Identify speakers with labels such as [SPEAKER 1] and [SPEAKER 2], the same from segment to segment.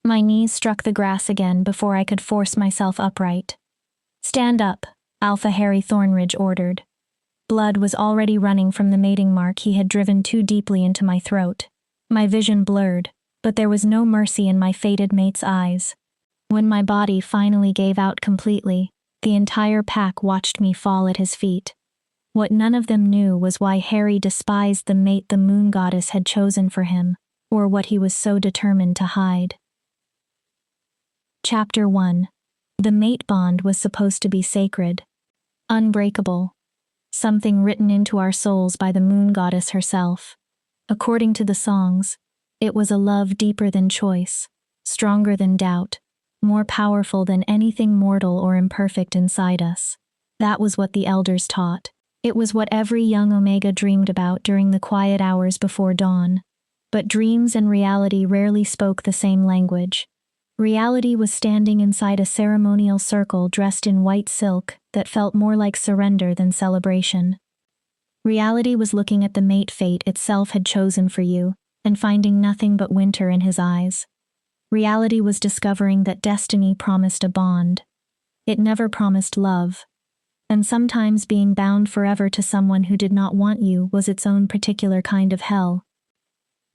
[SPEAKER 1] My knees struck the grass again before I could force myself upright. "Stand up," Alpha Harry Thornridge ordered. Blood was already running from the mating mark he had driven too deeply into my throat. My vision blurred, but there was no mercy in my fated mate's eyes. When my body finally gave out completely, the entire pack watched me fall at his feet. What none of them knew was why Harry despised the mate the moon goddess had chosen for him, or what he was so determined to hide. Chapter 1. The mate bond was supposed to be sacred, unbreakable, something written into our souls by the moon goddess herself. According to the songs, it was a love deeper than choice, stronger than doubt, more powerful than anything mortal or imperfect inside us. That was what the elders taught. It was what every young Omega dreamed about during the quiet hours before dawn. But dreams and reality rarely spoke the same language. Reality was standing inside a ceremonial circle dressed in white silk that felt more like surrender than celebration. Reality was looking at the mate fate itself had chosen for you, and finding nothing but winter in his eyes. Reality was discovering that destiny promised a bond. It never promised love. And sometimes being bound forever to someone who did not want you was its own particular kind of hell.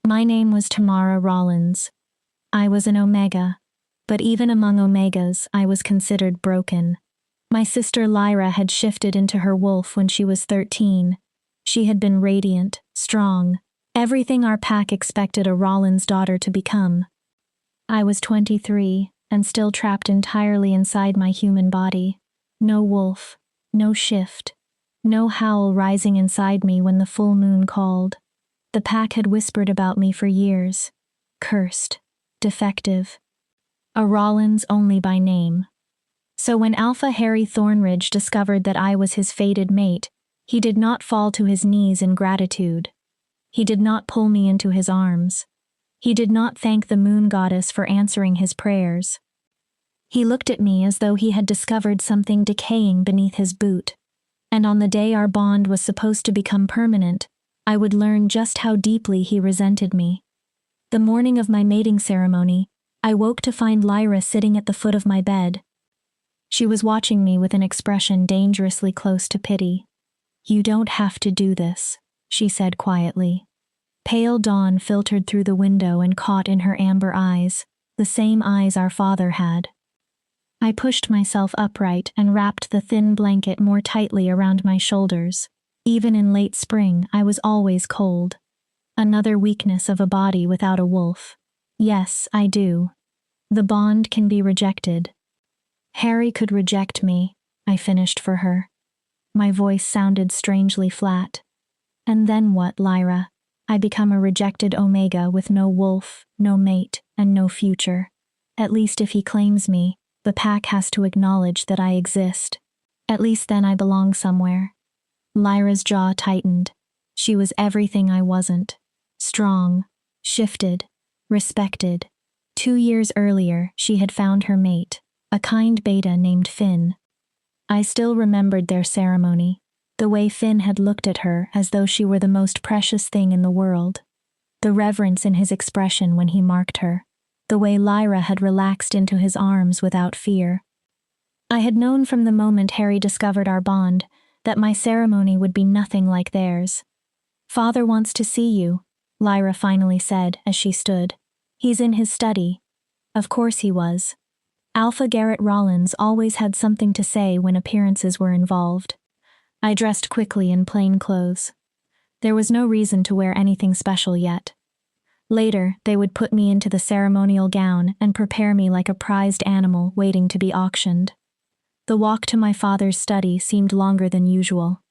[SPEAKER 1] My name was Tamara Rollins. I was an Omega. But even among Omegas, I was considered broken. My sister Lyra had shifted into her wolf when she was 13. She had been radiant, strong, everything our pack expected a Rollins daughter to become. I was 23, and still trapped entirely inside my human body. No wolf, no shift, no howl rising inside me when the full moon called. The pack had whispered about me for years. Cursed, defective. A Rollins only by name. So when Alpha Harry Thornridge discovered that I was his fated mate, he did not fall to his knees in gratitude. He did not pull me into his arms. He did not thank the moon goddess for answering his prayers. He looked at me as though he had discovered something decaying beneath his boot. And on the day our bond was supposed to become permanent, I would learn just how deeply he resented me. The morning of my mating ceremony, I woke to find Lyra sitting at the foot of my bed. She was watching me with an expression dangerously close to pity. "You don't have to do this," she said quietly. Pale dawn filtered through the window and caught in her amber eyes, the same eyes our father had. I pushed myself upright and wrapped the thin blanket more tightly around my shoulders. Even in late spring, I was always cold. Another weakness of a body without a wolf. Yes, I do. The bond can be rejected. Harry could reject me, I finished for her. My voice sounded strangely flat. And then what, Lyra? I become a rejected Omega with no wolf, no mate, and no future. At least if he claims me, the pack has to acknowledge that I exist. At least then I belong somewhere. Lyra's jaw tightened. She was everything I wasn't. Strong, shifted, respected. 2 years earlier, she had found her mate, a kind beta named Finn. I still remembered their ceremony, the way Finn had looked at her as though she were the most precious thing in the world, the reverence in his expression when he marked her, the way Lyra had relaxed into his arms without fear. I had known from the moment Harry discovered our bond that my ceremony would be nothing like theirs. "Father wants to see you," Lyra finally said as she stood. "He's in his study." Of course he was. Alpha Garrett Rollins always had something to say when appearances were involved. I dressed quickly in plain clothes. There was no reason to wear anything special yet. Later, they would put me into the ceremonial gown and prepare me like a prized animal waiting to be auctioned. The walk to my father's study seemed longer than usual.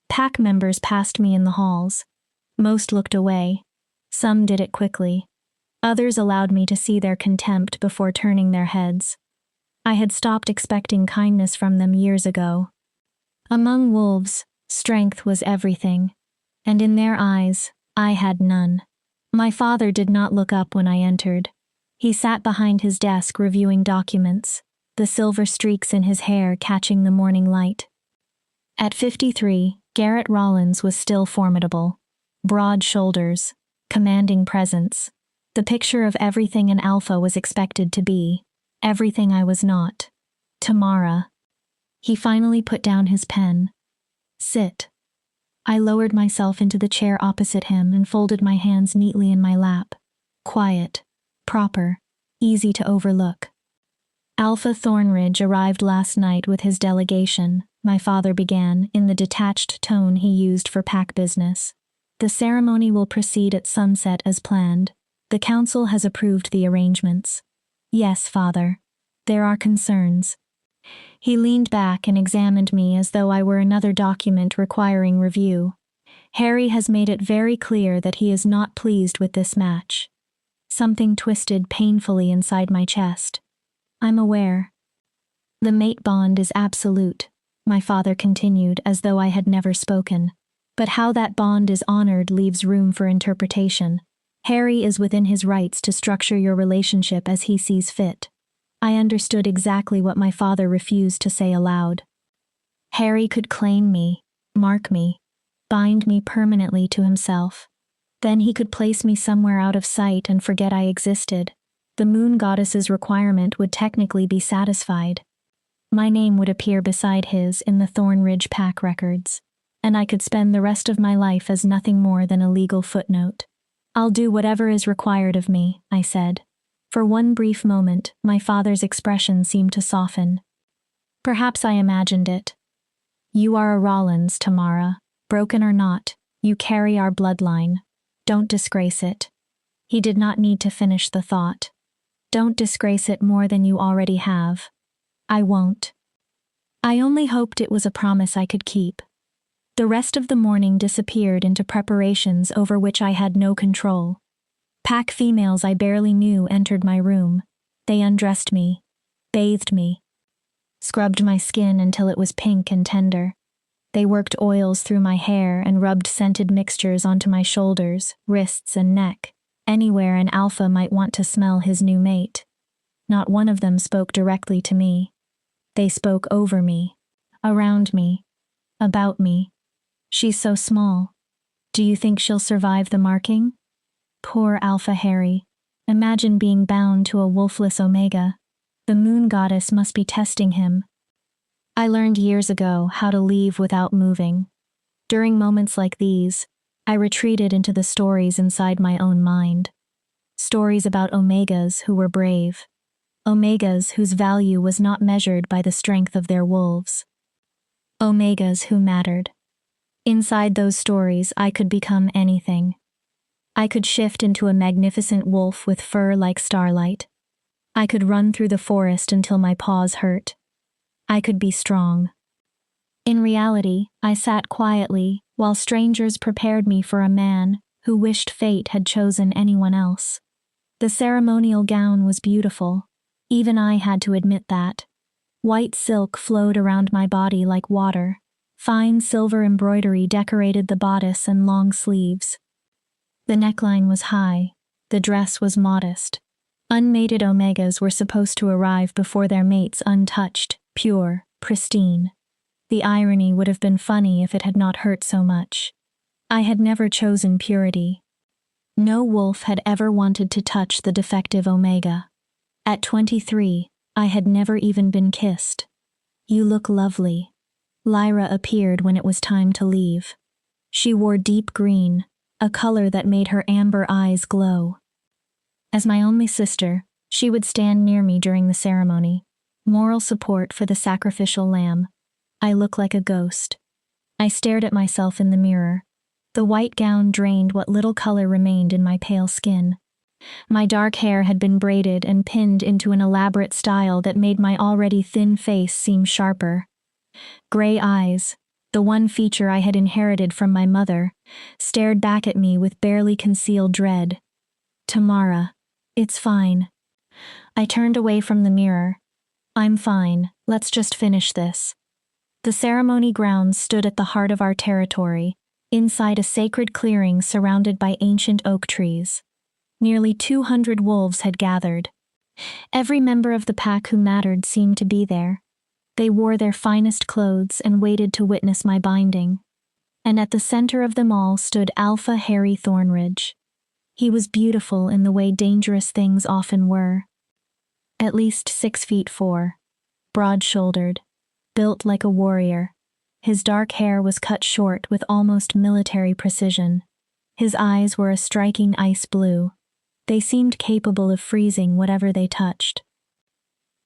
[SPEAKER 1] Pack members passed me in the halls. Most looked away. Some did it quickly. Others allowed me to see their contempt before turning their heads. I had stopped expecting kindness from them years ago. Among wolves, strength was everything, and in their eyes, I had none. My father did not look up when I entered. He sat behind his desk reviewing documents, the silver streaks in his hair catching the morning light. At 53, Garrett Rollins was still formidable. Broad shoulders, commanding presence, The picture of everything an alpha was expected to be, everything I was not. Tamara. He finally put down his pen. Sit. I lowered myself into the chair opposite him and folded my hands neatly in my lap. Quiet, proper, easy to overlook. Alpha Thornridge arrived last night with his delegation, my father began, in the detached tone he used for pack business. The ceremony will proceed at sunset as planned. The council has approved the arrangements. Yes, father. There are concerns. He leaned back and examined me as though I were another document requiring review. Harry has made it very clear that he is not pleased with this match. Something twisted painfully inside my chest. I'm aware. The mate bond is absolute, my father continued as though I had never spoken. But how that bond is honored leaves room for interpretation. Harry is within his rights to structure your relationship as he sees fit. I understood exactly what my father refused to say aloud. Harry could claim me, mark me, bind me permanently to himself. Then he could place me somewhere out of sight and forget I existed. The moon goddess's requirement would technically be satisfied. My name would appear beside his in the Thornridge pack records, and I could spend the rest of my life as nothing more than a legal footnote. I'll do whatever is required of me, I said. For one brief moment, my father's expression seemed to soften. Perhaps I imagined it. You are a Rollins, Tamara. Broken or not, you carry our bloodline. Don't disgrace it. He did not need to finish the thought. Don't disgrace it more than you already have. I won't. I only hoped it was a promise I could keep. The rest of the morning disappeared into preparations over which I had no control. Pack females I barely knew entered my room. They undressed me, bathed me, scrubbed my skin until it was pink and tender. They worked oils through my hair and rubbed scented mixtures onto my shoulders, wrists, and neck, anywhere an alpha might want to smell his new mate. Not one of them spoke directly to me. They spoke over me, around me, about me. She's so small. Do you think she'll survive the marking? Poor Alpha Harry. Imagine being bound to a wolfless Omega. The moon goddess must be testing him. I learned years ago how to leave without moving. During moments like these, I retreated into the stories inside my own mind. Stories about Omegas who were brave. Omegas whose value was not measured by the strength of their wolves. Omegas who mattered. Inside those stories, I could become anything. I could shift into a magnificent wolf with fur like starlight. I could run through the forest until my paws hurt. I could be strong. In reality, I sat quietly while strangers prepared me for a man who wished fate had chosen anyone else. The ceremonial gown was beautiful. Even I had to admit that. White silk flowed around my body like water. Fine silver embroidery decorated the bodice and long sleeves. The neckline was high. The dress was modest. Unmated Omegas were supposed to arrive before their mates untouched, pure, pristine. The irony would have been funny if it had not hurt so much. I had never chosen purity. No wolf had ever wanted to touch the defective Omega. At 23, I had never even been kissed. You look lovely. Lyra appeared when it was time to leave. She wore deep green, a color that made her amber eyes glow. As my only sister, she would stand near me during the ceremony, moral support for the sacrificial lamb. I look like a ghost. I stared at myself in the mirror. The white gown drained what little color remained in my pale skin. My dark hair had been braided and pinned into an elaborate style that made my already thin face seem sharper. Gray eyes, the one feature I had inherited from my mother, stared back at me with barely concealed dread. Tamara, it's fine. I turned away from the mirror. I'm fine, let's just finish this. The ceremony grounds stood at the heart of our territory, inside a sacred clearing surrounded by ancient oak trees. Nearly 200 wolves had gathered. Every member of the pack who mattered seemed to be there. They wore their finest clothes and waited to witness my binding. And at the center of them all stood Alpha Harry Thornridge. He was beautiful in the way dangerous things often were. At least 6'4", broad-shouldered, built like a warrior. His dark hair was cut short with almost military precision. His eyes were a striking ice blue. They seemed capable of freezing whatever they touched.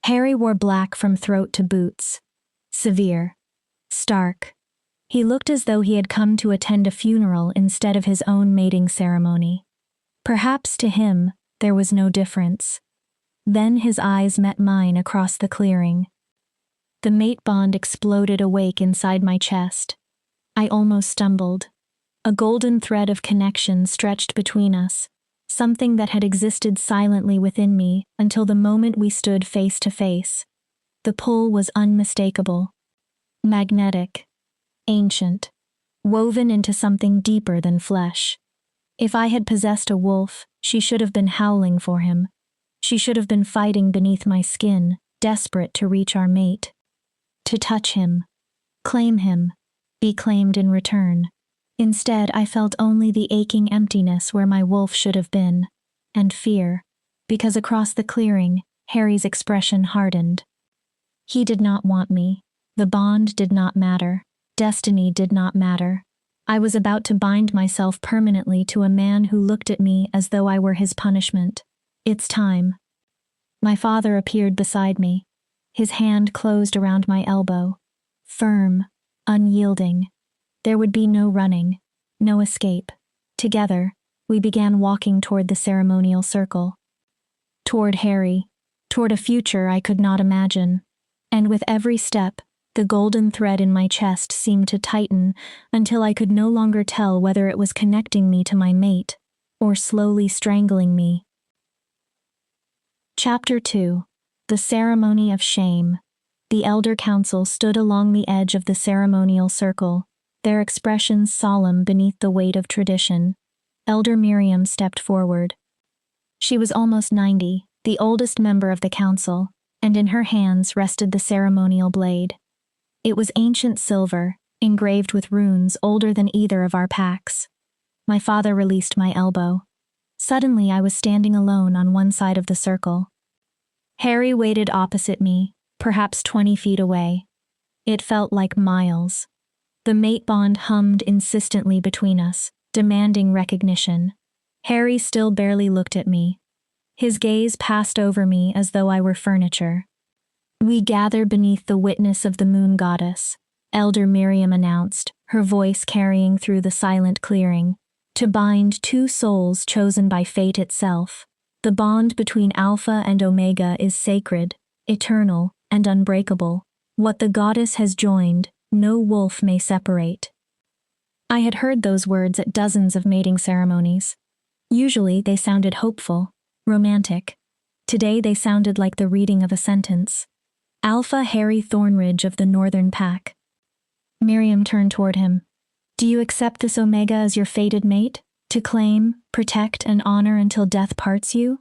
[SPEAKER 1] Harry wore black from throat to boots. Severe. Stark. He looked as though he had come to attend a funeral instead of his own mating ceremony. Perhaps to him, there was no difference. Then his eyes met mine across the clearing. The mate bond exploded awake inside my chest. I almost stumbled. A golden thread of connection stretched between us, something that had existed silently within me until the moment we stood face to face. The pull was unmistakable. Magnetic. Ancient. Woven into something deeper than flesh. If I had possessed a wolf, she should have been howling for him. She should have been fighting beneath my skin, desperate to reach our mate. To touch him. Claim him. Be claimed in return. Instead, I felt only the aching emptiness where my wolf should have been, and fear, because across the clearing, Harry's expression hardened. He did not want me. The bond did not matter. Destiny did not matter. I was about to bind myself permanently to a man who looked at me as though I were his punishment. It's time. My father appeared beside me. His hand closed around my elbow. Firm, unyielding. There would be no running, no escape. Together, we began walking toward the ceremonial circle. Toward Harry, toward a future I could not imagine. And with every step, the golden thread in my chest seemed to tighten until I could no longer tell whether it was connecting me to my mate or slowly strangling me. Chapter 2. The Ceremony of Shame. The Elder Council stood along the edge of the ceremonial circle, their expressions solemn beneath the weight of tradition. Elder Miriam stepped forward. She was almost 90, the oldest member of the council, and in her hands rested the ceremonial blade. It was ancient silver, engraved with runes older than either of our packs. My father released my elbow. Suddenly I was standing alone on one side of the circle. Harry waited opposite me, perhaps 20 feet away. It felt like miles. The mate bond hummed insistently between us, demanding recognition. Harry still barely looked at me. His gaze passed over me as though I were furniture. We gather beneath the witness of the moon goddess, Elder Miriam announced, her voice carrying through the silent clearing, to bind two souls chosen by fate itself. The bond between Alpha and Omega is sacred, eternal, and unbreakable. What the goddess has joined, no wolf may separate. I had heard those words at dozens of mating ceremonies. Usually they sounded hopeful, romantic. Today they sounded like the reading of a sentence. Alpha Harry Thornridge of the Northern Pack. Miriam turned toward him. Do you accept this Omega as your fated mate? To claim, protect, and honor until death parts you?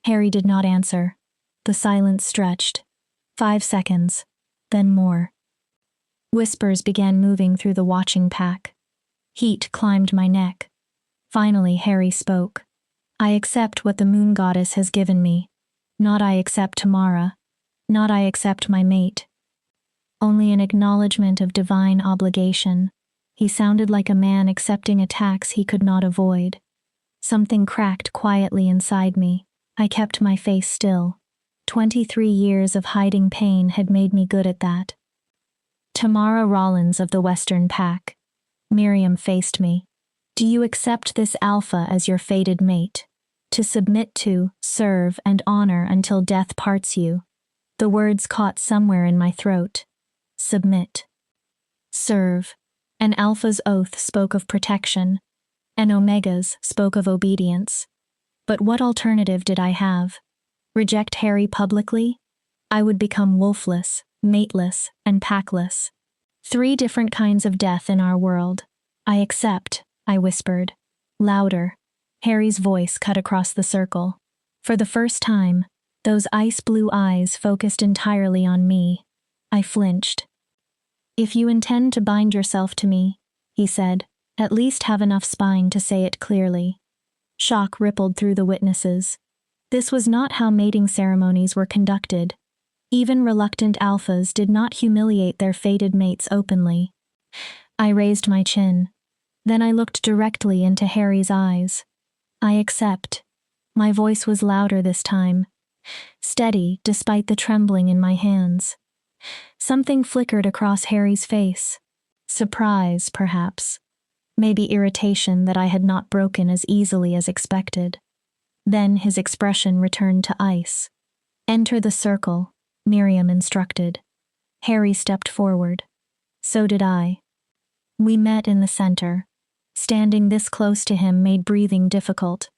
[SPEAKER 1] Harry did not answer. The silence stretched. 5 seconds. Then more. Whispers began moving through the watching pack. Heat climbed my neck. Finally, Harry spoke. I accept what the moon goddess has given me. Not I accept Tamara. Not I accept my mate. Only an acknowledgement of divine obligation. He sounded like a man accepting a tax he could not avoid. Something cracked quietly inside me. I kept my face still. 23 years of hiding pain had made me good at that. Tamara Rollins of the Western Pack. Miriam faced me. Do you accept this Alpha as your fated mate? To submit to, serve, and honor until death parts you. The words caught somewhere in my throat. Submit. Serve. An Alpha's oath spoke of protection. An Omega's spoke of obedience. But what alternative did I have? Reject Harry publicly? I would become wolfless, mateless, and packless. 3 different kinds of death in our world. I accept, I whispered. Louder. Harry's voice cut across the circle. For the first time, those ice-blue eyes focused entirely on me. I flinched. If you intend to bind yourself to me, he said, at least have enough spine to say it clearly. Shock rippled through the witnesses. This was not how mating ceremonies were conducted. Even reluctant alphas did not humiliate their fated mates openly. I raised my chin. Then I looked directly into Harry's eyes. I accept. My voice was louder this time, steady despite the trembling in my hands. Something flickered across Harry's face. Surprise, perhaps. Maybe irritation that I had not broken as easily as expected. Then his expression returned to ice. "Enter the circle," Miriam instructed. Harry stepped forward. So did I. We met in the center. Standing this close to him made breathing difficult.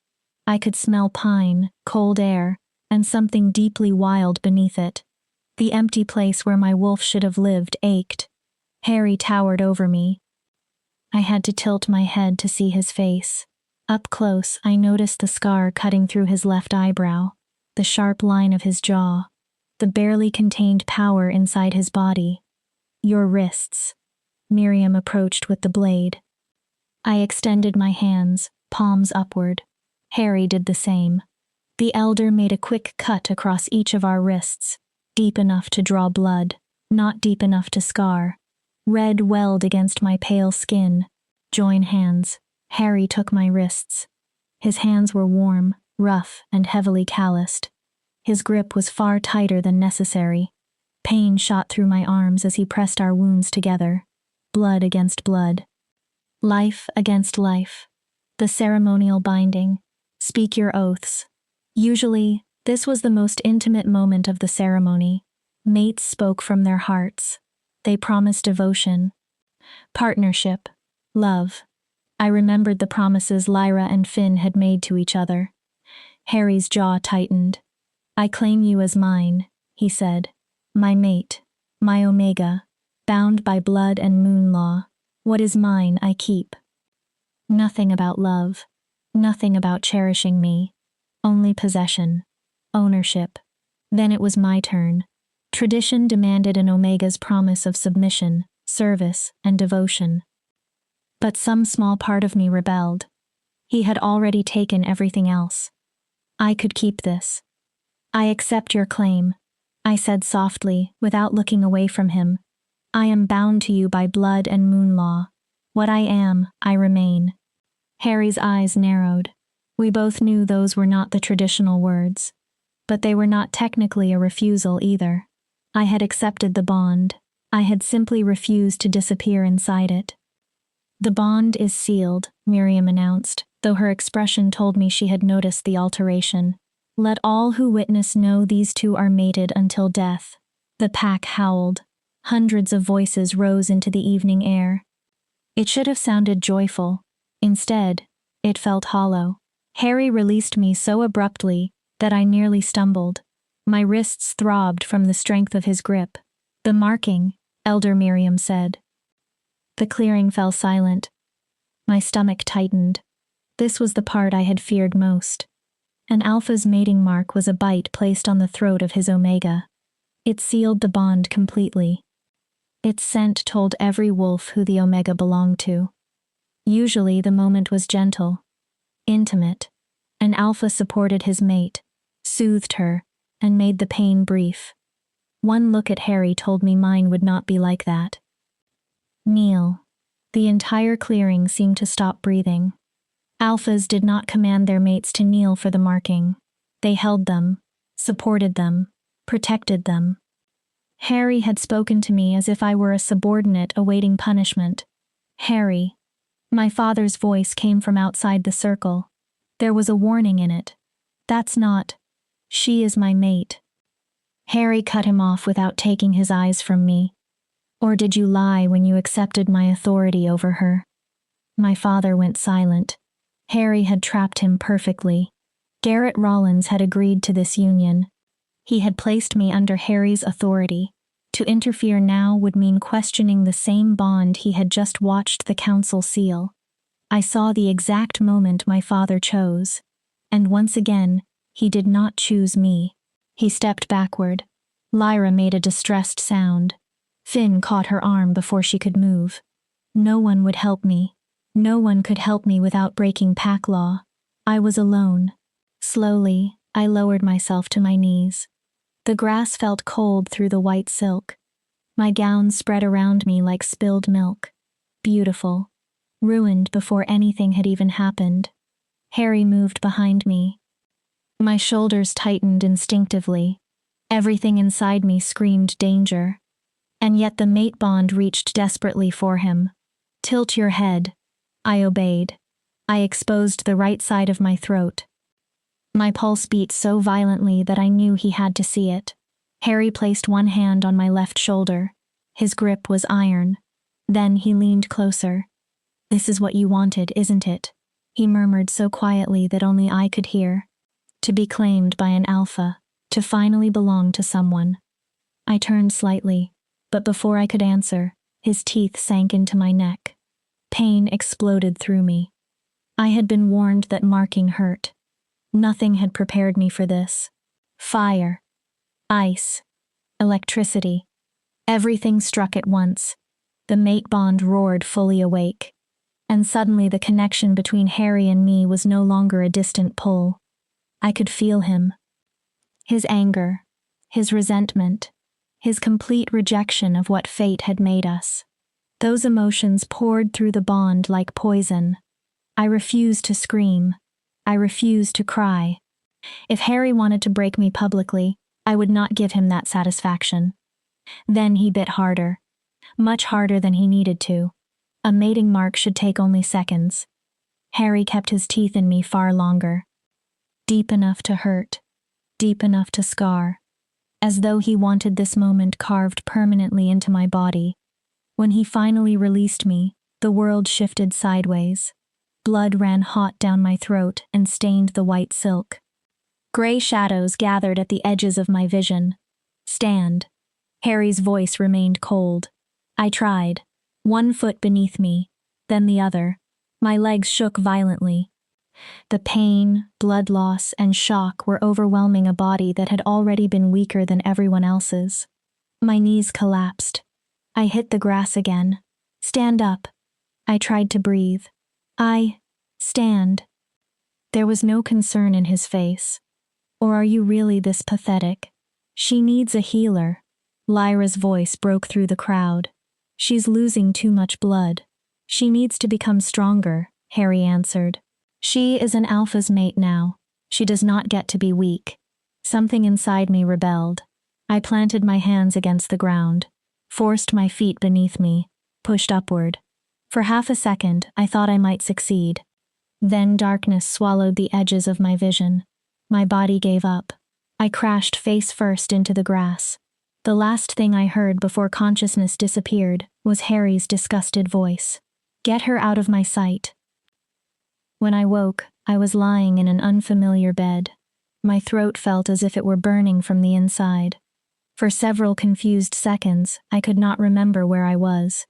[SPEAKER 1] I could smell pine, cold air, and something deeply wild beneath it. The empty place where my wolf should have lived ached. Harry towered over me. I had to tilt my head to see his face. Up close, I noticed the scar cutting through his left eyebrow, the sharp line of his jaw, the barely contained power inside his body. "Your wrists." Miriam approached with the blade. I extended my hands, palms upward. Harry did the same. The elder made a quick cut across each of our wrists, deep enough to draw blood, not deep enough to scar. Red welled against my pale skin. "Join hands." Harry took my wrists. His hands were warm, rough, and heavily calloused. His grip was far tighter than necessary. Pain shot through my arms as he pressed our wounds together. Blood against blood. Life against life. The ceremonial binding. "Speak your oaths." Usually, this was the most intimate moment of the ceremony. Mates spoke from their hearts. They promised devotion, partnership, love. I remembered the promises Lyra and Finn had made to each other. Harry's jaw tightened. "I claim you as mine," he said. "My mate, my Omega, bound by blood and moon law. What is mine, I keep." Nothing about love, nothing about cherishing me, only possession, ownership. Then it was my turn. Tradition demanded an Omega's promise of submission, service, and devotion. But some small part of me rebelled. He had already taken everything else. I could keep this. "I accept your claim," I said softly, without looking away from him. "I am bound to you by blood and moon law. What I am, I remain." Harry's eyes narrowed. We both knew those were not the traditional words. But they were not technically a refusal either. I had accepted the bond. I had simply refused to disappear inside it. "The bond is sealed," Miriam announced, though her expression told me she had noticed the alteration. "Let all who witness know these two are mated until death." The pack howled. Hundreds of voices rose into the evening air. It should have sounded joyful. Instead, it felt hollow. Harry released me so abruptly that I nearly stumbled. My wrists throbbed from the strength of his grip. "The marking," Elder Miriam said. The clearing fell silent. My stomach tightened. This was the part I had feared most. An alpha's mating mark was a bite placed on the throat of his Omega. It sealed the bond completely. Its scent told every wolf who the Omega belonged to. Usually the moment was gentle, intimate. An alpha supported his mate, soothed her, and made the pain brief. One look at Harry told me mine would not be like that. "Kneel." The entire clearing seemed to stop breathing. Alphas did not command their mates to kneel for the marking. They held them, supported them, protected them. Harry had spoken to me as if I were a subordinate awaiting punishment. "Harry." My father's voice came from outside the circle. There was a warning in it. "That's not. She is my mate." Harry cut him off without taking his eyes from me. "Or did you lie when you accepted my authority over her?" My father went silent. Harry had trapped him perfectly. Garrett Rollins had agreed to this union. He had placed me under Harry's authority. To interfere now would mean questioning the same bond he had just watched the council seal. I saw the exact moment my father chose. And once again, he did not choose me. He stepped backward. Lyra made a distressed sound. Finn caught her arm before she could move. No one would help me. No one could help me without breaking pack law. I was alone. Slowly, I lowered myself to my knees. The grass felt cold through the white silk. My gown spread around me like spilled milk. Beautiful. Ruined before anything had even happened. Harry moved behind me. My shoulders tightened instinctively. Everything inside me screamed danger. And yet the mate bond reached desperately for him. Tilt your head. I obeyed. I exposed the right side of my throat. My pulse beat so violently that I knew he had to see it. Harry placed one hand on my left shoulder. His grip was iron. Then he leaned closer. "This is what you wanted, isn't it?" He murmured so quietly that only I could hear. To be claimed by an alpha, to finally belong to someone. I turned slightly, but before I could answer, his teeth sank into my neck. Pain exploded through me. I had been warned that marking hurt. Nothing had prepared me for this. Fire, ice, electricity. Everything struck at once. The mate bond roared fully awake. And suddenly the connection between Harry and me was no longer a distant pull. I could feel him. His anger, his resentment, his complete rejection of what fate had made us. Those emotions poured through the bond like poison. I refused to scream. I refused to cry. If Harry wanted to break me publicly, I would not give him that satisfaction. Then he bit harder. Much harder than he needed to. A mating mark should take only seconds. Harry kept his teeth in me far longer. Deep enough to hurt. Deep enough to scar. As though he wanted this moment carved permanently into my body. When he finally released me, the world shifted sideways. Blood ran hot down my throat and stained the white silk. Gray shadows gathered at the edges of my vision. "Stand." Harry's voice remained cold. I tried. One foot beneath me, then the other. My legs shook violently. The pain, blood loss, and shock were overwhelming a body that had already been weaker than everyone else's. My knees collapsed. I hit the grass again. "Stand up." I tried to breathe. Stand. There was no concern in his face. "Or are you really this pathetic? She needs a healer." Lyra's voice broke through the crowd. "She's losing too much blood. She needs to become stronger," Harry answered. "She is an alpha's mate now. She does not get to be weak." Something inside me rebelled. I planted my hands against the ground, forced my feet beneath me, pushed upward. For half a second, I thought I might succeed. Then darkness swallowed the edges of my vision. My body gave up. I crashed face first into the grass. The last thing I heard before consciousness disappeared was Harry's disgusted voice. "Get her out of my sight." When I woke, I was lying in an unfamiliar bed. My throat felt as if it were burning from the inside. For several confused seconds, I could not remember where I was.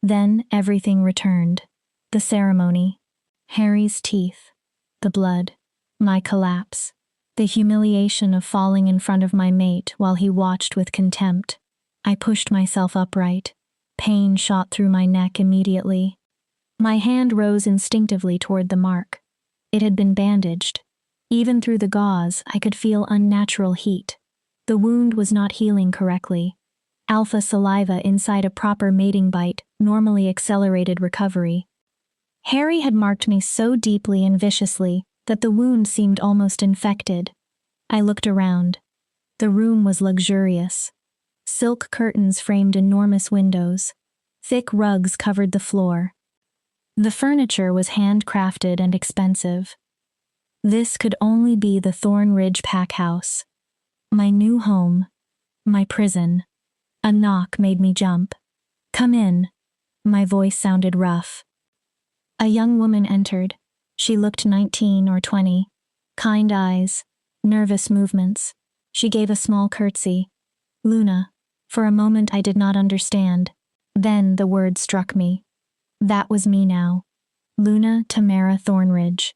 [SPEAKER 1] Then everything returned. The ceremony. Harry's teeth. The blood. My collapse. The humiliation of falling in front of my mate while he watched with contempt. I pushed myself upright. Pain shot through my neck immediately. My hand rose instinctively toward the mark. It had been bandaged. Even through the gauze, I could feel unnatural heat. The wound was not healing correctly. Alpha saliva inside a proper mating bite normally accelerated recovery. Harry had marked me so deeply and viciously that the wound seemed almost infected. I looked around. The room was luxurious. Silk curtains framed enormous windows. Thick rugs covered the floor. The furniture was handcrafted and expensive. This could only be the Thorn Ridge pack house. My new home. My prison. A knock made me jump. "Come in." My voice sounded rough. A young woman entered. She looked 19 or 20. Kind eyes. Nervous movements. She gave a small curtsy. "Luna." For a moment I did not understand. Then the word struck me. That was me now. Luna Tamara Thornridge.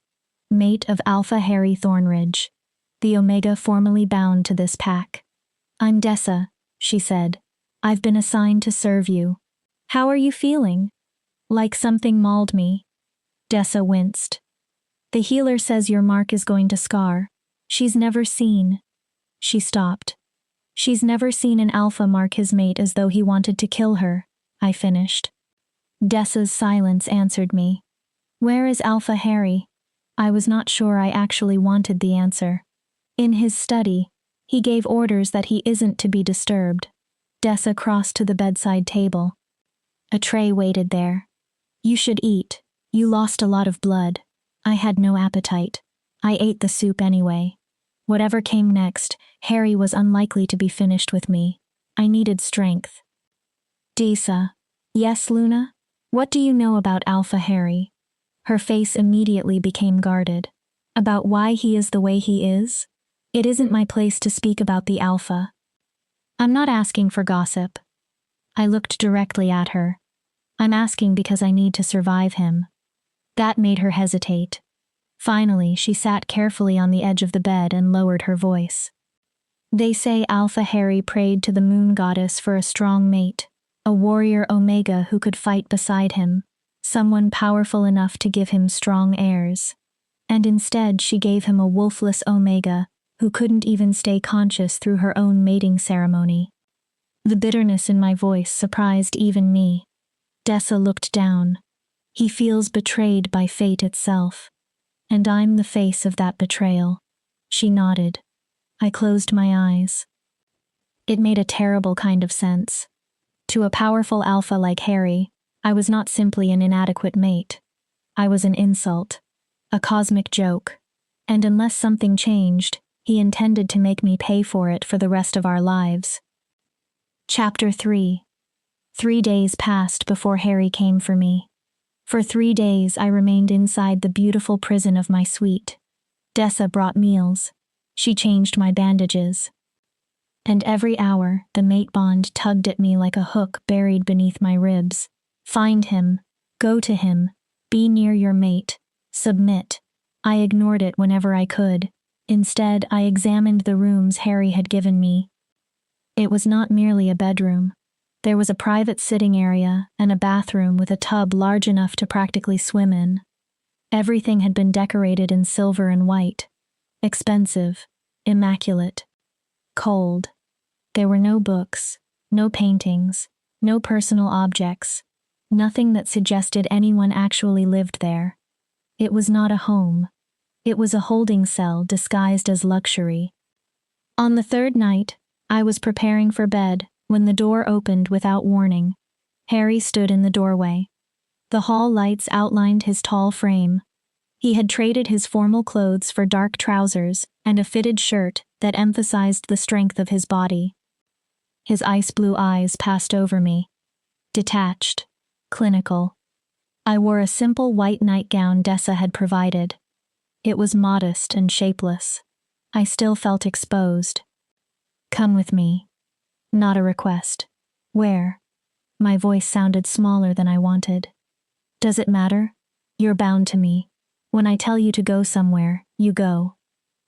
[SPEAKER 1] Mate of Alpha Harry Thornridge. The Omega formally bound to this pack. "I'm Dessa," she said. "I've been assigned to serve you. How are you feeling?" "Like something mauled me." Dessa winced. The healer says your mark is going to scar. She's never seen. She stopped. She's never seen an alpha mark his mate as though he wanted to kill her, I finished. Dessa's silence answered me. Where is Alpha Harry? I was not sure I actually wanted the answer. In his study, he gave orders that he isn't to be disturbed. Dessa crossed to the bedside table. A tray waited there. You should eat. You lost a lot of blood. I had no appetite. I ate the soup anyway. Whatever came next, Harry was unlikely to be finished with me. I needed strength. Dessa. Yes, Luna? What do you know about Alpha Harry? Her face immediately became guarded. About why he is the way he is? It isn't my place to speak about the Alpha. I'm not asking for gossip. I looked directly at her. I'm asking because I need to survive him. That made her hesitate. Finally, she sat carefully on the edge of the bed and lowered her voice. They say Alpha Harry prayed to the moon goddess for a strong mate, a warrior Omega who could fight beside him, someone powerful enough to give him strong heirs. And instead she gave him a wolfless Omega who couldn't even stay conscious through her own mating ceremony. The bitterness in my voice surprised even me. Dessa looked down. He feels betrayed by fate itself. And I'm the face of that betrayal. She nodded. I closed my eyes. It made a terrible kind of sense. To a powerful alpha like Harry, I was not simply an inadequate mate. I was an insult, a cosmic joke, and unless something changed, he intended to make me pay for it for the rest of our lives. Chapter 3. 3 days passed before Harry came for me. For 3 days I remained inside the beautiful prison of my suite. Dessa brought meals. She changed my bandages. And every hour the mate bond tugged at me like a hook buried beneath my ribs. Find him. Go to him. Be near your mate. Submit. I ignored it whenever I could. Instead, I examined the rooms Harry had given me. It was not merely a bedroom. There was a private sitting area and a bathroom with a tub large enough to practically swim in. Everything had been decorated in silver and white. Expensive. Immaculate. Cold. There were no books, no paintings, no personal objects, nothing that suggested anyone actually lived there. It was not a home. It was a holding cell disguised as luxury. On the 3rd night, I was preparing for bed when the door opened without warning. Harry stood in the doorway. The hall lights outlined his tall frame. He had traded his formal clothes for dark trousers and a fitted shirt that emphasized the strength of his body. His ice blue eyes passed over me. Detached. Clinical. I wore a simple white nightgown Dessa had provided. It was modest and shapeless. I still felt exposed. Come with me. Not a request. Where? My voice sounded smaller than I wanted. Does it matter? You're bound to me. When I tell you to go somewhere, you go.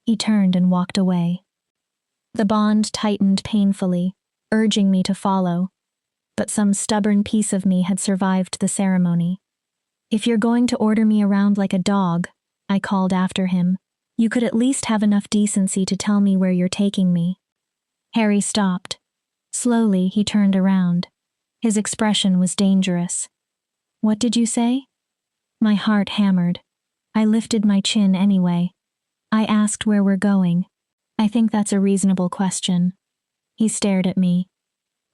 [SPEAKER 1] He turned and walked away. The bond tightened painfully, urging me to follow. But some stubborn piece of me had survived the ceremony. If you're going to order me around like a dog, I called after him, you could at least have enough decency to tell me where you're taking me. Harry stopped. Slowly, he turned around. His expression was dangerous. What did you say? My heart hammered. I lifted my chin anyway. I asked where we're going. I think that's a reasonable question. He stared at me.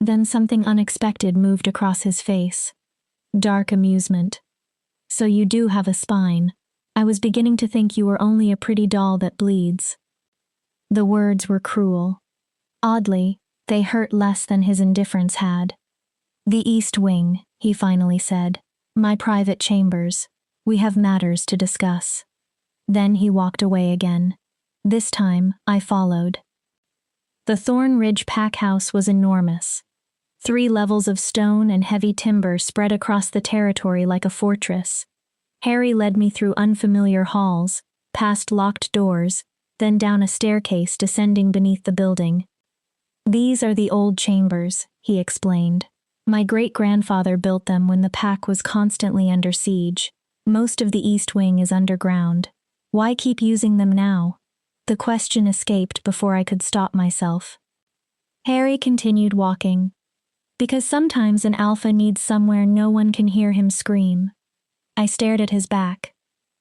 [SPEAKER 1] Then something unexpected moved across his face. Dark amusement. So you do have a spine. I was beginning to think you were only a pretty doll that bleeds. The words were cruel. Oddly, they hurt less than his indifference had. The East Wing, he finally said. My private chambers. We have matters to discuss. Then he walked away again. This time, I followed. The Thorn Ridge pack house was enormous. 3 levels of stone and heavy timber spread across the territory like a fortress. Harry led me through unfamiliar halls, past locked doors, then down a staircase descending beneath the building. These are the old chambers, he explained. My great-grandfather built them when the pack was constantly under siege. Most of the East Wing is underground. Why keep using them now? The question escaped before I could stop myself. Harry continued walking. Because sometimes an alpha needs somewhere no one can hear him scream. I stared at his back.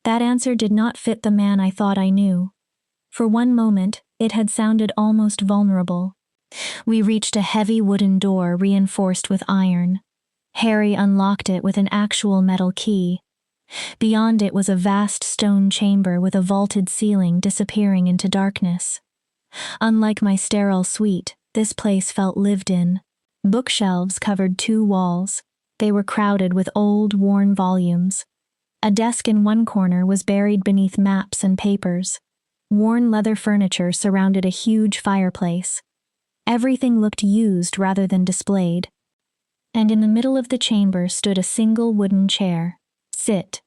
[SPEAKER 1] That answer did not fit the man I thought I knew. For one moment, it had sounded almost vulnerable. We reached a heavy wooden door reinforced with iron. Harry unlocked it with an actual metal key. Beyond it was a vast stone chamber with a vaulted ceiling disappearing into darkness. Unlike my sterile suite, this place felt lived in. Bookshelves covered 2 walls. They were crowded with old, worn volumes. A desk in one corner was buried beneath maps and papers. Worn leather furniture surrounded a huge fireplace. Everything looked used rather than displayed. And in the middle of the chamber stood a single wooden chair. Sit.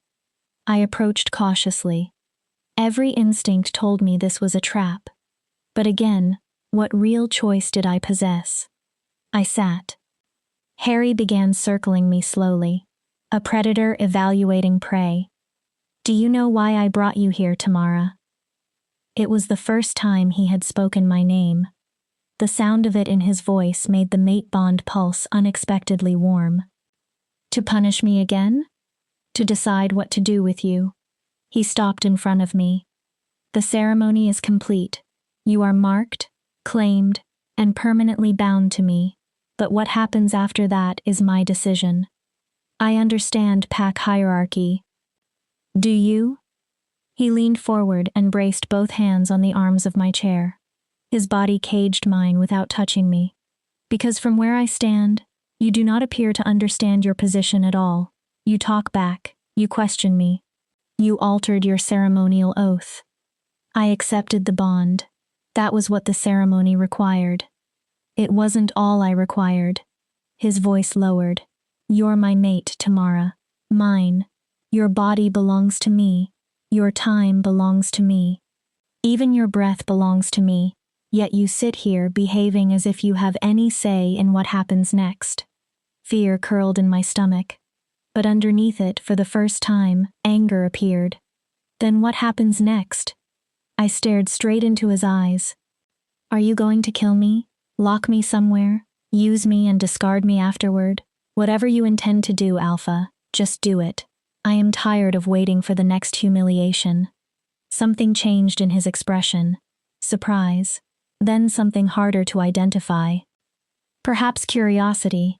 [SPEAKER 1] I approached cautiously. Every instinct told me this was a trap. But again, what real choice did I possess? I sat. Harry began circling me slowly, a predator evaluating prey. Do you know why I brought you here, Tamara? It was the first time he had spoken my name. The sound of it in his voice made the mate bond pulse unexpectedly warm. To punish me again? To decide what to do with you. He stopped in front of me. The ceremony is complete. You are marked, claimed, and permanently bound to me. But what happens after that is my decision. I understand pack hierarchy. Do you? He leaned forward and braced both hands on the arms of my chair. His body caged mine without touching me. Because from where I stand, you do not appear to understand your position at all. You talk back, you question me. You altered your ceremonial oath. I accepted the bond. That was what the ceremony required. It wasn't all I required. His voice lowered. You're my mate, Tamara. Mine. Your body belongs to me. Your time belongs to me. Even your breath belongs to me. Yet you sit here behaving as if you have any say in what happens next. Fear curled in my stomach. But underneath it, for the first time, anger appeared. Then what happens next? I stared straight into his eyes. Are you going to kill me? Lock me somewhere? Use me and discard me afterward? Whatever you intend to do, Alpha, just do it. I am tired of waiting for the next humiliation. Something changed in his expression. Surprise. Then something harder to identify. Perhaps curiosity.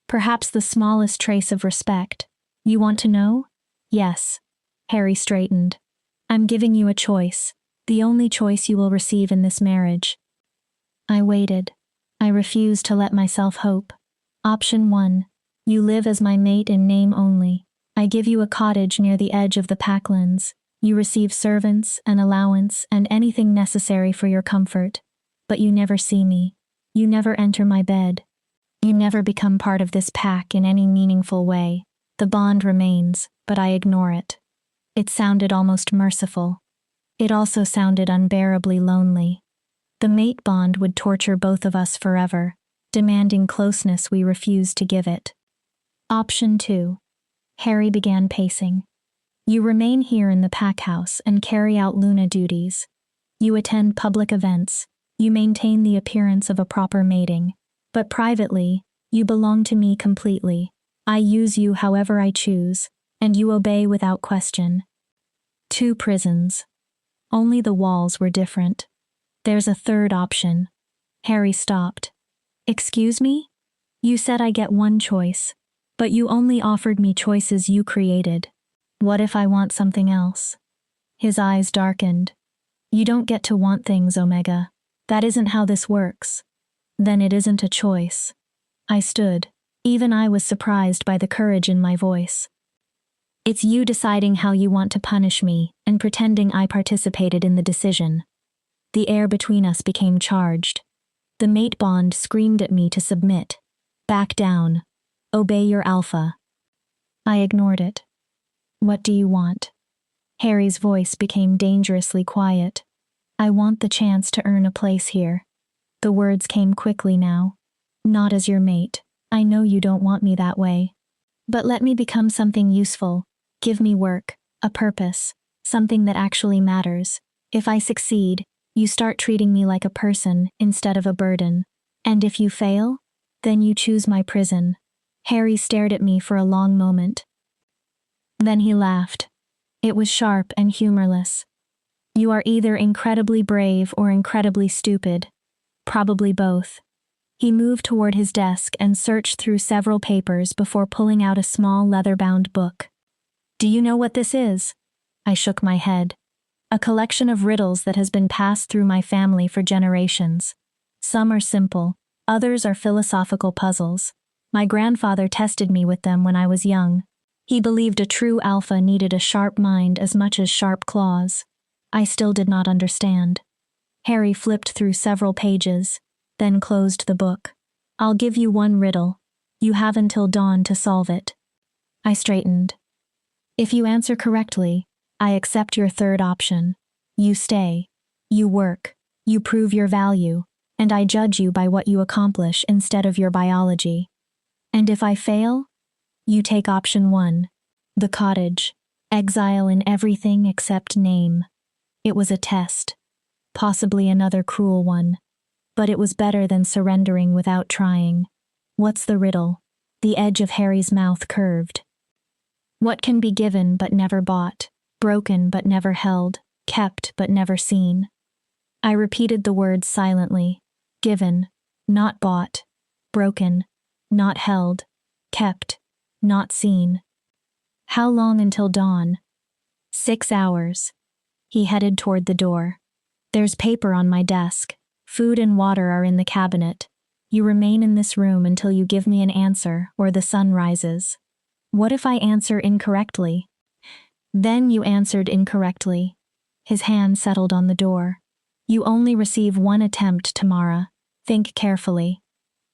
[SPEAKER 1] Perhaps the smallest trace of respect. You want to know? Yes. Harry straightened. I'm giving you a choice. The only choice you will receive in this marriage. I waited. I refused to let myself hope. Option 1. You live as my mate in name only. I give you a cottage near the edge of the Packlands. You receive servants, an allowance, and anything necessary for your comfort. But you never see me. You never enter my bed. You never become part of this pack in any meaningful way. The bond remains, but I ignore it. It sounded almost merciful. It also sounded unbearably lonely. The mate bond would torture both of us forever, demanding closeness we refused to give it. Option 2. Harry began pacing. You remain here in the pack house and carry out Luna duties. You attend public events. You maintain the appearance of a proper mating. But privately, you belong to me completely. I use you however I choose, and you obey without question. 2 prisons. Only the walls were different. There's a third option. Harry stopped. Excuse me? You said I get one choice, but you only offered me choices you created. What if I want something else? His eyes darkened. You don't get to want things, Omega. That isn't how this works. Then it isn't a choice. I stood. Even I was surprised by the courage in my voice. It's you deciding how you want to punish me and pretending I participated in the decision. The air between us became charged. The mate bond screamed at me to submit. Back down. Obey your alpha. I ignored it. What do you want? Harry's voice became dangerously quiet. I want the chance to earn a place here. The words came quickly now. Not as your mate. I know you don't want me that way. But let me become something useful. Give me work, a purpose, something that actually matters. If I succeed, you start treating me like a person instead of a burden. And if you fail, then you choose my prison. Harry stared at me for a long moment. Then he laughed. It was sharp and humorless. You are either incredibly brave or incredibly stupid. Probably both. He moved toward his desk and searched through several papers before pulling out a small leather-bound book. Do you know what this is? I shook my head. A collection of riddles that has been passed through my family for generations. Some are simple, others are philosophical puzzles. My grandfather tested me with them when I was young. He believed a true alpha needed a sharp mind as much as sharp claws. I still did not understand. Harry flipped through several pages, then closed the book. I'll give you one riddle. You have until dawn to solve it. I straightened. If you answer correctly, I accept your third option. You stay. You work. You prove your value, and I judge you by what you accomplish instead of your biology. And if I fail, you take option 1. The cottage. Exile in everything except name. It was a test. Possibly another cruel one. But it was better than surrendering without trying. What's the riddle? The edge of Harry's mouth curved. What can be given but never bought, broken but never held, kept but never seen? I repeated the words silently. Given, not bought, broken, not held, kept, not seen. How long until dawn? 6 hours. He headed toward the door. There's paper on my desk. Food and water are in the cabinet. You remain in this room until you give me an answer or the sun rises. What if I answer incorrectly? Then you answered incorrectly. His hand settled on the door. You only receive one attempt, Tamara. Think carefully.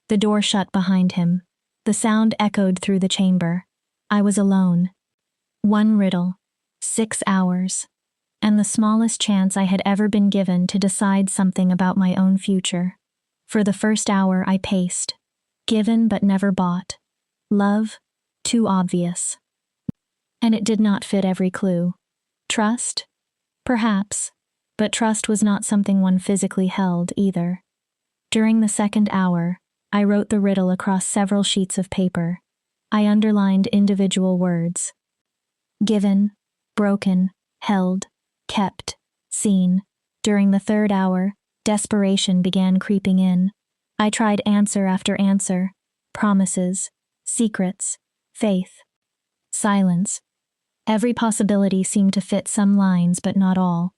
[SPEAKER 1] The door shut behind him. The sound echoed through the chamber. I was alone. One riddle. 6 hours. And the smallest chance I had ever been given to decide something about my own future. For the first hour I paced. Given but never bought. Love, too obvious. And it did not fit every clue. Trust? Perhaps. But trust was not something one physically held either. During the second hour, I wrote the riddle across several sheets of paper. I underlined individual words. Given, broken, held, kept, seen. During the third hour, desperation began creeping in. I tried answer after answer. Promises, secrets, faith. Silence. Every possibility seemed to fit some lines but not all.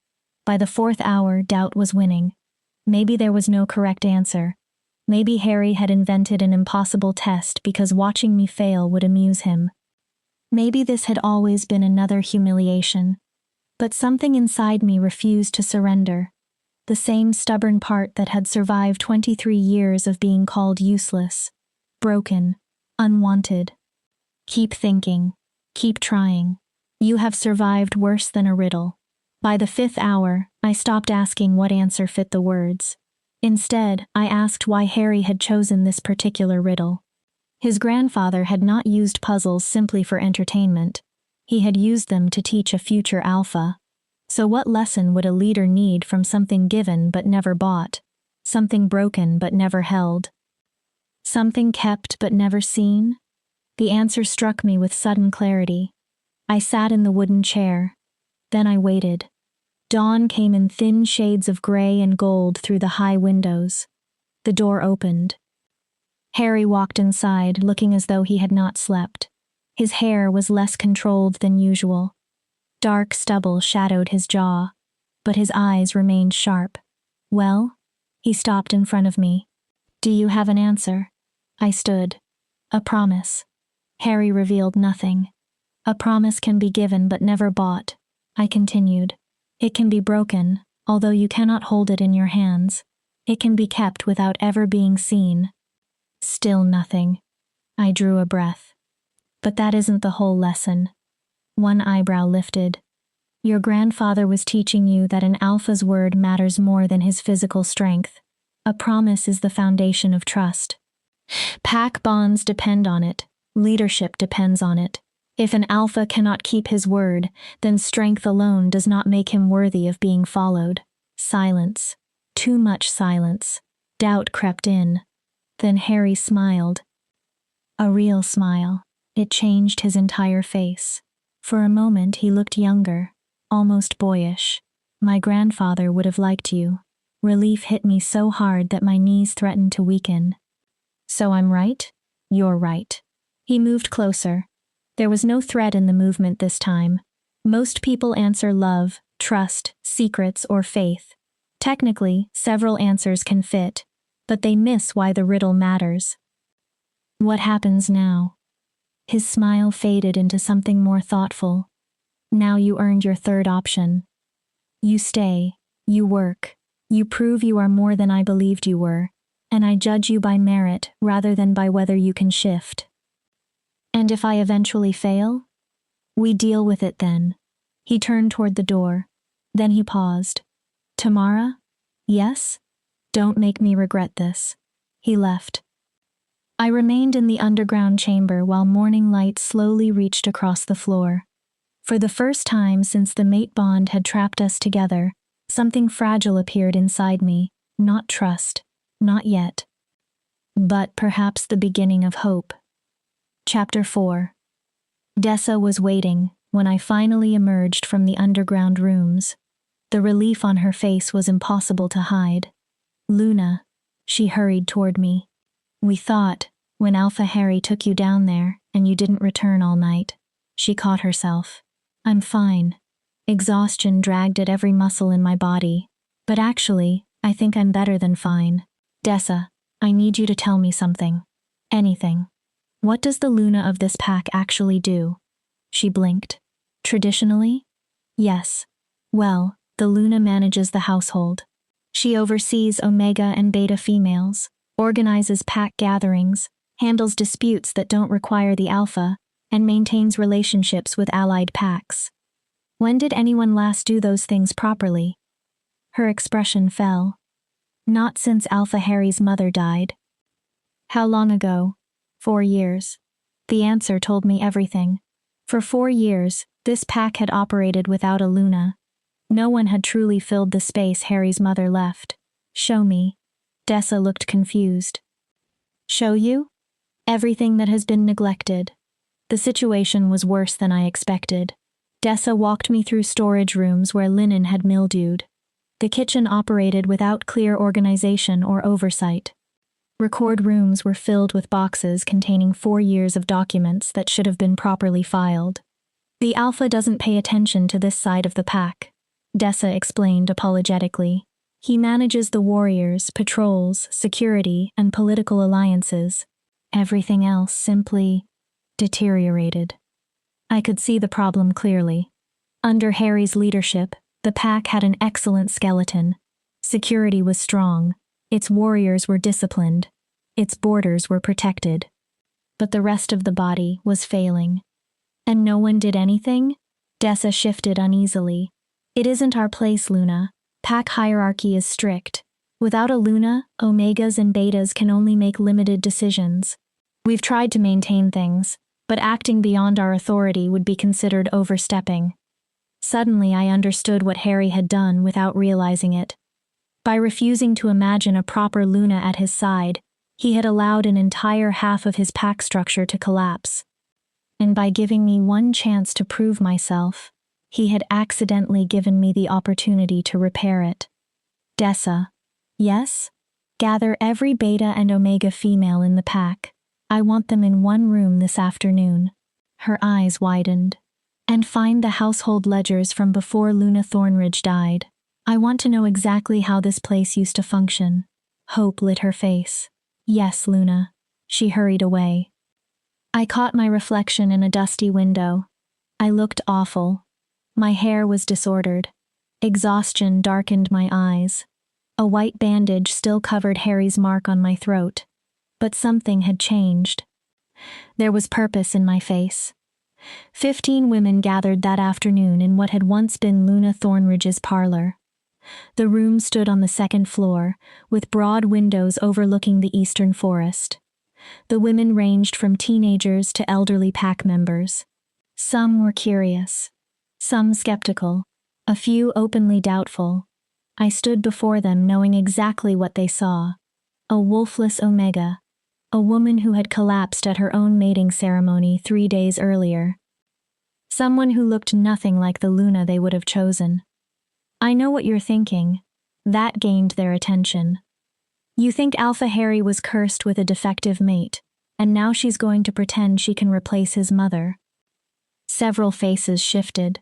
[SPEAKER 1] By the 4th hour, doubt was winning. Maybe there was no correct answer. Maybe Harry had invented an impossible test because watching me fail would amuse him. Maybe this had always been another humiliation. But something inside me refused to surrender. The same stubborn part that had survived 23 years of being called useless, broken, unwanted. Keep thinking. Keep trying. You have survived worse than a riddle. By the 5th hour, I stopped asking what answer fit the words. Instead, I asked why Harry had chosen this particular riddle. His grandfather had not used puzzles simply for entertainment. He had used them to teach a future alpha. So what lesson would a leader need from something given but never bought? Something broken but never held? Something kept but never seen? The answer struck me with sudden clarity. I sat in the wooden chair. Then I waited. Dawn came in thin shades of gray and gold through the high windows. The door opened. Harry walked inside, looking as though he had not slept. His hair was less controlled than usual. Dark stubble shadowed his jaw, but his eyes remained sharp. Well? He stopped in front of me. Do you have an answer? I stood. A promise. Harry revealed nothing. A promise can be given but never bought, I continued. It can be broken, although you cannot hold it in your hands. It can be kept without ever being seen. Still nothing. I drew a breath. But that isn't the whole lesson. One eyebrow lifted. Your grandfather was teaching you that an alpha's word matters more than his physical strength. A promise is the foundation of trust. Pack bonds depend on it. Leadership depends on it. If an alpha cannot keep his word, then strength alone does not make him worthy of being followed. Silence. Too much silence. Doubt crept in. Then Harry smiled. A real smile. It changed his entire face. For a moment he looked younger, almost boyish. My grandfather would have liked you. Relief hit me so hard that my knees threatened to weaken. So I'm right? You're right. He moved closer. There was no threat in the movement this time. Most people answer love, trust, secrets, or faith. Technically, several answers can fit, but they miss why the riddle matters. What happens now? His smile faded into something more thoughtful. Now you earned your third option. You stay, you work, you prove you are more than I believed you were, and I judge you by merit rather than by whether you can shift. And if I eventually fail? We deal with it then. He turned toward the door. Then he paused. Tamara? Yes? Don't make me regret this. He left. I remained in the underground chamber while morning light slowly reached across the floor. For the first time since the mate bond had trapped us together, something fragile appeared inside me, not trust, not yet. But perhaps the beginning of hope. Chapter 4. Dessa was waiting when I finally emerged from the underground rooms. The relief on her face was impossible to hide. Luna, she hurried toward me. We thought, when Alpha Harry took you down there and you didn't return all night. She caught herself. I'm fine. Exhaustion dragged at every muscle in my body. But actually, I think I'm better than fine. Dessa, I need you to tell me something. Anything. What does the Luna of this pack actually do? She blinked. Traditionally? Yes. Well, the Luna manages the household. She oversees Omega and Beta females, organizes pack gatherings, handles disputes that don't require the Alpha, and maintains relationships with allied packs. When did anyone last do those things properly? Her expression fell. Not since Alpha Harry's mother died. How long ago? 4 years. The answer told me everything. For 4 years, this pack had operated without a Luna. No one had truly filled the space Harry's mother left. Show me. Dessa looked confused. Show you? Everything that has been neglected. The situation was worse than I expected. Dessa walked me through storage rooms where linen had mildewed. The kitchen operated without clear organization or oversight. Record rooms were filled with boxes containing 4 years of documents that should have been properly filed. The Alpha doesn't pay attention to this side of the pack, Dessa explained apologetically. He manages the warriors, patrols, security, and political alliances. Everything else simply deteriorated. I could see the problem clearly. Under Harry's leadership, the pack had an excellent skeleton. Security was strong. Its warriors were disciplined. Its borders were protected. But the rest of the body was failing. And no one did anything? Dessa shifted uneasily. It isn't our place, Luna. Pack hierarchy is strict. Without a Luna, Omegas and Betas can only make limited decisions. We've tried to maintain things, but acting beyond our authority would be considered overstepping. Suddenly I understood what Harry had done without realizing it. By refusing to imagine a proper Luna at his side, he had allowed an entire half of his pack structure to collapse. And by giving me one chance to prove myself, he had accidentally given me the opportunity to repair it. Dessa. Yes? Gather every Beta and Omega female in the pack. I want them in one room this afternoon. Her eyes widened. And find the household ledgers from before Luna Thornridge died. I want to know exactly how this place used to function. Hope lit her face. Yes, Luna. She hurried away. I caught my reflection in a dusty window. I looked awful. My hair was disordered. Exhaustion darkened my eyes. A white bandage still covered Harry's mark on my throat. But something had changed. There was purpose in my face. 15 women gathered that afternoon in what had once been Luna Thornridge's parlor. The room stood on the second floor, with broad windows overlooking the eastern forest. The women ranged from teenagers to elderly pack members. Some were curious, some skeptical, a few openly doubtful. I stood before them knowing exactly what they saw. A wolfless omega, a woman who had collapsed at her own mating ceremony 3 days earlier. Someone who looked nothing like the Luna they would have chosen. I know what you're thinking. That gained their attention. You think Alpha Harry was cursed with a defective mate, and now she's going to pretend she can replace his mother. Several faces shifted.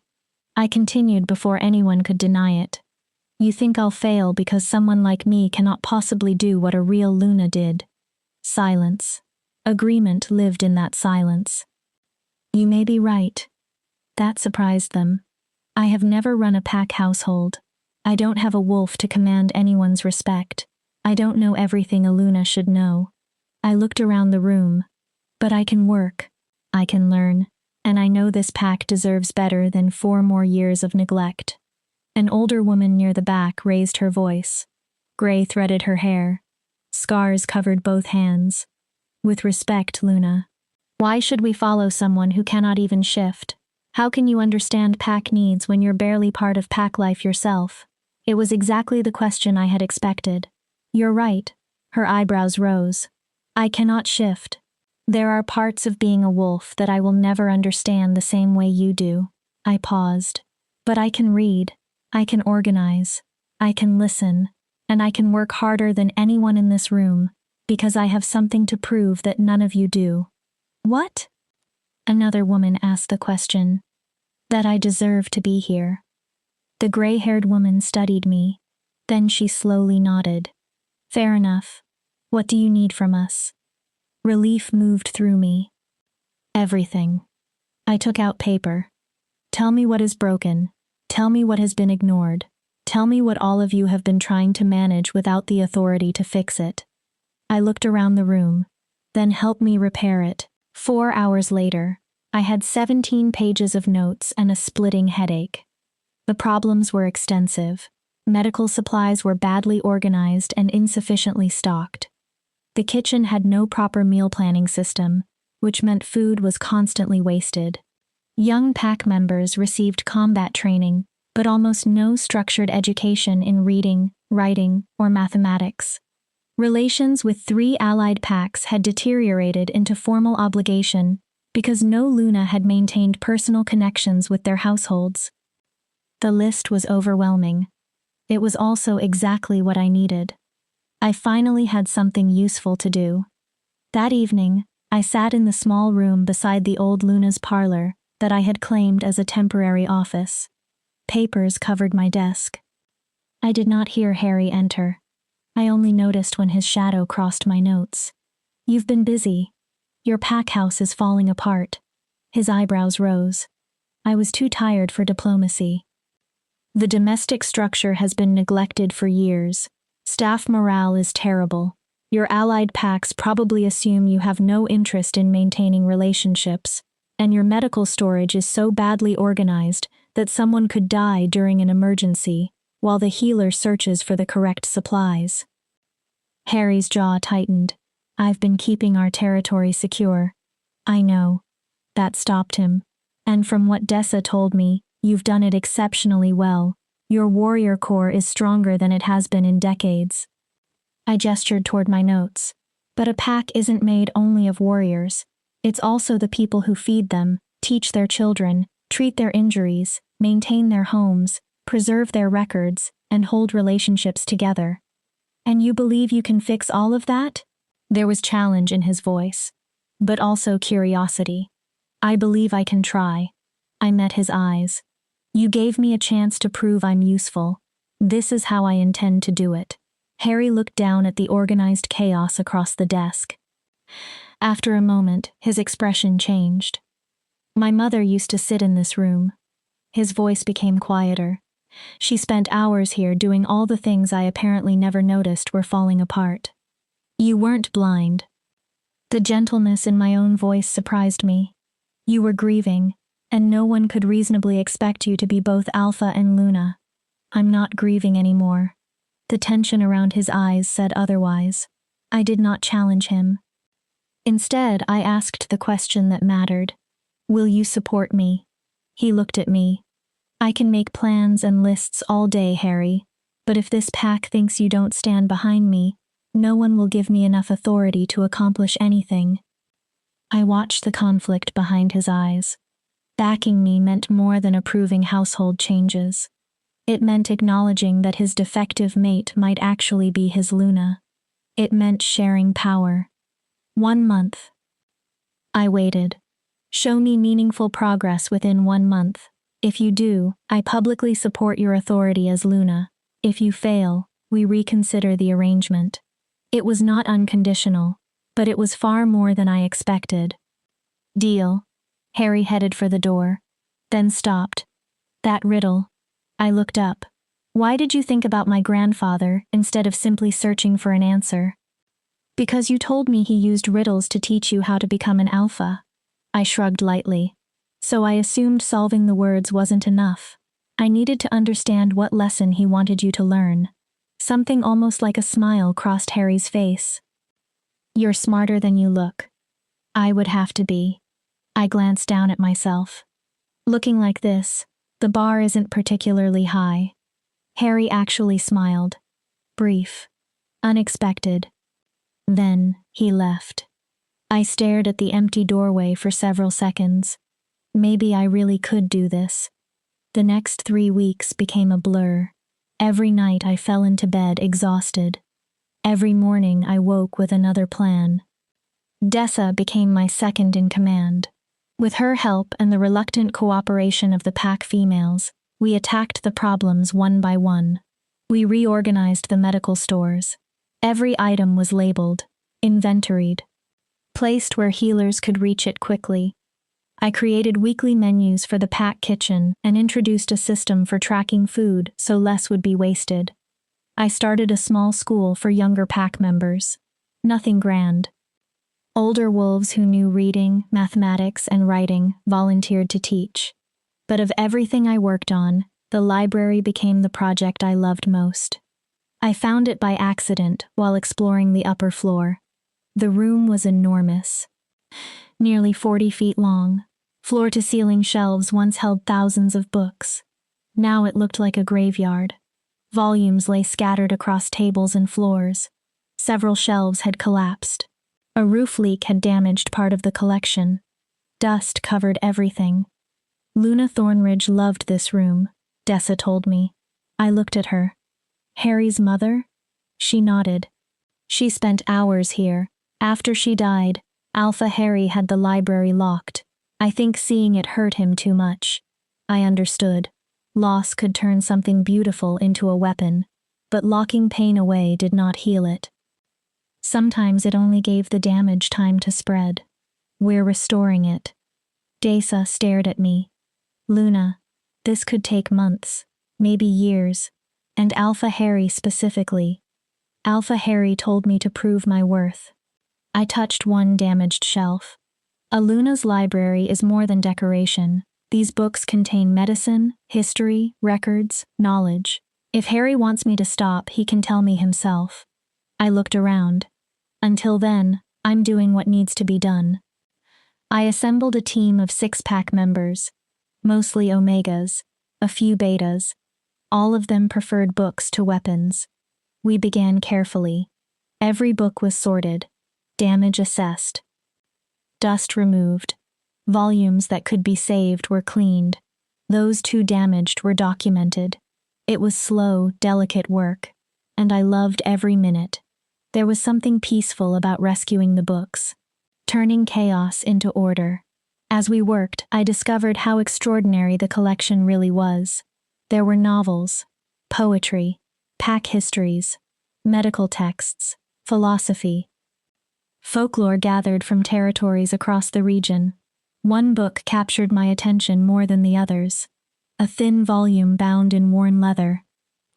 [SPEAKER 1] I continued before anyone could deny it. You think I'll fail because someone like me cannot possibly do what a real Luna did. Silence. Agreement lived in that silence. You may be right. That surprised them. I have never run a pack household. I don't have a wolf to command anyone's respect. I don't know everything a Luna should know. I looked around the room. But I can work. I can learn. And I know this pack deserves better than 4 more years of neglect. An older woman near the back raised her voice. Gray threaded her hair. Scars covered both hands. With respect, Luna. Why should we follow someone who cannot even shift? How can you understand pack needs when you're barely part of pack life yourself? It was exactly the question I had expected. You're right. Her eyebrows rose. I cannot shift. There are parts of being a wolf that I will never understand the same way you do. I paused. But I can read. I can organize. I can listen. And I can work harder than anyone in this room, because I have something to prove that none of you do. What? Another woman asked the question. That I deserve to be here. The gray-haired woman studied me. Then she slowly nodded. Fair enough. What do you need from us? Relief moved through me. Everything. I took out paper. Tell me what is broken. Tell me what has been ignored. Tell me what all of you have been trying to manage without the authority to fix it. I looked around the room. Then help me repair it. 4 hours later, I had 17 pages of notes and a splitting headache. The problems were extensive. Medical supplies were badly organized and insufficiently stocked. The kitchen had no proper meal planning system, which meant food was constantly wasted. Young pack members received combat training, but almost no structured education in reading, writing, or mathematics. Relations with 3 allied packs had deteriorated into formal obligation because no Luna had maintained personal connections with their households. The list was overwhelming. It was also exactly what I needed. I finally had something useful to do. That evening, I sat in the small room beside the old Luna's parlor that I had claimed as a temporary office. Papers covered my desk. I did not hear Harry enter. I only noticed when his shadow crossed my notes. You've been busy. Your pack house is falling apart. His eyebrows rose. I was too tired for diplomacy. The domestic structure has been neglected for years. Staff morale is terrible. Your allied packs probably assume you have no interest in maintaining relationships, and your medical storage is so badly organized that someone could die during an emergency, while the healer searches for the correct supplies. Harry's jaw tightened. I've been keeping our territory secure. I know. That stopped him. And from what Dessa told me, you've done it exceptionally well. Your warrior core is stronger than it has been in decades. I gestured toward my notes. But a pack isn't made only of warriors. It's also the people who feed them, teach their children, treat their injuries, maintain their homes, preserve their records, and hold relationships together. And you believe you can fix all of that? There was challenge in his voice, but also curiosity. I believe I can try. I met his eyes. You gave me a chance to prove I'm useful. This is how I intend to do it. Harry looked down at the organized chaos across the desk. After a moment, his expression changed. My mother used to sit in this room. His voice became quieter. She spent hours here doing all the things I apparently never noticed were falling apart. You weren't blind. The gentleness in my own voice surprised me. You were grieving, and no one could reasonably expect you to be both Alpha and Luna. I'm not grieving anymore. The tension around his eyes said otherwise. I did not challenge him. Instead, I asked the question that mattered. Will you support me? He looked at me. I can make plans and lists all day, Harry, but if this pack thinks you don't stand behind me, no one will give me enough authority to accomplish anything. I watched the conflict behind his eyes. Backing me meant more than approving household changes. It meant acknowledging that his defective mate might actually be his Luna. It meant sharing power. 1 month. I waited. Show me meaningful progress within 1 month. If you do, I publicly support your authority as Luna. If you fail, we reconsider the arrangement. It was not unconditional, but it was far more than I expected. Deal. Harry headed for the door, then stopped. That riddle. I looked up. Why did you think about my grandfather instead of simply searching for an answer? Because you told me he used riddles to teach you how to become an alpha. I shrugged lightly. So I assumed solving the words wasn't enough. I needed to understand what lesson he wanted you to learn. Something almost like a smile crossed Harry's face. You're smarter than you look. I would have to be. I glanced down at myself. Looking like this, the bar isn't particularly high. Harry actually smiled. Brief. Unexpected. Then, he left. I stared at the empty doorway for several seconds. Maybe I really could do this. The next 3 weeks became a blur. Every night I fell into bed exhausted. Every morning I woke with another plan. Dessa became my second in command. With her help and the reluctant cooperation of the pack females, we attacked the problems one by one. We reorganized the medical stores. Every item was labeled, inventoried, placed where healers could reach it quickly. I created weekly menus for the pack kitchen and introduced a system for tracking food so less would be wasted. I started a small school for younger pack members. Nothing grand. Older wolves who knew reading, mathematics, and writing volunteered to teach. But of everything I worked on, the library became the project I loved most. I found it by accident while exploring the upper floor. The room was enormous. Nearly 40 feet long, floor-to-ceiling shelves once held thousands of books. Now it looked like a graveyard. Volumes lay scattered across tables and floors. Several shelves had collapsed. A roof leak had damaged part of the collection. Dust covered everything. Luna Thornridge loved this room, Dessa told me. I looked at her. Harry's mother? She nodded. She spent hours here. After she died, Alpha Harry had the library locked. I think seeing it hurt him too much. I understood. Loss could turn something beautiful into a weapon, but locking pain away did not heal it. Sometimes it only gave the damage time to spread. We're restoring it. Dessa stared at me. Luna, this could take months, maybe years, and Alpha Harry specifically. Alpha Harry told me to prove my worth. I touched one damaged shelf. A Luna's library is more than decoration. These books contain medicine, history, records, knowledge. If Harry wants me to stop, he can tell me himself. I looked around. Until then, I'm doing what needs to be done. I assembled a team of 6-pack members, mostly Omegas, a few Betas. All of them preferred books to weapons. We began carefully. Every book was sorted, damage assessed, dust removed. Volumes that could be saved were cleaned. Those too damaged were documented. It was slow, delicate work, and I loved every minute. There was something peaceful about rescuing the books, turning chaos into order. As we worked, I discovered how extraordinary the collection really was. There were novels, poetry, pack histories, medical texts, philosophy, folklore gathered from territories across the region. One book captured my attention more than the others. A thin volume bound in worn leather.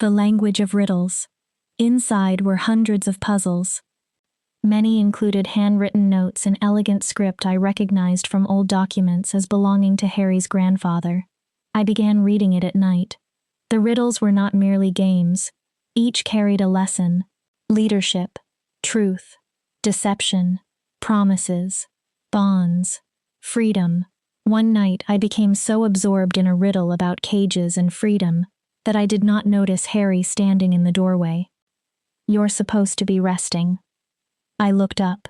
[SPEAKER 1] The language of riddles. Inside were hundreds of puzzles. Many included handwritten notes and elegant script I recognized from old documents as belonging to Harry's grandfather. I began reading it at night. The riddles were not merely games. Each carried a lesson. Leadership, truth, deception, promises, bonds, freedom, One night I became so absorbed in a riddle about cages and freedom that I did not notice Harry standing in the doorway. "You're supposed to be resting." I looked up.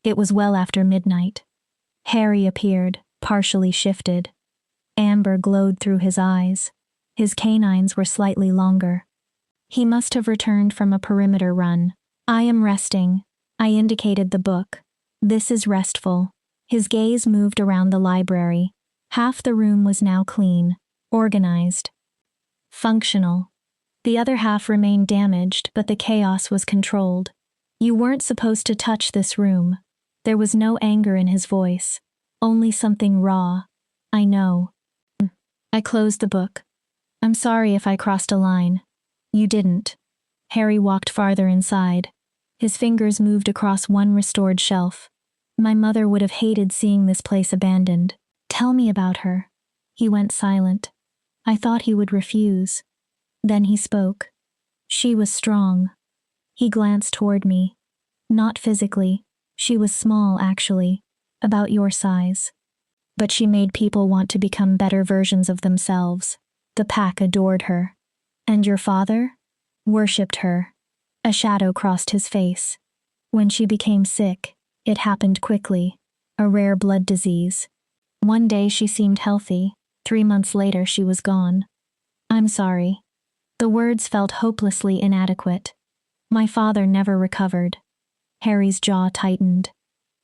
[SPEAKER 1] It was well after midnight. Harry appeared, partially shifted. Amber glowed through his eyes. His canines were slightly longer. He must have returned from a perimeter run. "I am resting." I indicated the book. "This is restful." His gaze moved around the library. Half the room was now clean, organized, functional. The other half remained damaged, but the chaos was controlled. "You weren't supposed to touch this room." There was no anger in his voice, only something raw. "I know." I closed the book. "I'm sorry if I crossed a line." "You didn't." Harry walked farther inside. His fingers moved across one restored shelf. "My mother would have hated seeing this place abandoned." "Tell me about her." He went silent. I thought he would refuse. Then he spoke. "She was strong." He glanced toward me. "Not physically. She was small, actually, about your size. But she made people want to become better versions of themselves. The pack adored her." "And your father?" "Worshipped her." A shadow crossed his face. "When she became sick, it happened quickly. A rare blood disease. One day she seemed healthy. 3 months later she was gone." "I'm sorry." The words felt hopelessly inadequate. "My father never recovered." Harry's jaw tightened.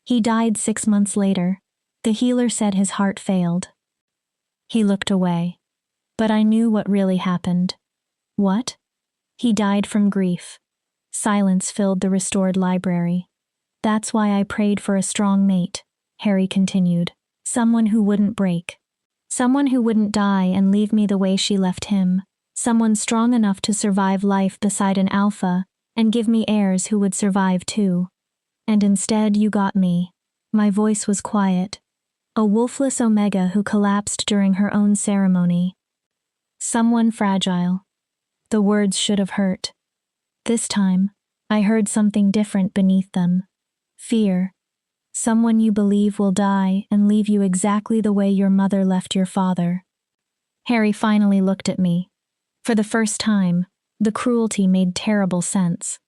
[SPEAKER 1] "He died 6 months later. The healer said his heart failed." He looked away. But I knew what really happened. "What?" "He died from grief." Silence filled the restored library. "That's why I prayed for a strong mate," Harry continued. "Someone who wouldn't break. Someone who wouldn't die and leave me the way she left him. Someone strong enough to survive life beside an alpha and give me heirs who would survive too. And instead you got me." My voice was quiet. "A wolfless omega who collapsed during her own ceremony. Someone fragile." The words should have hurt. This time, I heard something different beneath them. Fear. Someone you believe will die and leave you exactly the way your mother left your father. Harry finally looked at me. For the first time, the cruelty made terrible sense.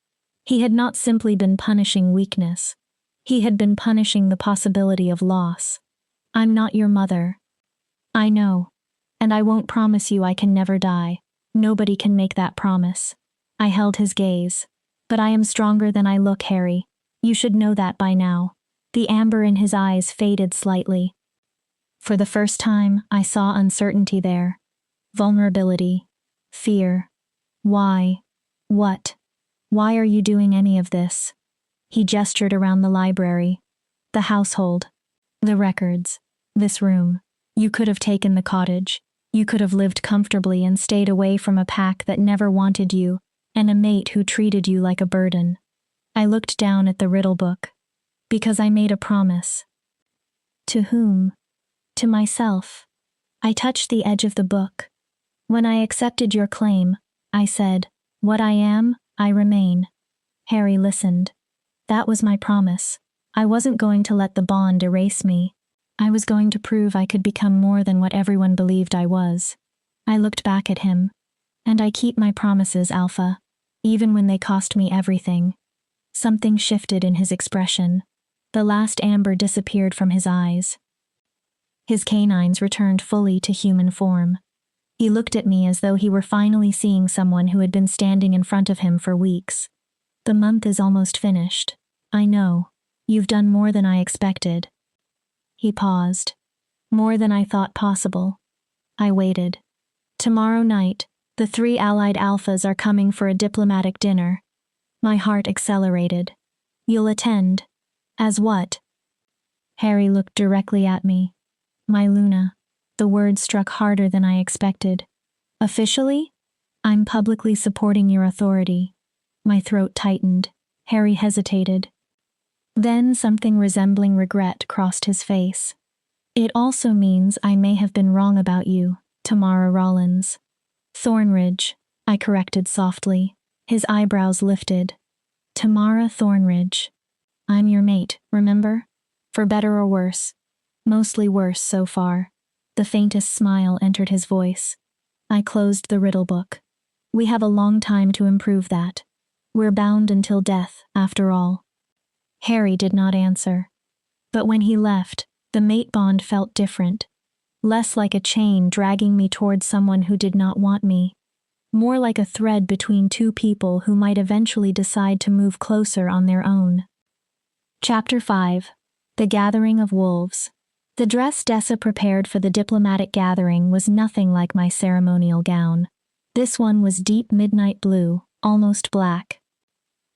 [SPEAKER 1] He had not simply been punishing weakness. He had been punishing the possibility of loss. "I'm not your mother." "I know. And I won't promise you I can never die. Nobody can make that promise." I held his gaze. "But I am stronger than I look, Harry. You should know that by now." The amber in his eyes faded slightly. For the first time, I saw uncertainty there. Vulnerability. Fear. "Why? What? Why are you doing any of this?" He gestured around the library. "The household. The records. This room. You could have taken the cottage. You could have lived comfortably and stayed away from a pack that never wanted you, and a mate who treated you like a burden." I looked down at the riddle book. "Because I made a promise." "To whom?" "To myself." I touched the edge of the book. "When I accepted your claim, I said, 'What I am, I remain.'" Harry listened. "That was my promise. I wasn't going to let the bond erase me. I was going to prove I could become more than what everyone believed I was." I looked back at him. "And I keep my promises, Alpha, even when they cost me everything." Something shifted in his expression. The last amber disappeared from his eyes. His canines returned fully to human form. He looked at me as though he were finally seeing someone who had been standing in front of him for weeks. "The month is almost finished. I know. You've done more than I expected." He paused. "More than I thought possible." I waited. "Tomorrow night, the 3 allied alphas are coming for a diplomatic dinner." My heart accelerated. "You'll attend." "As what?" Harry looked directly at me. "My Luna." The word struck harder than I expected. "Officially?" "I'm publicly supporting your authority." My throat tightened. Harry hesitated. Then something resembling regret crossed his face. "It also means I may have been wrong about you, Tamara Rollins." "Thornridge," I corrected softly. His eyebrows lifted. "Tamara Thornridge. I'm your mate, remember? For better or worse." Mostly worse so far. The faintest smile entered his voice. I closed the riddle book. We have a long time to improve that. We're bound until death, after all. Harry did not answer. But when he left, the mate bond felt different. Less like a chain dragging me toward someone who did not want me. More like a thread between two people who might eventually decide to move closer on their own. Chapter 5. The Gathering of Wolves. The dress Dessa prepared for the diplomatic gathering was nothing like my ceremonial gown. This one was deep midnight blue, almost black.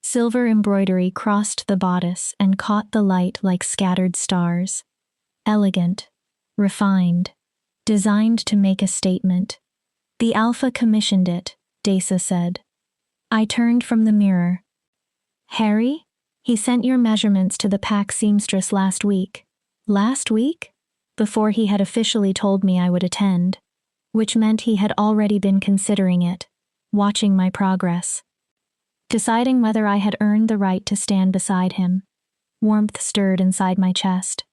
[SPEAKER 1] Silver embroidery crossed the bodice and caught the light like scattered stars. Elegant, refined, designed to make a statement. The Alpha commissioned it, Dessa said. I turned from the mirror. Harry? He sent your measurements to the pack seamstress last week. Last week? Before he had officially told me I would attend. Which meant he had already been considering it, watching my progress. Deciding whether I had earned the right to stand beside him. Warmth stirred inside my chest.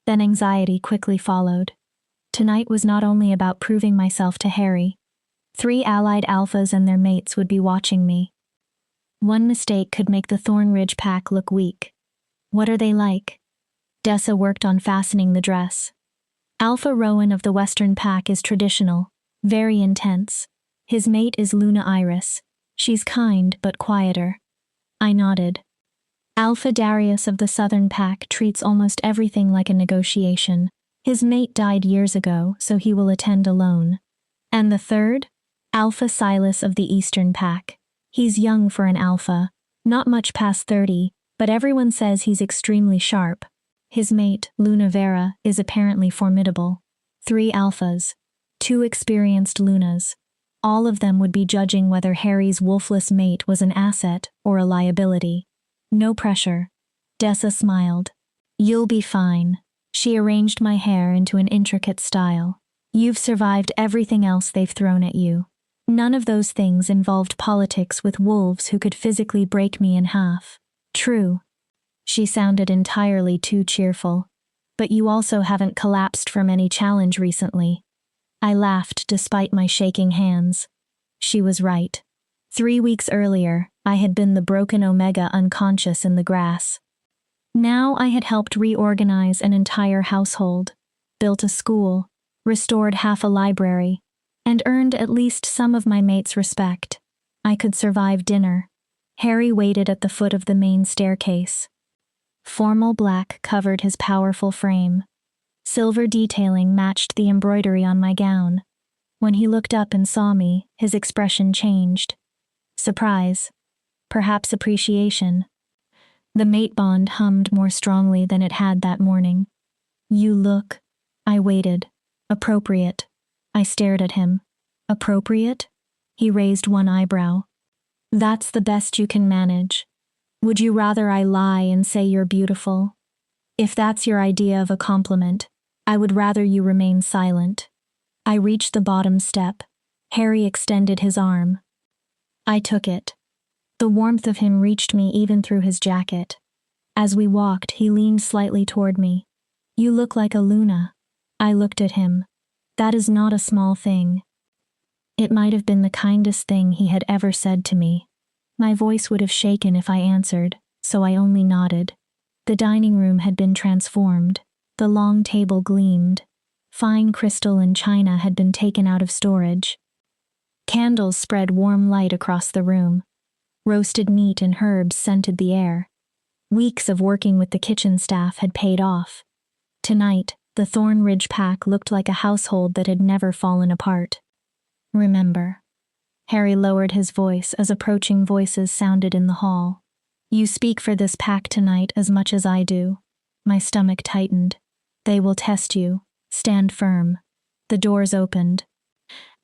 [SPEAKER 1] Then anxiety quickly followed. Tonight was not only about proving myself to Harry. 3 allied alphas and their mates would be watching me. One mistake could make the Thornridge pack look weak. What are they like? Dessa worked on fastening the dress. Alpha Rowan of the Western pack is traditional, very intense. His mate is Luna Iris. She's kind but quieter. I nodded. Alpha Darius of the Southern pack treats almost everything like a negotiation. His mate died years ago, so he will attend alone. And the third? Alpha Silas of the Eastern pack. He's young for an alpha, not much past 30, but everyone says he's extremely sharp. His mate, Luna Vera, is apparently formidable. 3 alphas. 2 experienced Lunas. All of them would be judging whether Harry's wolfless mate was an asset or a liability. No pressure. Dessa smiled. You'll be fine. She arranged my hair into an intricate style. You've survived everything else they've thrown at you. None of those things involved politics with wolves who could physically break me in half. True. She sounded entirely too cheerful. But you also haven't collapsed from any challenge recently. I laughed despite my shaking hands. She was right. 3 weeks earlier, I had been the broken Omega unconscious in the grass. Now I had helped reorganize an entire household, built a school, restored half a library, and earned at least some of my mates' respect. I could survive dinner. Harry waited at the foot of the main staircase. Formal black covered his powerful frame. Silver detailing matched the embroidery on my gown. When he looked up and saw me, his expression changed. Surprise. Perhaps appreciation. The mate bond hummed more strongly than it had that morning. You look. I waited. Appropriate. I stared at him. Appropriate? He raised one eyebrow. That's the best you can manage. Would you rather I lie and say you're beautiful? If that's your idea of a compliment, I would rather you remain silent. I reached the bottom step. Harry extended his arm. I took it. The warmth of him reached me even through his jacket. As we walked, he leaned slightly toward me. You look like a Luna. I looked at him. That is not a small thing. It might have been the kindest thing he had ever said to me. My voice would have shaken if I answered, so I only nodded. The dining room had been transformed. The long table gleamed. Fine crystal and china had been taken out of storage. Candles spread warm light across the room. Roasted meat and herbs scented the air. Weeks of working with the kitchen staff had paid off. Tonight, the Thornridge pack looked like a household that had never fallen apart. Remember. Harry lowered his voice as approaching voices sounded in the hall. You speak for this pack tonight as much as I do. My stomach tightened. They will test you. Stand firm. The doors opened.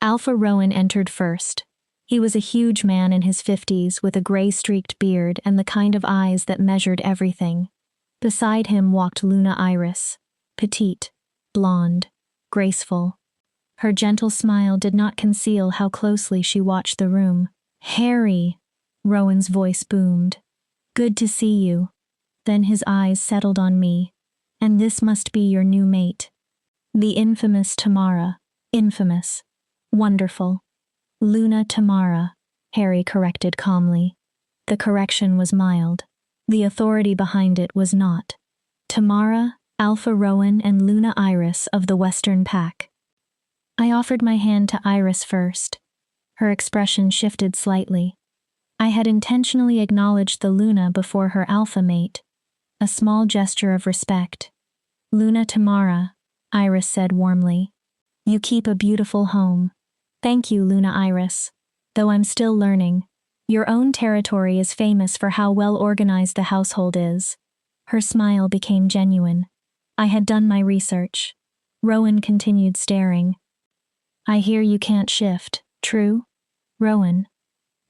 [SPEAKER 1] Alpha Rowan entered first. He was a huge man in his 50s with a gray-streaked beard and the kind of eyes that measured everything. Beside him walked Luna Iris, petite, blonde, graceful. Her gentle smile did not conceal how closely she watched the room. Harry, Rowan's voice boomed. Good to see you. Then his eyes settled on me. And this must be your new mate. The infamous Tamara. Infamous. Wonderful. Luna Tamara, Harry corrected calmly. The correction was mild. The authority behind it was not. Tamara, Alpha Rowan, and Luna Iris of the Western Pack. I offered my hand to Iris first. Her expression shifted slightly. I had intentionally acknowledged the Luna before her alpha mate. A small gesture of respect. Luna Tamara, Iris said warmly. You keep a beautiful home. Thank you, Luna Iris. Though I'm still learning. Your own territory is famous for how well organized the household is. Her smile became genuine. I had done my research. Rowan continued staring. I hear you can't shift, true? Rowan.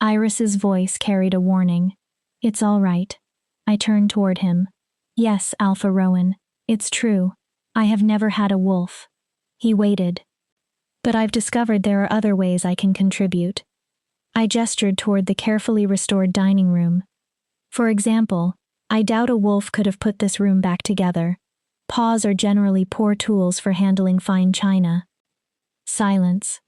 [SPEAKER 1] Iris's voice carried a warning. It's all right. I turned toward him. Yes, Alpha Rowan, it's true. I have never had a wolf. He waited. But I've discovered there are other ways I can contribute. I gestured toward the carefully restored dining room. For example, I doubt a wolf could have put this room back together. Paws are generally poor tools for handling fine china. Silence.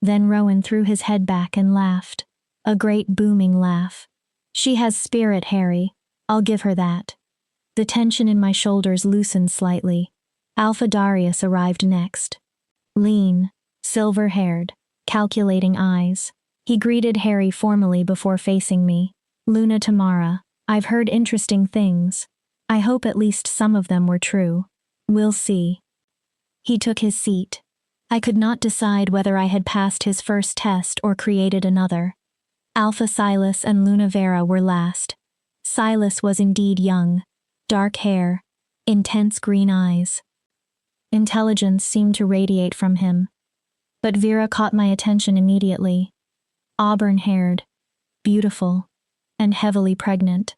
[SPEAKER 1] Then Rowan threw his head back and laughed. A great booming laugh. She has spirit, Harry. I'll give her that. The tension in my shoulders loosened slightly. Alpha Darius arrived next. Lean, silver-haired, calculating eyes. He greeted Harry formally before facing me. Luna Tamara, I've heard interesting things. I hope at least some of them were true. We'll see. He took his seat. I could not decide whether I had passed his first test or created another. Alpha Silas and Luna Vera were last. Silas was indeed young. Dark hair. Intense green eyes. Intelligence seemed to radiate from him. But Vera caught my attention immediately. Auburn-haired, beautiful, and heavily pregnant.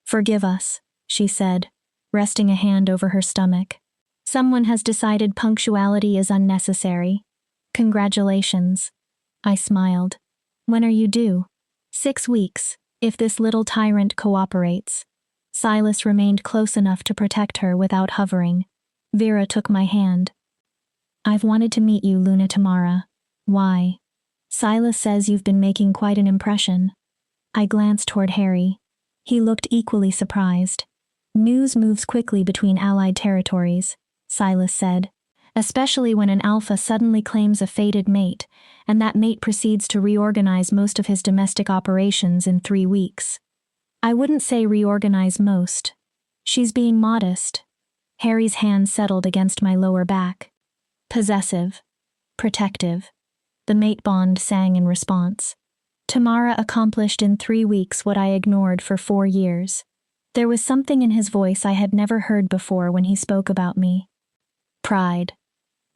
[SPEAKER 1] Forgive us, she said, resting a hand over her stomach. Someone has decided punctuality is unnecessary. Congratulations. I smiled. When are you due? 6 weeks, if this little tyrant cooperates. Silas remained close enough to protect her without hovering. Vera took my hand. I've wanted to meet you, Luna Tamara. Why? Silas says you've been making quite an impression. I glanced toward Harry. He looked equally surprised. News moves quickly between allied territories, Silas said, especially when an alpha suddenly claims a fated mate, and that mate proceeds to reorganize most of his domestic operations in 3 weeks. I wouldn't say reorganize most. She's being modest. Harry's hand settled against my lower back. Possessive. Protective. The mate bond sang in response. Tamara accomplished in 3 weeks what I ignored for 4 years. There was something in his voice I had never heard before when he spoke about me. Pride.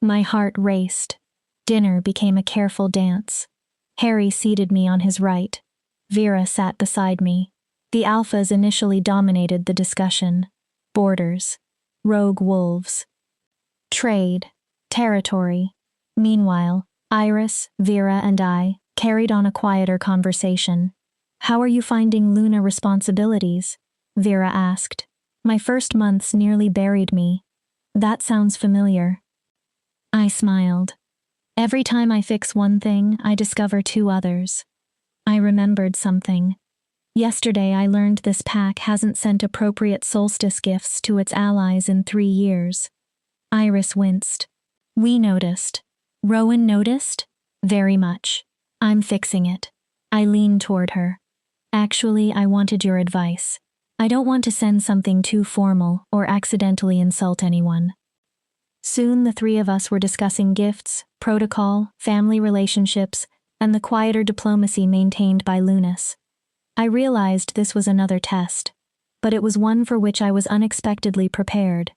[SPEAKER 1] My heart raced. Dinner became a careful dance. Harry seated me on his right. Vera sat beside me. The alphas initially dominated the discussion. Borders. Rogue wolves. Trade. Territory. Meanwhile, Iris, Vera, and I carried on a quieter conversation. How are you finding Luna responsibilities? Vera asked. My first months nearly buried me. That sounds familiar. I smiled. Every time I fix one thing, I discover 2 others. I remembered something. Yesterday I learned this pack hasn't sent appropriate solstice gifts to its allies in 3 years. Iris winced. We noticed. Rowan noticed? Very much. I'm fixing it. I leaned toward her. Actually, I wanted your advice. I don't want to send something too formal or accidentally insult anyone. Soon the 3 of us were discussing gifts, protocol, family relationships, and the quieter diplomacy maintained by Lunas. I realized this was another test, but it was one for which I was unexpectedly prepared.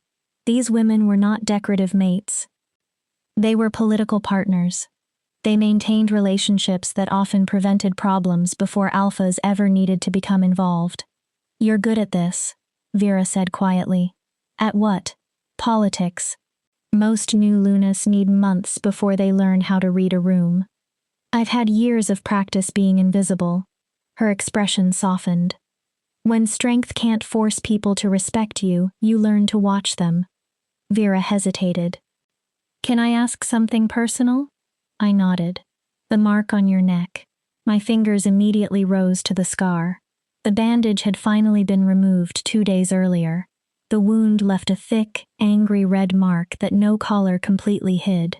[SPEAKER 1] These women were not decorative mates. They were political partners. They maintained relationships that often prevented problems before alphas ever needed to become involved. You're good at this, Vera said quietly. At what? Politics. Most new Lunas need months before they learn how to read a room. I've had years of practice being invisible. Her expression softened. When strength can't force people to respect you, you learn to watch them. Vera hesitated. Can I ask something personal? I nodded. The mark on your neck. My fingers immediately rose to the scar. The bandage had finally been removed 2 days earlier. The wound left a thick, angry red mark that no collar completely hid.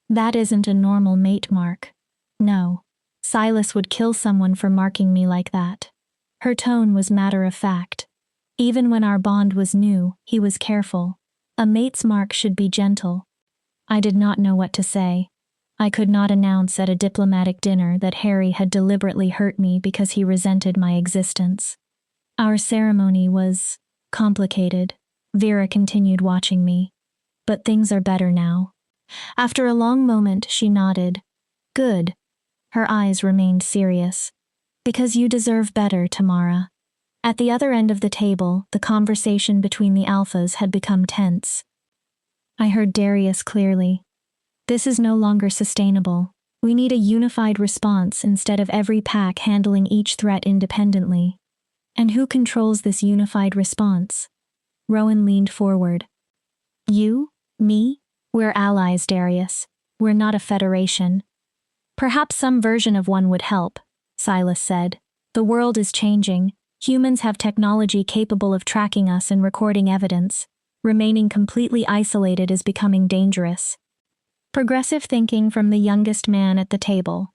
[SPEAKER 1] That isn't a normal mate mark. No. Silas would kill someone for marking me like that. Her tone was matter of fact. Even when our bond was new, he was careful. A mate's mark should be gentle. I did not know what to say. I could not announce at a diplomatic dinner that Harry had deliberately hurt me because he resented my existence. Our ceremony was complicated. Vera continued watching me. But things are better now. After a long moment, she nodded. Good. Her eyes remained serious. Because you deserve better, Tamara. At the other end of the table, the conversation between the alphas had become tense. I heard Darius clearly. This is no longer sustainable. We need a unified response instead of every pack handling each threat independently. And who controls this unified response? Rowan leaned forward. You? Me? We're allies, Darius. We're not a federation. Perhaps some version of one would help, Silas said. The world is changing. Humans have technology capable of tracking us and recording evidence. Remaining completely isolated is becoming dangerous. Progressive thinking from the youngest man at the table.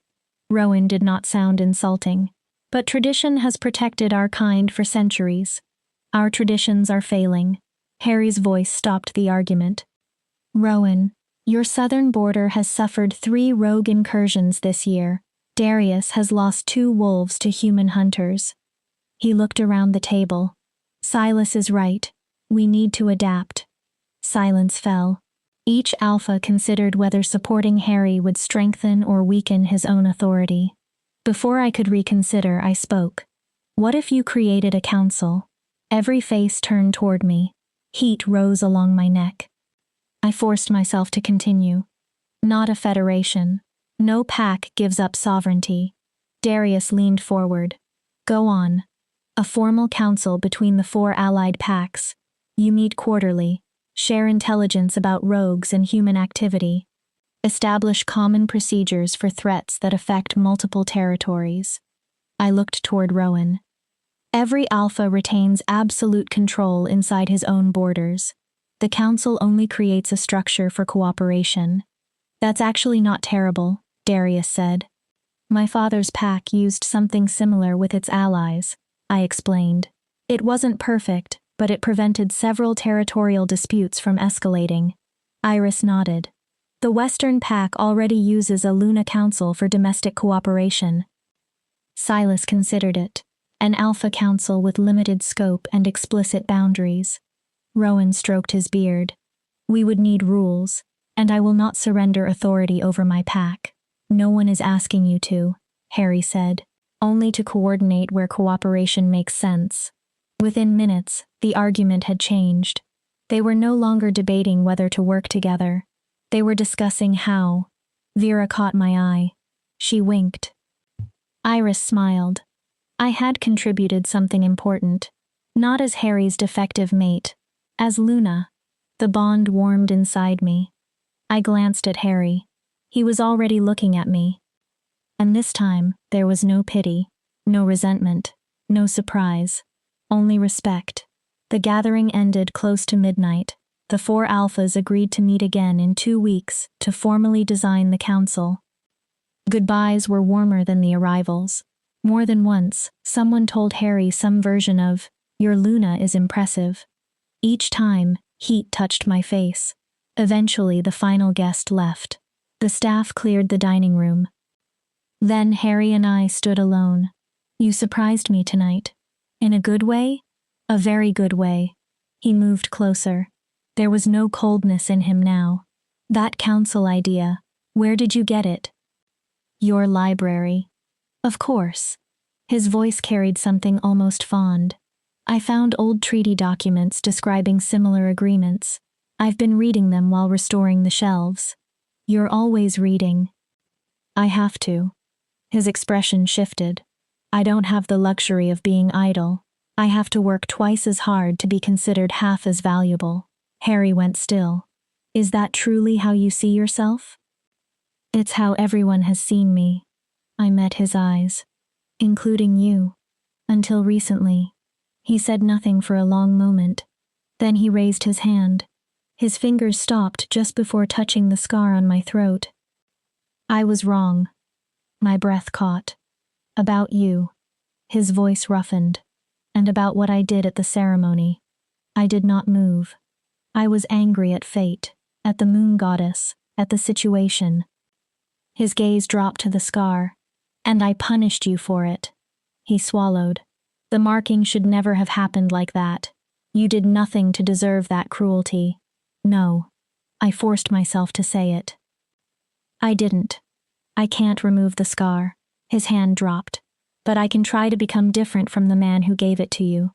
[SPEAKER 1] Rowan did not sound insulting. But tradition has protected our kind for centuries. Our traditions are failing. Harry's voice stopped the argument. Rowan, your southern border has suffered 3 rogue incursions this year. Darius has lost 2 wolves to human hunters. He looked around the table. Silas is right. We need to adapt. Silence fell. Each alpha considered whether supporting Harry would strengthen or weaken his own authority. Before I could reconsider, I spoke. What if you created a council? Every face turned toward me. Heat rose along my neck. I forced myself to continue. Not a federation. No pack gives up sovereignty. Darius leaned forward. Go on. A formal council between the 4 allied packs. You meet quarterly. Share intelligence about rogues and human activity. Establish common procedures for threats that affect multiple territories. I looked toward Rowan. Every alpha retains absolute control inside his own borders. The council only creates a structure for cooperation. That's actually not terrible, Darius said. My father's pack used something similar with its allies, I explained. It wasn't perfect, but it prevented several territorial disputes from escalating. Iris nodded. The Western Pack already uses a Luna Council for domestic cooperation. Silas considered it, an alpha council with limited scope and explicit boundaries. Rowan stroked his beard. We would need rules, and I will not surrender authority over my pack. No one is asking you to, Harry said, only to coordinate where cooperation makes sense. Within minutes, the argument had changed. They were no longer debating whether to work together. They were discussing how. Vera caught my eye. She winked. Iris smiled. I had contributed something important. Not as Harry's defective mate. As Luna. The bond warmed inside me. I glanced at Harry. He was already looking at me. And this time, there was no pity, no resentment, no surprise. Only respect. The gathering ended close to midnight. The 4 alphas agreed to meet again in 2 weeks to formally design the council. Goodbyes were warmer than the arrivals. More than once, someone told Harry some version of, "Your Luna is impressive." Each time, heat touched my face. Eventually, the final guest left. The staff cleared the dining room. Then Harry and I stood alone. You surprised me tonight. In a good way? A very good way. He moved closer. There was no coldness in him now. That council idea, where did you get it? Your library. Of course. His voice carried something almost fond. I found old treaty documents describing similar agreements. I've been reading them while restoring the shelves. You're always reading. I have to. His expression shifted. I don't have the luxury of being idle. I have to work twice as hard to be considered half as valuable. Harry went still. Is that truly how you see yourself? It's how everyone has seen me. I met his eyes, including you. Until recently. He said nothing for a long moment. Then he raised his hand. His fingers stopped just before touching the scar on my throat. I was wrong. My breath caught. About you. His voice roughened. And about what I did at the ceremony. I did not move. I was angry at fate, at the moon goddess, at the situation. His gaze dropped to the scar. And I punished you for it. He swallowed. The marking should never have happened like that. You did nothing to deserve that cruelty. No. I forced myself to say it. I didn't. I can't remove the scar. His hand dropped. But I can try to become different from the man who gave it to you.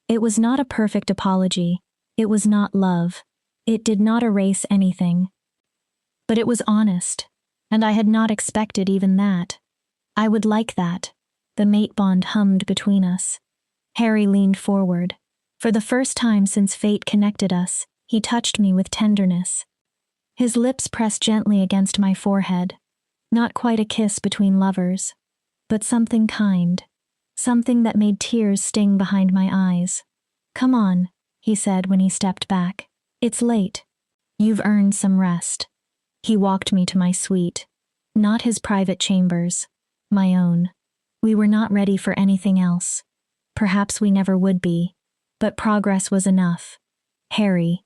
[SPEAKER 1] It was not a perfect apology. It was not love. It did not erase anything. But it was honest. And I had not expected even that. I would like that. The mate bond hummed between us. Harry leaned forward. For the first time since fate connected us, he touched me with tenderness. His lips pressed gently against my forehead. Not quite a kiss between lovers, but something kind. Something that made tears sting behind my eyes. Come on, he said when he stepped back. It's late. You've earned some rest. He walked me to my suite. Not his private chambers. My own. We were not ready for anything else. Perhaps we never would be. But progress was enough. Harry.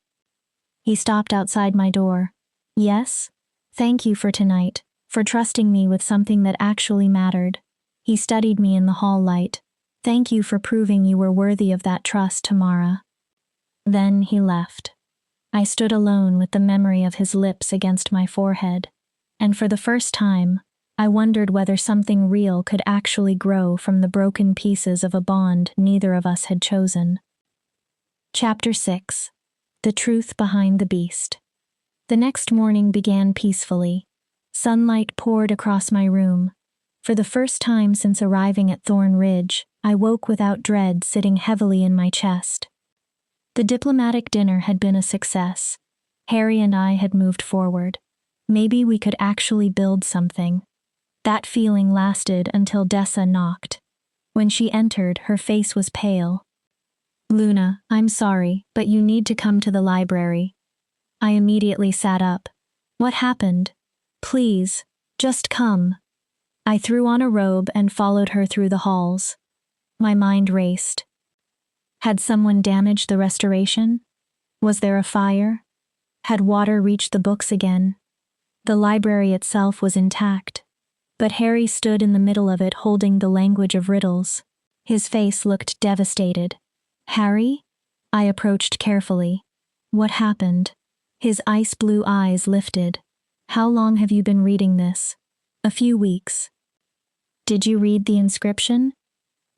[SPEAKER 1] He stopped outside my door. Yes? Thank you for tonight, for trusting me with something that actually mattered. He studied me in the hall light. Thank you for proving you were worthy of that trust, Tamara. Then he left. I stood alone with the memory of his lips against my forehead, and for the first time, I wondered whether something real could actually grow from the broken pieces of a bond neither of us had chosen. Chapter 6. The Truth Behind the Beast. The next morning began peacefully. Sunlight poured across my room. For the first time since arriving at Thorn Ridge, I woke without dread sitting heavily in my chest. The diplomatic dinner had been a success. Harry and I had moved forward. Maybe we could actually build something. That feeling lasted until Dessa knocked. When she entered, her face was pale. Luna, I'm sorry, but you need to come to the library. I immediately sat up. What happened? Please, just come. I threw on a robe and followed her through the halls. My mind raced. Had someone damaged the restoration? Was there a fire? Had water reached the books again? The library itself was intact. But Harry stood in the middle of it holding the language of riddles. His face looked devastated. Harry? I approached carefully. What happened? His ice blue eyes lifted. How long have you been reading this? A few weeks. Did you read the inscription?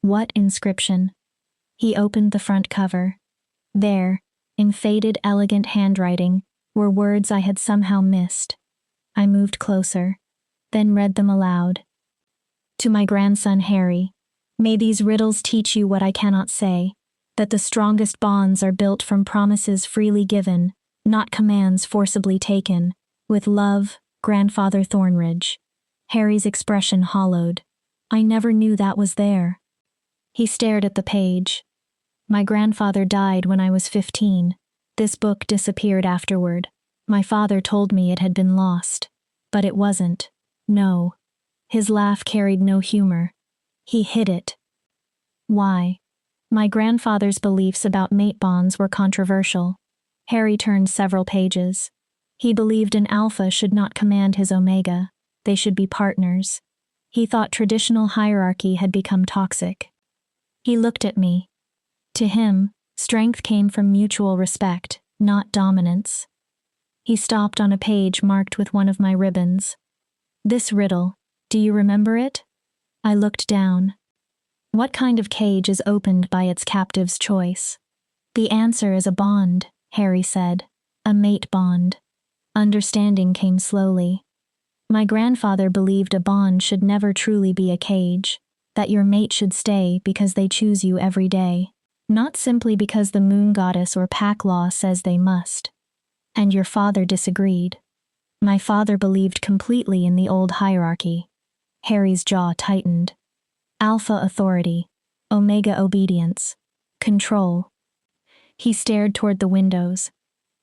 [SPEAKER 1] What inscription? He opened the front cover. There, in faded, elegant handwriting, were words I had somehow missed. I moved closer, then read them aloud. To my grandson Harry, may these riddles teach you what I cannot say, that the strongest bonds are built from promises freely given, not commands forcibly taken. With love, Grandfather Thornridge. Harry's expression hollowed. I never knew that was there. He stared at the page. My grandfather died when I was 15. This book disappeared afterward. My father told me it had been lost. But it wasn't. No. His laugh carried no humor. He hid it. Why? My grandfather's beliefs about mate bonds were controversial. Harry turned several pages. He believed an alpha should not command his omega. They should be partners. He thought traditional hierarchy had become toxic. He looked at me. To him, strength came from mutual respect, not dominance. He stopped on a page marked with one of my ribbons. This riddle, do you remember it? I looked down. What kind of cage is opened by its captive's choice? The answer is a bond, Harry said. A mate bond. Understanding came slowly. My grandfather believed a bond should never truly be a cage, that your mate should stay because they choose you every day. Not simply because the moon goddess or pack law says they must. And your father disagreed. My father believed completely in the old hierarchy. Harry's jaw tightened. Alpha authority, Omega obedience, control. He stared toward the windows.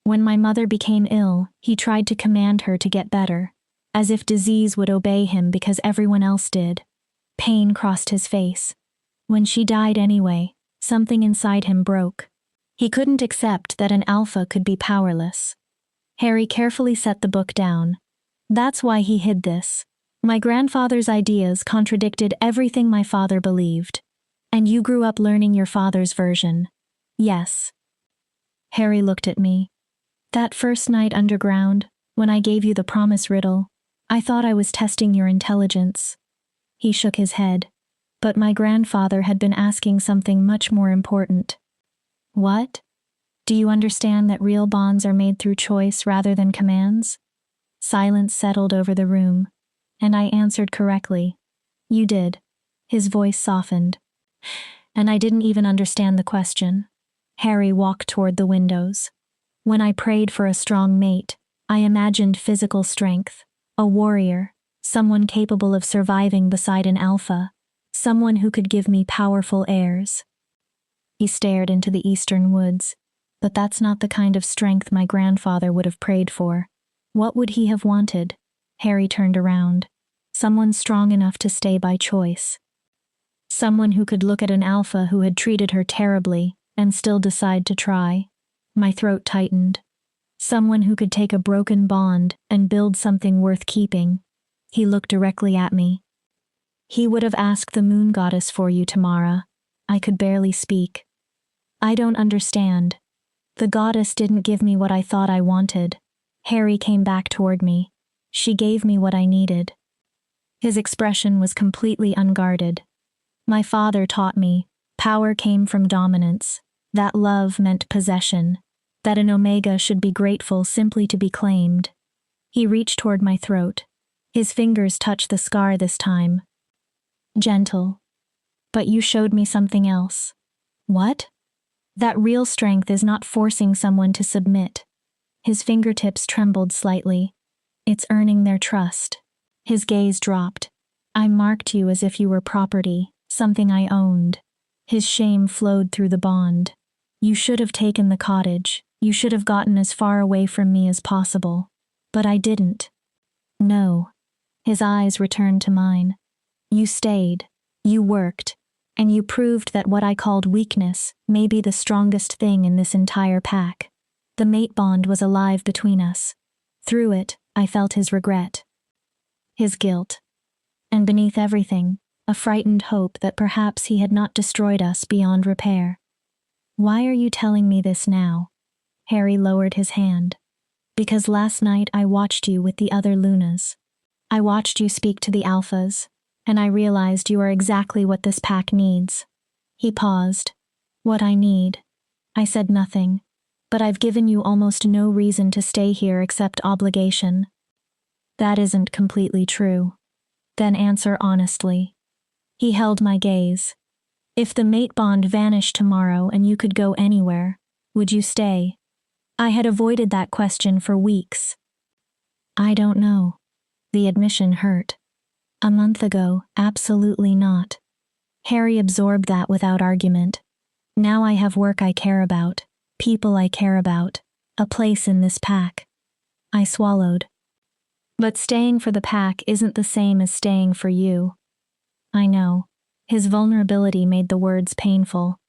[SPEAKER 1] When my mother became ill, he tried to command her to get better, as if disease would obey him because everyone else did. Pain crossed his face. When she died anyway, something inside him broke. He couldn't accept that an alpha could be powerless. Harry carefully set the book down. That's why he hid this. My grandfather's ideas contradicted everything my father believed. And you grew up learning your father's version. Yes. Harry looked at me. That first night underground, when I gave you the promise riddle, I thought I was testing your intelligence. He shook his head. But my grandfather had been asking something much more important. What? Do you understand that real bonds are made through choice rather than commands? Silence settled over the room, and I answered correctly. You did. His voice softened. And I didn't even understand the question. Harry walked toward the windows. When I prayed for a strong mate, I imagined physical strength, a warrior, someone capable of surviving beside an alpha, someone who could give me powerful heirs. He stared into the eastern woods, but that's not the kind of strength my grandfather would have prayed for. What would he have wanted? Harry turned around. Someone strong enough to stay by choice. Someone who could look at an alpha who had treated her terribly and still decide to try. My throat tightened. Someone who could take a broken bond and build something worth keeping. He looked directly at me. He would have asked the moon goddess for you, Tamara. I could barely speak. I don't understand. The goddess didn't give me what I thought I wanted. Harry came back toward me. She gave me what I needed. His expression was completely unguarded. My father taught me, power came from dominance, that love meant possession, that an Omega should be grateful simply to be claimed. He reached toward my throat. His fingers touched the scar this time. Gentle. But you showed me something else. What? That real strength is not forcing someone to submit. His fingertips trembled slightly. It's earning their trust. His gaze dropped. I marked you as if you were property, something I owned. His shame flowed through the bond. You should have taken the cottage. You should have gotten as far away from me as possible. But I didn't. No. His eyes returned to mine. You stayed. You worked. And you proved that what I called weakness may be the strongest thing in this entire pack. The mate bond was alive between us. Through it, I felt his regret. His guilt. And beneath everything, a frightened hope that perhaps he had not destroyed us beyond repair. Why are you telling me this now? Harry lowered his hand. Because last night I watched you with the other Lunas. I watched you speak to the alphas, and I realized you are exactly what this pack needs. He paused. What I need. I said nothing, but I've given you almost no reason to stay here except obligation. That isn't completely true. Then answer honestly. He held my gaze. If the mate bond vanished tomorrow and you could go anywhere, would you stay? I had avoided that question for weeks. I don't know. The admission hurt. A month ago, absolutely not. Harry absorbed that without argument. Now I have work I care about, people I care about, a place in this pack. I swallowed. But staying for the pack isn't the same as staying for you. I know. His vulnerability made the words painful.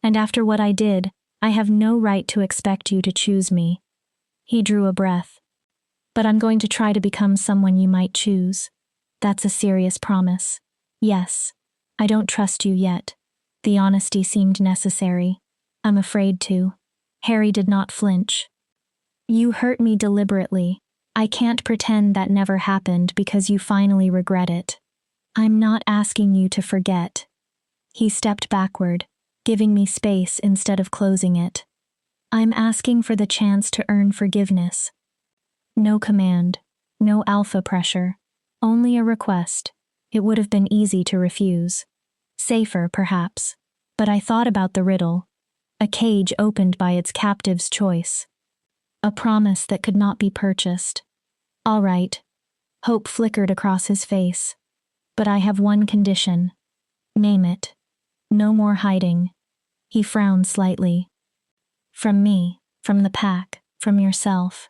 [SPEAKER 1] And after what I did, I have no right to expect you to choose me. He drew a breath. But I'm going to try to become someone you might choose. That's a serious promise. Yes. I don't trust you yet. The honesty seemed necessary. I'm afraid to. Harry did not flinch. You hurt me deliberately. I can't pretend that never happened because you finally regret it. I'm not asking you to forget. He stepped backward, giving me space instead of closing it. I'm asking for the chance to earn forgiveness. No command, no alpha pressure, only a request. It would have been easy to refuse. Safer, perhaps. But I thought about the riddle. a cage opened by its captive's choice. A promise that could not be purchased. All right. Hope flickered across his face. But I have one condition. Name it. No more hiding. He frowned slightly. From me, from the pack, from yourself.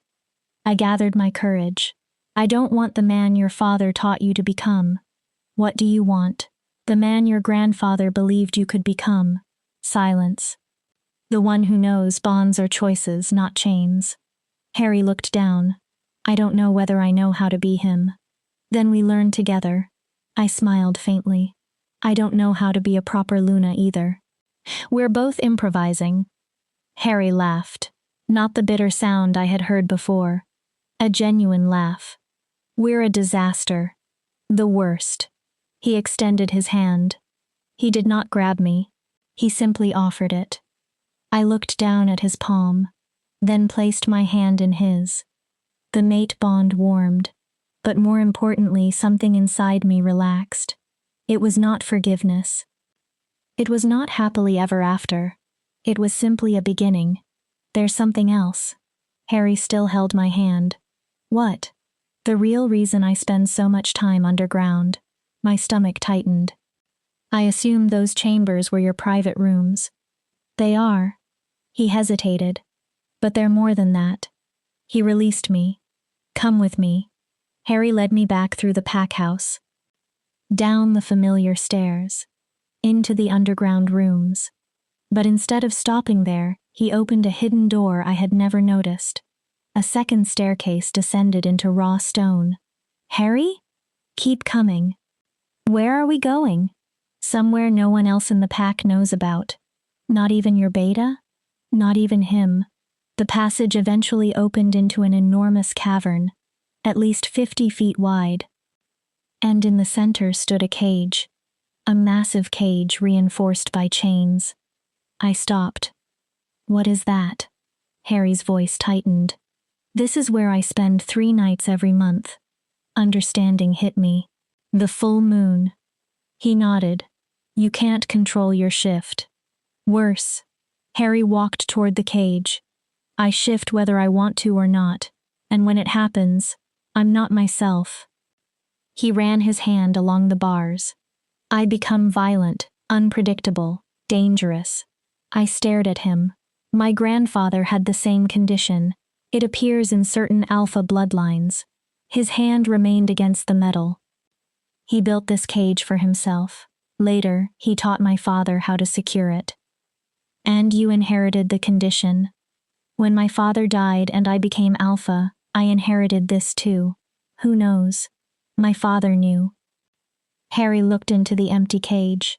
[SPEAKER 1] I gathered my courage. I don't want the man your father taught you to become. What do you want? The man your grandfather believed you could become. Silence. The one who knows bonds are choices, not chains. Harry looked down. I don't know whether I know how to be him. Then we learn together. I smiled faintly. I don't know how to be a proper Luna either. We're both improvising. Harry laughed. Not the bitter sound I had heard before. A genuine laugh. We're a disaster. The worst. He extended his hand. He did not grab me. He simply offered it. I looked down at his palm, then placed my hand in his. The mate bond warmed, but more importantly, something inside me relaxed. It was not forgiveness. It was not happily ever after. It was simply a beginning. There's something else. Harry still held my hand. What? The real reason I spend so much time underground. My stomach tightened. I assume those chambers were your private rooms. They are. He hesitated. But they're more than that. He released me. Come with me. Harry led me back through the pack house. Down the familiar stairs. Into the underground rooms. But instead of stopping there, he opened a hidden door I had never noticed. A second staircase descended into raw stone. Harry? Keep coming. Where are we going? Somewhere no one else in the pack knows about. Not even your beta? Not even him. The passage eventually opened into an enormous cavern, at least 50 feet wide. And in the center stood a cage. A massive cage reinforced by chains. I stopped. What is that? Harry's voice tightened. This is where I spend 3 nights every month. Understanding hit me. The full moon. He nodded. You can't control your shift. Worse. Harry walked toward the cage. I shift whether I want to or not, and when it happens, I'm not myself. He ran his hand along the bars. I become violent, unpredictable, dangerous. I stared at him. My grandfather had the same condition. It appears in certain alpha bloodlines. His hand remained against the metal. He built this cage for himself. Later, he taught my father how to secure it. And you inherited the condition. When my father died and I became alpha, I inherited this too. Who knows? My father knew. Harry looked into the empty cage.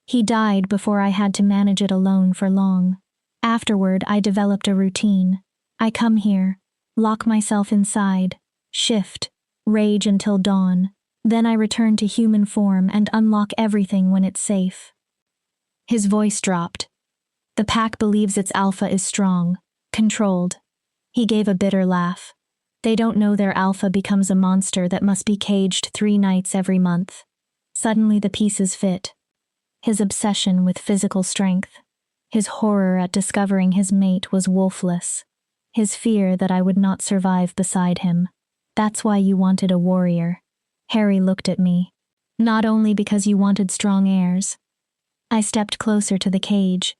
[SPEAKER 1] He died before I had to manage it alone for long. Afterward, I developed a routine. I come here, lock myself inside, shift, rage until dawn. Then I return to human form and unlock everything when it's safe. His voice dropped. The pack believes its alpha is strong, controlled. He gave a bitter laugh. They don't know their alpha becomes a monster that must be caged 3 nights every month. Suddenly the pieces fit. His obsession with physical strength. His horror at discovering his mate was wolfless. His fear that I would not survive beside him. That's why you wanted a warrior. Harry looked at me. Not only because you wanted strong heirs. I stepped closer to the cage.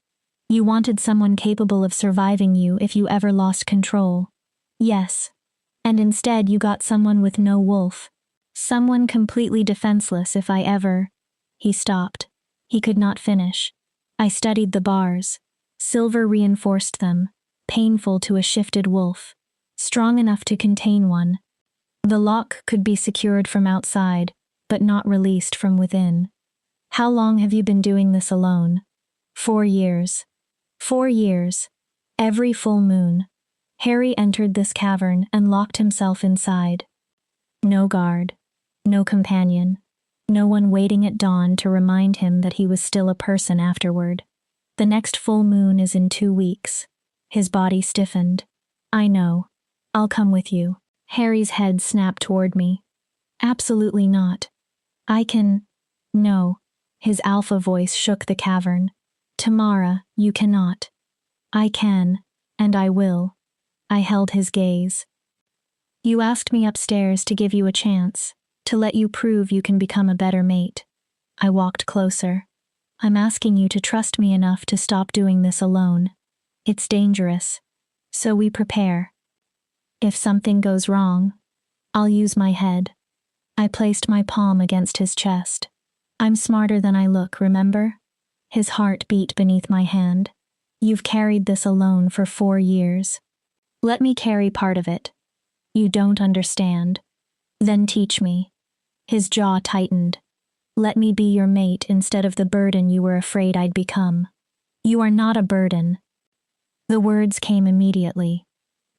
[SPEAKER 1] You wanted someone capable of surviving you if you ever lost control. Yes. And instead you got someone with no wolf. Someone completely defenseless if I ever... He stopped. He could not finish. I studied the bars. Silver reinforced them, painful to a shifted wolf. Strong enough to contain one. The lock could be secured from outside, but not released from within. How long have you been doing this alone? 4 years. 4 years. Every full moon. Harry entered this cavern and locked himself inside. No guard. No companion. No one waiting at dawn to remind him that he was still a person afterward. The next full moon is in 2 weeks. His body stiffened. I know. I'll come with you. Harry's head snapped toward me. Absolutely not. I can... No. His alpha voice shook the cavern. Tamara, you cannot. I can, and I will. I held his gaze. You asked me upstairs to give you a chance, to let you prove you can become a better mate. I walked closer. I'm asking you to trust me enough to stop doing this alone. It's dangerous. So we prepare. If something goes wrong, I'll use my head. I placed my palm against his chest. I'm smarter than I look, remember? His heart beat beneath my hand. You've carried this alone for 4 years. Let me carry part of it. You don't understand. Then teach me. His jaw tightened. Let me be your mate instead of the burden you were afraid I'd become. You are not a burden. The words came immediately.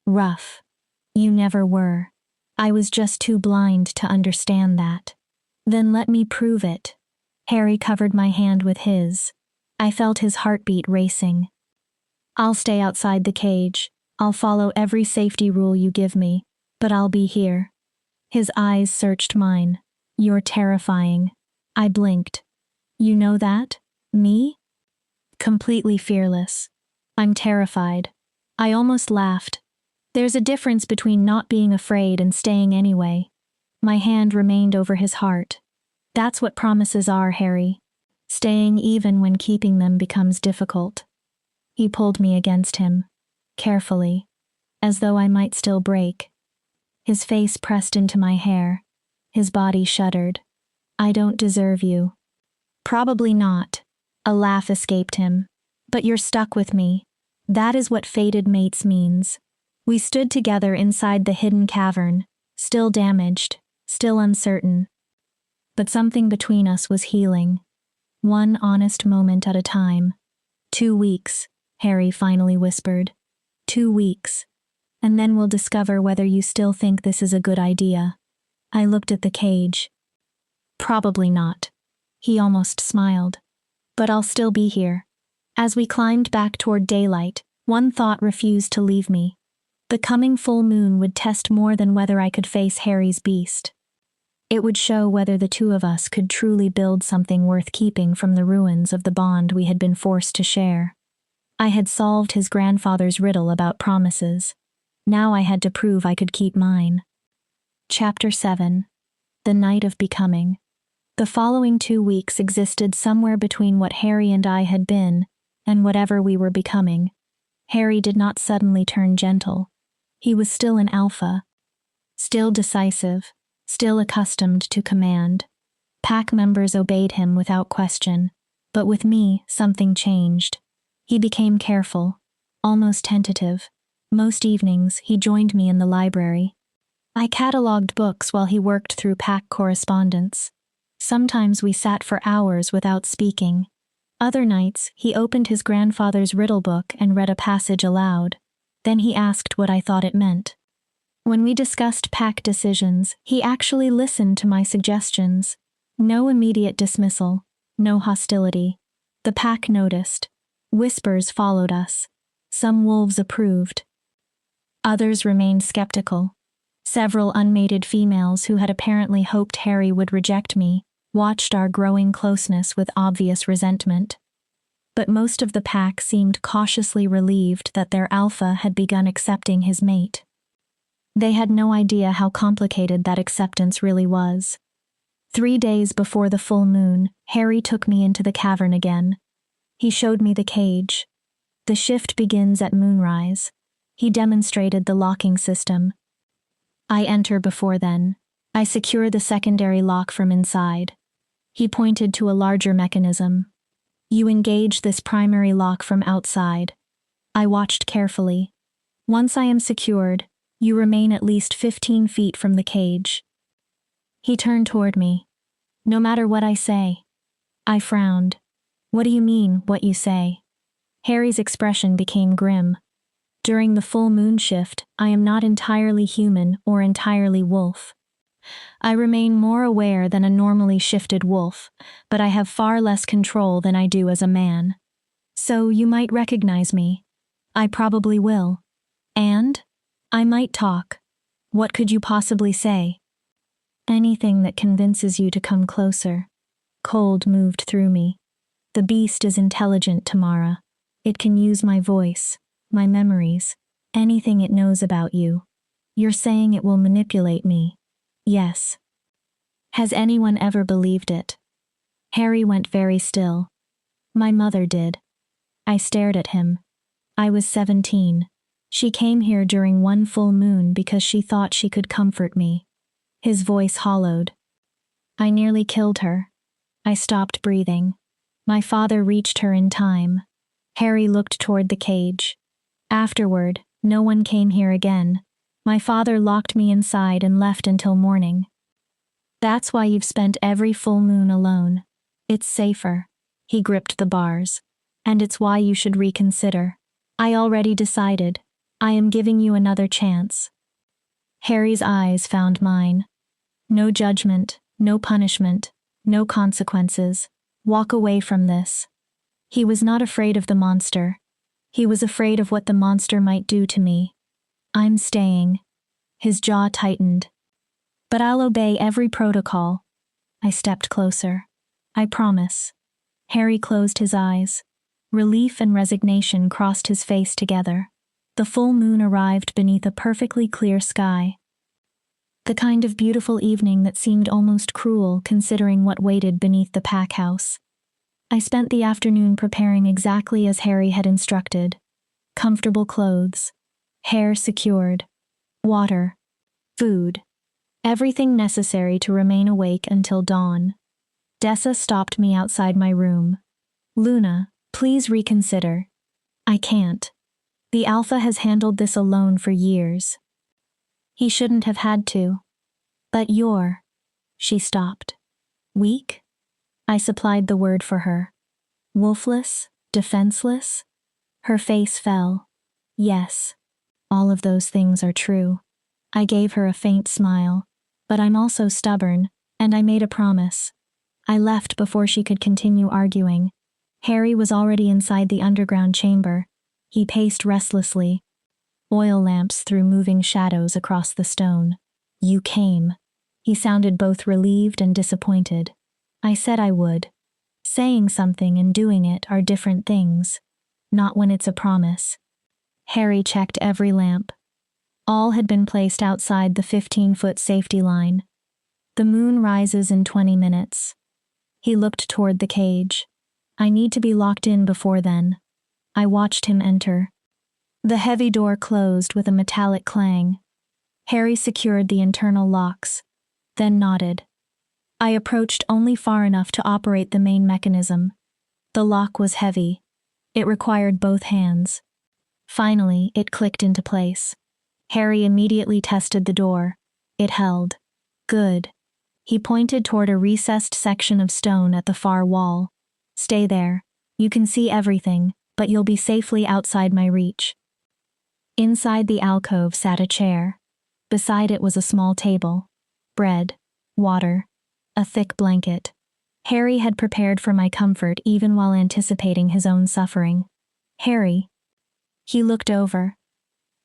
[SPEAKER 1] Rough. You never were. I was just too blind to understand that. Then let me prove it. Harry covered my hand with his. I felt his heartbeat racing. I'll stay outside the cage. I'll follow every safety rule you give me, but I'll be here. His eyes searched mine. You're terrifying. I blinked. You know that? Me? Completely fearless. I'm terrified. I almost laughed. There's a difference between not being afraid and staying anyway. My hand remained over his heart. That's what promises are, Harry. Staying even when keeping them becomes difficult. He pulled me against him, carefully, as though I might still break. His face pressed into my hair. His body shuddered. I don't deserve you. Probably not. A laugh escaped him. But you're stuck with me. That is what fated mates means. We stood together inside the hidden cavern, still damaged, still uncertain. But something between us was healing. One honest moment at a time. 2 weeks, Harry finally whispered. 2 weeks. And then we'll discover whether you still think this is a good idea. I looked at the cage. Probably not. He almost smiled. But I'll still be here. As we climbed back toward daylight, one thought refused to leave me. The coming full moon would test more than whether I could face Harry's beast. It would show whether the two of us could truly build something worth keeping from the ruins of the bond we had been forced to share. I had solved his grandfather's riddle about promises. Now I had to prove I could keep mine. Chapter 7. The Night of Becoming. The following 2 weeks existed somewhere between what Harry and I had been and whatever we were becoming. Harry did not suddenly turn gentle. He was still an alpha. Still decisive. Still accustomed to command. Pack members obeyed him without question. But with me, something changed. He became careful. Almost tentative. Most evenings, he joined me in the library. I catalogued books while he worked through pack correspondence. Sometimes we sat for hours without speaking. Other nights, he opened his grandfather's riddle book and read a passage aloud. Then he asked what I thought it meant. When we discussed pack decisions, he actually listened to my suggestions. No immediate dismissal. No hostility. The pack noticed. Whispers followed us. Some wolves approved. Others remained skeptical. Several unmated females who had apparently hoped Harry would reject me watched our growing closeness with obvious resentment. But most of the pack seemed cautiously relieved that their alpha had begun accepting his mate. They had no idea how complicated that acceptance really was. 3 days before the full moon, Harry took me into the cavern again. He showed me the cage. The shift begins at moonrise. He demonstrated the locking system. I enter before then. I secure the secondary lock from inside. He pointed to a larger mechanism. You engage this primary lock from outside. I watched carefully. Once I am secured, you remain at least 15 feet from the cage. He turned toward me. No matter what I say. I frowned. What do you mean, what you say? Harry's expression became grim. During the full moon shift, I am not entirely human or entirely wolf. I remain more aware than a normally shifted wolf, but I have far less control than I do as a man. So you might recognize me. I probably will. And? I might talk. What could you possibly say? Anything that convinces you to come closer. Cold moved through me. The beast is intelligent, Tamara. It can use my voice, my memories, anything it knows about you. You're saying it will manipulate me? Yes. Has anyone ever believed it? Harry went very still. My mother did. I stared at him. I was 17. She came here during one full moon because she thought she could comfort me. His voice hollowed. I nearly killed her. I stopped breathing. My father reached her in time. Harry looked toward the cage. Afterward, no one came here again. My father locked me inside and left until morning. That's why you've spent every full moon alone. It's safer. He gripped the bars. And it's why you should reconsider. I already decided. I am giving you another chance. Harry's eyes found mine. No judgment, no punishment, no consequences. Walk away from this. He was not afraid of the monster. He was afraid of what the monster might do to me. I'm staying. His jaw tightened. But I'll obey every protocol. I stepped closer. I promise. Harry closed his eyes. Relief and resignation crossed his face together. The full moon arrived beneath a perfectly clear sky. The kind of beautiful evening that seemed almost cruel considering what waited beneath the pack house. I spent the afternoon preparing exactly as Harry had instructed. Comfortable clothes, hair secured, water, food, everything necessary to remain awake until dawn. Dessa stopped me outside my room. Luna, please reconsider. I can't. The Alpha has handled this alone for years. He shouldn't have had to. But you're... She stopped. Weak? I supplied the word for her. Wolfless? Defenseless? Her face fell. Yes. All of those things are true. I gave her a faint smile. But I'm also stubborn, and I made a promise. I left before she could continue arguing. Harry was already inside the underground chamber. He paced restlessly. Oil lamps threw moving shadows across the stone. You came. He sounded both relieved and disappointed. I said I would. Saying something and doing it are different things. Not when it's a promise. Harry checked every lamp. All had been placed outside the 15-foot safety line. The moon rises in 20 minutes. He looked toward the cage. I need to be locked in before then. I watched him enter. The heavy door closed with a metallic clang. Harry secured the internal locks, then nodded. I approached only far enough to operate the main mechanism. The lock was heavy. It required both hands. Finally, it clicked into place. Harry immediately tested the door. It held. Good. He pointed toward a recessed section of stone at the far wall. Stay there. You can see everything, but you'll be safely outside my reach. Inside the alcove sat a chair. Beside it was a small table. Bread, water, a thick blanket. Harry had prepared for my comfort even while anticipating his own suffering. Harry. He looked over.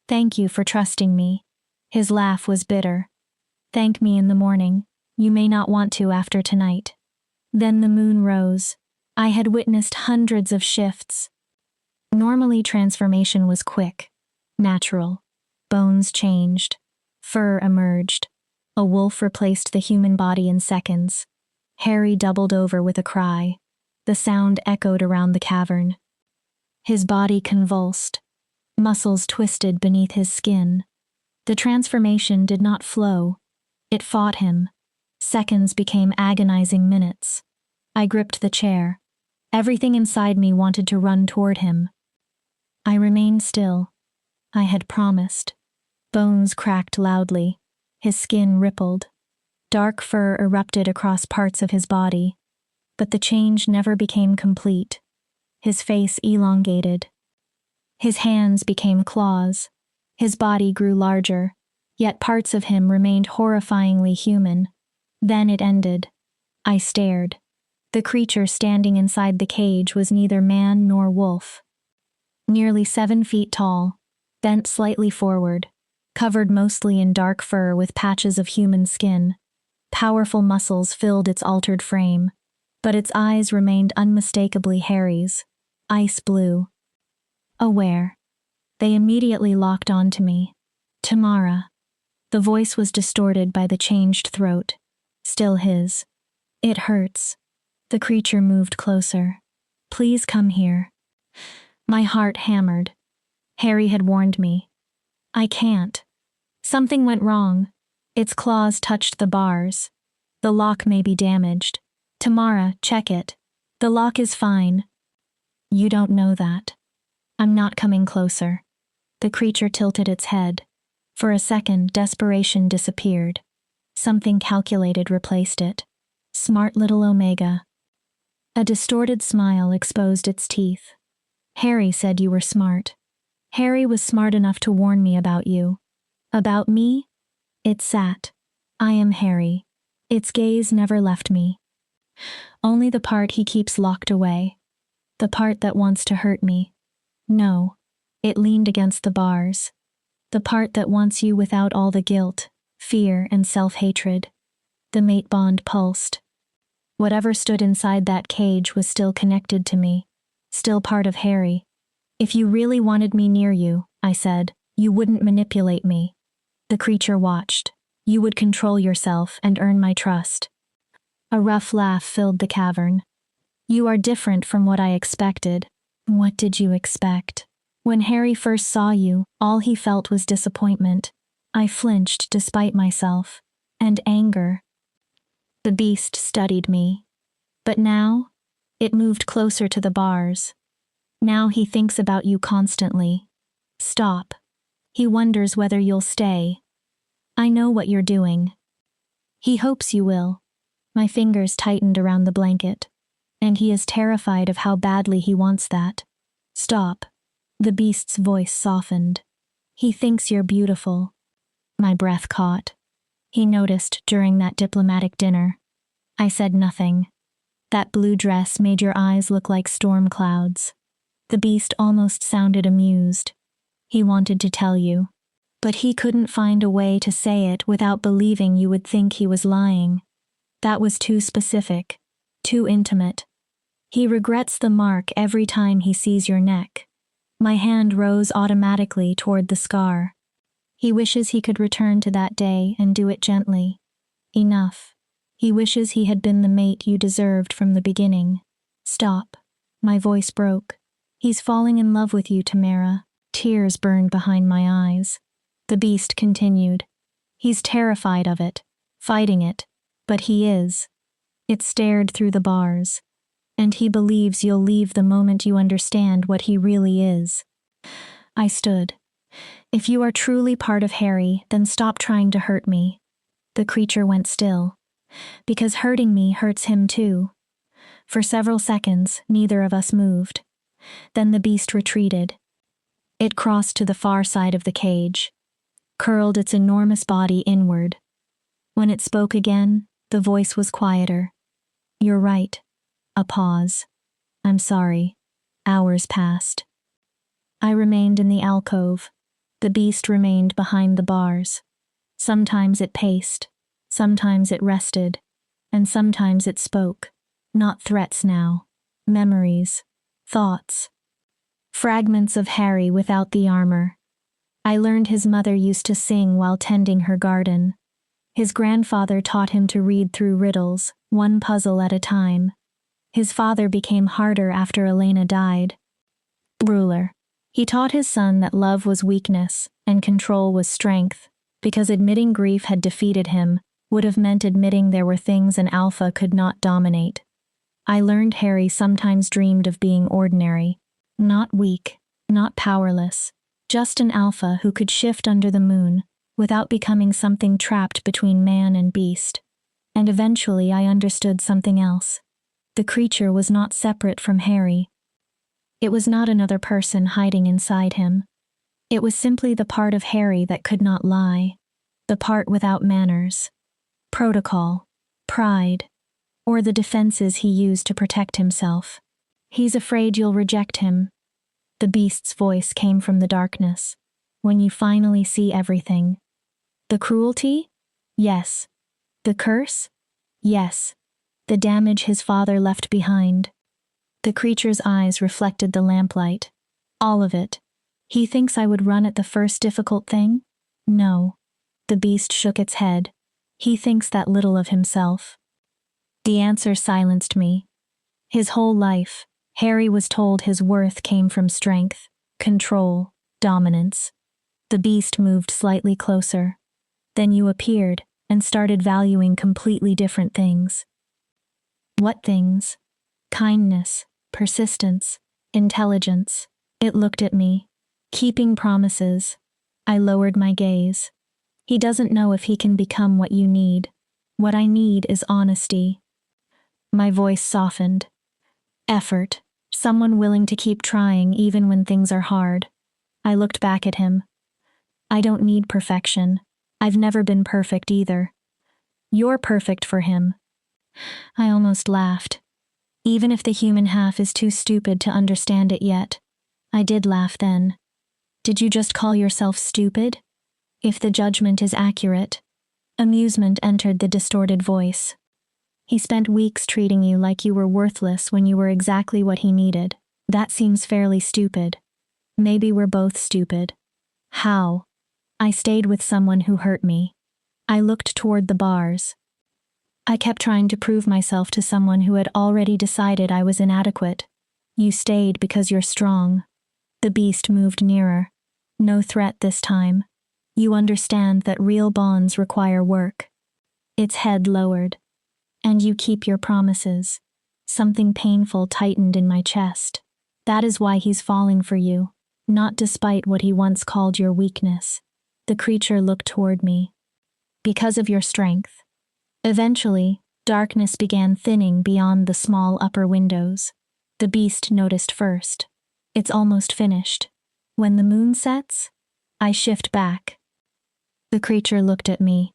[SPEAKER 1] Thank you for trusting me. His laugh was bitter. Thank me in the morning. You may not want to after tonight. Then the moon rose. I had witnessed hundreds of shifts. Normally transformation was quick, natural. Bones changed. Fur emerged. A wolf replaced the human body in seconds. Harry doubled over with a cry. The sound echoed around the cavern. His body convulsed. Muscles twisted beneath his skin. The transformation did not flow. It fought him. Seconds became agonizing minutes. I gripped the chair. Everything inside me wanted to run toward him. I remained still. I had promised. Bones cracked loudly. His skin rippled. Dark fur erupted across parts of his body. But the change never became complete. His face elongated. His hands became claws. His body grew larger, yet parts of him remained horrifyingly human. Then it ended. I stared. The creature standing inside the cage was neither man nor wolf. Nearly 7 feet tall, bent slightly forward, covered mostly in dark fur with patches of human skin. Powerful muscles filled its altered frame, but its eyes remained unmistakably Harry's, ice blue. Aware. They immediately locked onto me. Tamara. The voice was distorted by the changed throat. Still his. It hurts. The creature moved closer. Please come here. My heart hammered. Harry had warned me. I can't. Something went wrong. Its claws touched the bars. The lock may be damaged. Tamara, check it. The lock is fine. You don't know that. I'm not coming closer. The creature tilted its head. For a second, desperation disappeared. Something calculated replaced it. Smart little Omega. A distorted smile exposed its teeth. Harry said you were smart. Harry was smart enough to warn me about you. About me? It sat. I am Harry. Its gaze never left me. Only the part he keeps locked away. The part that wants to hurt me. No. It leaned against the bars. The part that wants you without all the guilt, fear, and self-hatred. The mate bond pulsed. Whatever stood inside that cage was still connected to me. Still part of Harry. If you really wanted me near you, I said, you wouldn't manipulate me. The creature watched. You would control yourself and earn my trust. A rough laugh filled the cavern. You are different from what I expected. What did you expect? When Harry first saw you, all he felt was disappointment. I flinched despite myself. And anger. The beast studied me. But now, it moved closer to the bars. Now he thinks about you constantly. Stop. He wonders whether you'll stay. I know what you're doing. He hopes you will. My fingers tightened around the blanket. And he is terrified of how badly he wants that. Stop. The beast's voice softened. He thinks you're beautiful. My breath caught. He noticed during that diplomatic dinner. I said nothing. That blue dress made your eyes look like storm clouds. The beast almost sounded amused. He wanted to tell you. But he couldn't find a way to say it without believing you would think he was lying. That was too specific. Too intimate. He regrets the mark every time he sees your neck. My hand rose automatically toward the scar. He wishes he could return to that day and do it gently. Enough. He wishes he had been the mate you deserved from the beginning. Stop. My voice broke. He's falling in love with you, Tamara. Tears burned behind my eyes. The beast continued. He's terrified of it, fighting it, but he is. It stared through the bars. And he believes you'll leave the moment you understand what he really is. I stood. If you are truly part of Harry, then stop trying to hurt me. The creature went still. Because hurting me hurts him too. For several seconds, neither of us moved. Then the beast retreated. It crossed to the far side of the cage, curled its enormous body inward. When it spoke again, the voice was quieter. You're right. A pause. I'm sorry. Hours passed. I remained in the alcove. The beast remained behind the bars. Sometimes it paced. Sometimes it rested. And sometimes it spoke. Not threats now. Memories. Thoughts. Fragments of Harry without the armor. I learned his mother used to sing while tending her garden. His grandfather taught him to read through riddles, one puzzle at a time. His father became harder after Elena died. Ruler. He taught his son that love was weakness and control was strength, because admitting grief had defeated him would have meant admitting there were things an alpha could not dominate. I learned Harry sometimes dreamed of being ordinary, not weak, not powerless, just an alpha who could shift under the moon without becoming something trapped between man and beast. And eventually I understood something else. The creature was not separate from Harry. It was not another person hiding inside him. It was simply the part of Harry that could not lie, the part without manners, protocol, pride, or the defenses he used to protect himself. He's afraid you'll reject him. The beast's voice came from the darkness. When you finally see everything. The cruelty? Yes. The curse? Yes. The damage his father left behind. The creature's eyes reflected the lamplight. All of it. He thinks I would run at the first difficult thing? No. The beast shook its head. He thinks that little of himself. The answer silenced me. His whole life, Harry was told his worth came from strength, control, dominance. The beast moved slightly closer. Then you appeared and started valuing completely different things. What things? Kindness, persistence, intelligence. It looked at me. Keeping promises. I lowered my gaze. He doesn't know if he can become what you need. What I need is honesty. My voice softened. Effort. Someone willing to keep trying even when things are hard. I looked back at him. I don't need perfection. I've never been perfect either. You're perfect for him. I almost laughed. Even if the human half is too stupid to understand it yet. I did laugh then. Did you just call yourself stupid? If the judgment is accurate. Amusement entered the distorted voice. He spent weeks treating you like you were worthless when you were exactly what he needed. That seems fairly stupid. Maybe we're both stupid. How? I stayed with someone who hurt me. I looked toward the bars. I kept trying to prove myself to someone who had already decided I was inadequate. You stayed because you're strong. The beast moved nearer. No threat this time. You understand that real bonds require work. Its head lowered. And you keep your promises. Something painful tightened in my chest. That is why he's falling for you, not despite what he once called your weakness. The creature looked toward me. Because of your strength. Eventually, darkness began thinning beyond the small upper windows. The beast noticed first. It's almost finished. When the moon sets, I shift back. The creature looked at me.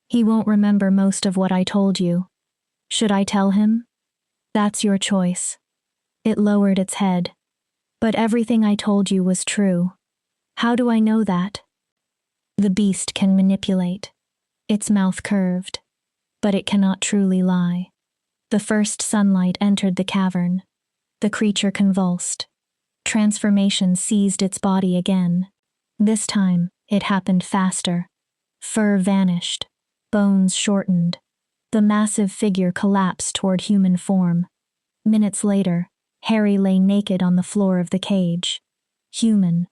[SPEAKER 1] He won't remember most of what I told you. Should I tell him? That's your choice. It lowered its head. But everything I told you was true. How do I know that? The beast can manipulate. Its mouth curved. But it cannot truly lie. The first sunlight entered the cavern. The creature convulsed. Transformation seized its body again. This time, it happened faster. Fur vanished. Bones shortened. The massive figure collapsed toward human form. Minutes later, Harry lay naked on the floor of the cage. Human.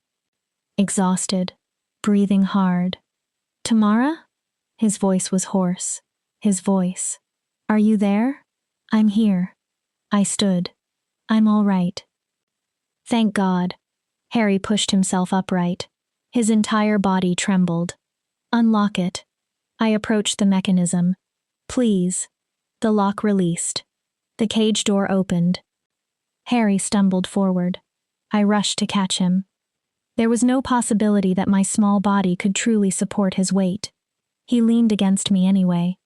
[SPEAKER 1] Exhausted. Breathing hard. Tamara? His voice was hoarse. His voice. Are you there? I'm here. I stood. I'm all right. Thank God. Harry pushed himself upright. His entire body trembled. Unlock it. I approached the mechanism. Please. The lock released. The cage door opened. Harry stumbled forward. I rushed to catch him. There was no possibility that my small body could truly support his weight. He leaned against me anyway.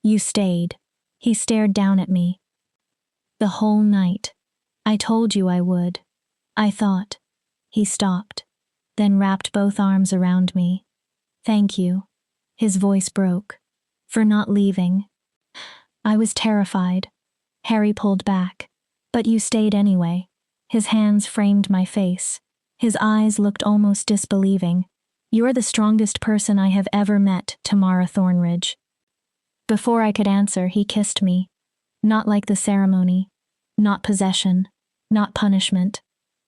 [SPEAKER 1] You stayed. He stared down at me. The whole night. I told you I would. I thought. He stopped, then wrapped both arms around me. Thank you. His voice broke. For not leaving. I was terrified. Harry pulled back. But you stayed anyway. His hands framed my face. His eyes looked almost disbelieving. You're the strongest person I have ever met, Tamara Thornridge. Before I could answer, he kissed me. Not like the ceremony. Not possession. Not punishment.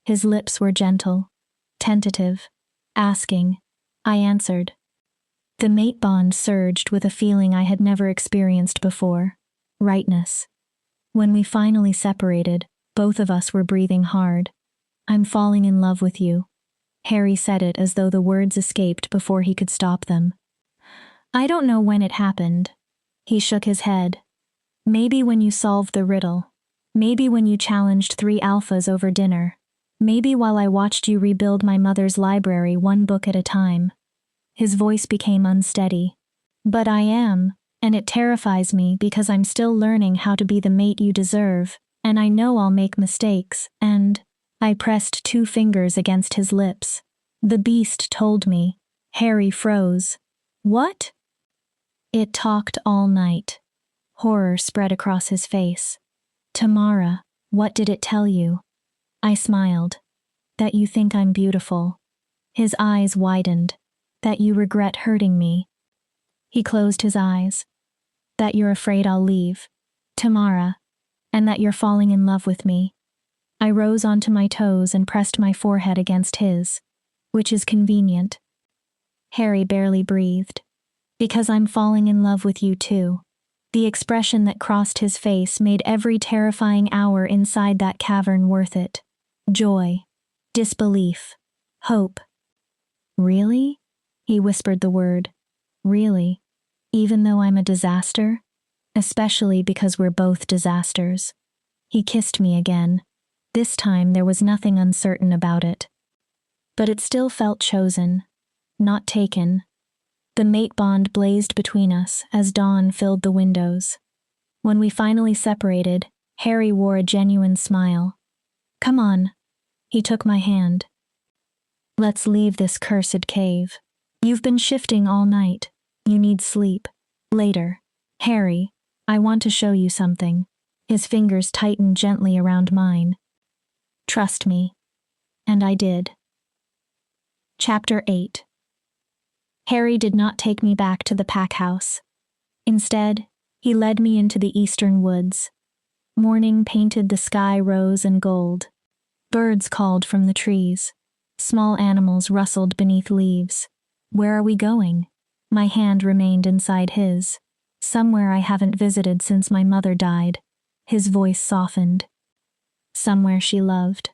[SPEAKER 1] His lips were gentle. Tentative. Asking. I answered. The mate bond surged with a feeling I had never experienced before. Rightness. When we finally separated, both of us were breathing hard. I'm falling in love with you. Harry said it as though the words escaped before he could stop them. I don't know when it happened. He shook his head. Maybe when you solved the riddle. Maybe when you challenged 3 alphas over dinner. Maybe while I watched you rebuild my mother's library one book at a time. His voice became unsteady. But I am, and it terrifies me because I'm still learning how to be the mate you deserve, and I know I'll make mistakes, and... I pressed 2 fingers against his lips. The beast told me. Harry froze. What? It talked all night. Horror spread across his face. Tamara, what did it tell you? I smiled. That you think I'm beautiful. His eyes widened. That you regret hurting me. He closed his eyes. That you're afraid I'll leave. Tamara. And that you're falling in love with me. I rose onto my toes and pressed my forehead against his. Which is convenient. Harry barely breathed. Because I'm falling in love with you too. The expression that crossed his face made every terrifying hour inside that cavern worth it. Joy. Disbelief. Hope. Really? He whispered the word. Really? Even though I'm a disaster? Especially because we're both disasters. He kissed me again. This time there was nothing uncertain about it. But it still felt chosen. Not taken. The mate bond blazed between us as dawn filled the windows. When we finally separated, Harry wore a genuine smile. Come on. He took my hand. Let's leave this cursed cave. You've been shifting all night. You need sleep. Later. Harry, I want to show you something. His fingers tightened gently around mine. Trust me. And I did. Chapter 8. Harry did not take me back to the pack house. Instead, he led me into the eastern woods. Morning painted the sky rose and gold. Birds called from the trees. Small animals rustled beneath leaves. Where are we going? My hand remained inside his. Somewhere I haven't visited since my mother died. His voice softened. Somewhere she loved.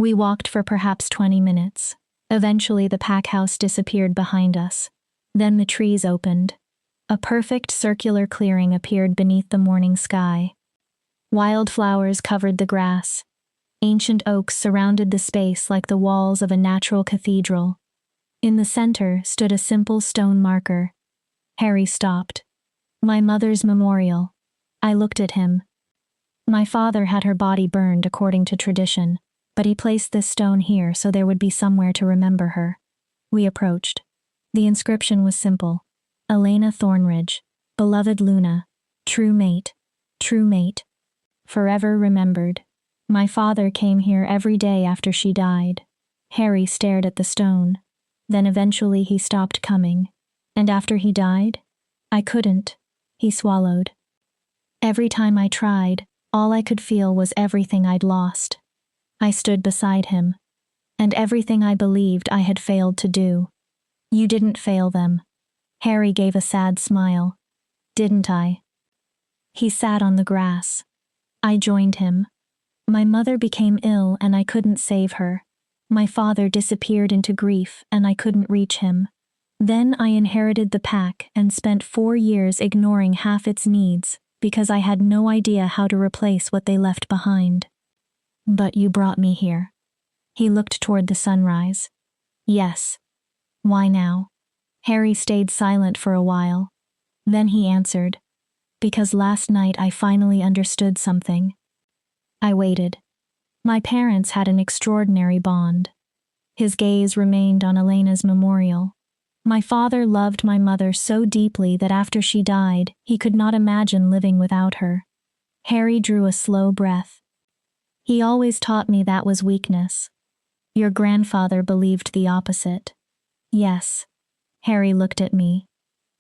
[SPEAKER 1] We walked for perhaps 20 minutes. Eventually the pack house disappeared behind us. Then the trees opened. A perfect circular clearing appeared beneath the morning sky. Wildflowers covered the grass. Ancient oaks surrounded the space like the walls of a natural cathedral. In the center stood a simple stone marker. Harry stopped. My mother's memorial. I looked at him. My father had her body burned according to tradition, but he placed this stone here so there would be somewhere to remember her. We approached. The inscription was simple. Elena Thornridge, beloved Luna, true mate, forever remembered. My father came here every day after she died. Harry stared at the stone. Then eventually he stopped coming. And after he died? I couldn't. He swallowed. Every time I tried, all I could feel was everything I'd lost. I stood beside him. And everything I believed I had failed to do. You didn't fail them. Harry gave a sad smile. Didn't I? He sat on the grass. I joined him. My mother became ill and I couldn't save her. My father disappeared into grief and I couldn't reach him. Then I inherited the pack and spent 4 years ignoring half its needs because I had no idea how to replace what they left behind. But you brought me here. He looked toward the sunrise. Yes. Why now? Harry stayed silent for a while. Then he answered. Because last night I finally understood something. I waited. My parents had an extraordinary bond. His gaze remained on Elena's memorial. My father loved my mother so deeply that after she died, he could not imagine living without her. Harry drew a slow breath. He always taught me that was weakness. Your grandfather believed the opposite. Yes. Harry looked at me.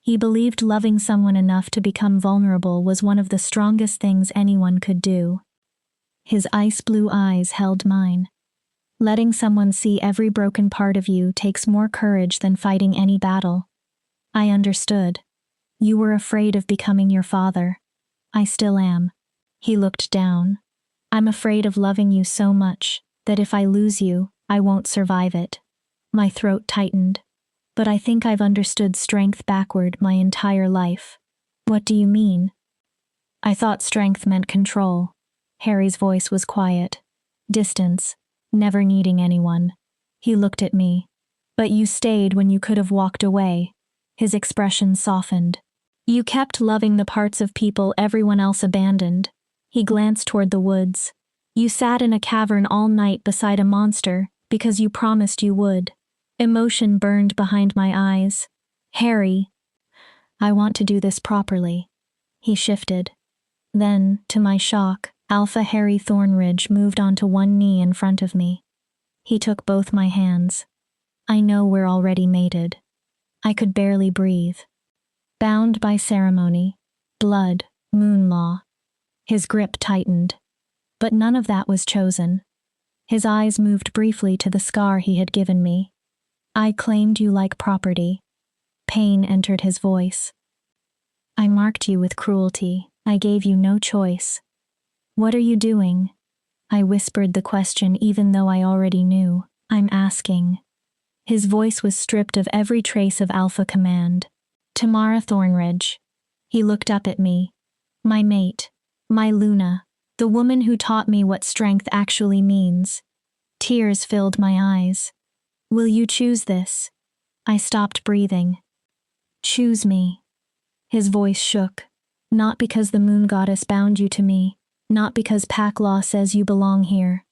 [SPEAKER 1] He believed loving someone enough to become vulnerable was one of the strongest things anyone could do. His ice blue eyes held mine. Letting someone see every broken part of you takes more courage than fighting any battle. I understood. You were afraid of becoming your father. I still am. He looked down. I'm afraid of loving you so much that if I lose you, I won't survive it. My throat tightened. But I think I've understood strength backward my entire life. What do you mean? I thought strength meant control. Harry's voice was quiet. Distance. Never needing anyone. He looked at me. But you stayed when you could have walked away. His expression softened. You kept loving the parts of people everyone else abandoned. He glanced toward the woods. You sat in a cavern all night beside a monster because you promised you would. Emotion burned behind my eyes. Harry, I want to do this properly. He shifted. Then, to my shock, Alpha Harry Thornridge moved onto one knee in front of me. He took both my hands. I know we're already mated. I could barely breathe. Bound by ceremony, blood, moon law. His grip tightened. But none of that was chosen. His eyes moved briefly to the scar he had given me. I claimed you like property. Pain entered his voice. I marked you with cruelty. I gave you no choice. What are you doing? I whispered the question even though I already knew. I'm asking. His voice was stripped of every trace of alpha command. Tamara Thornridge. He looked up at me. My mate. My Luna. The woman who taught me what strength actually means. Tears filled my eyes. Will you choose this? I stopped breathing. Choose me. His voice shook. Not because the moon goddess bound you to me. Not because pack law says you belong here.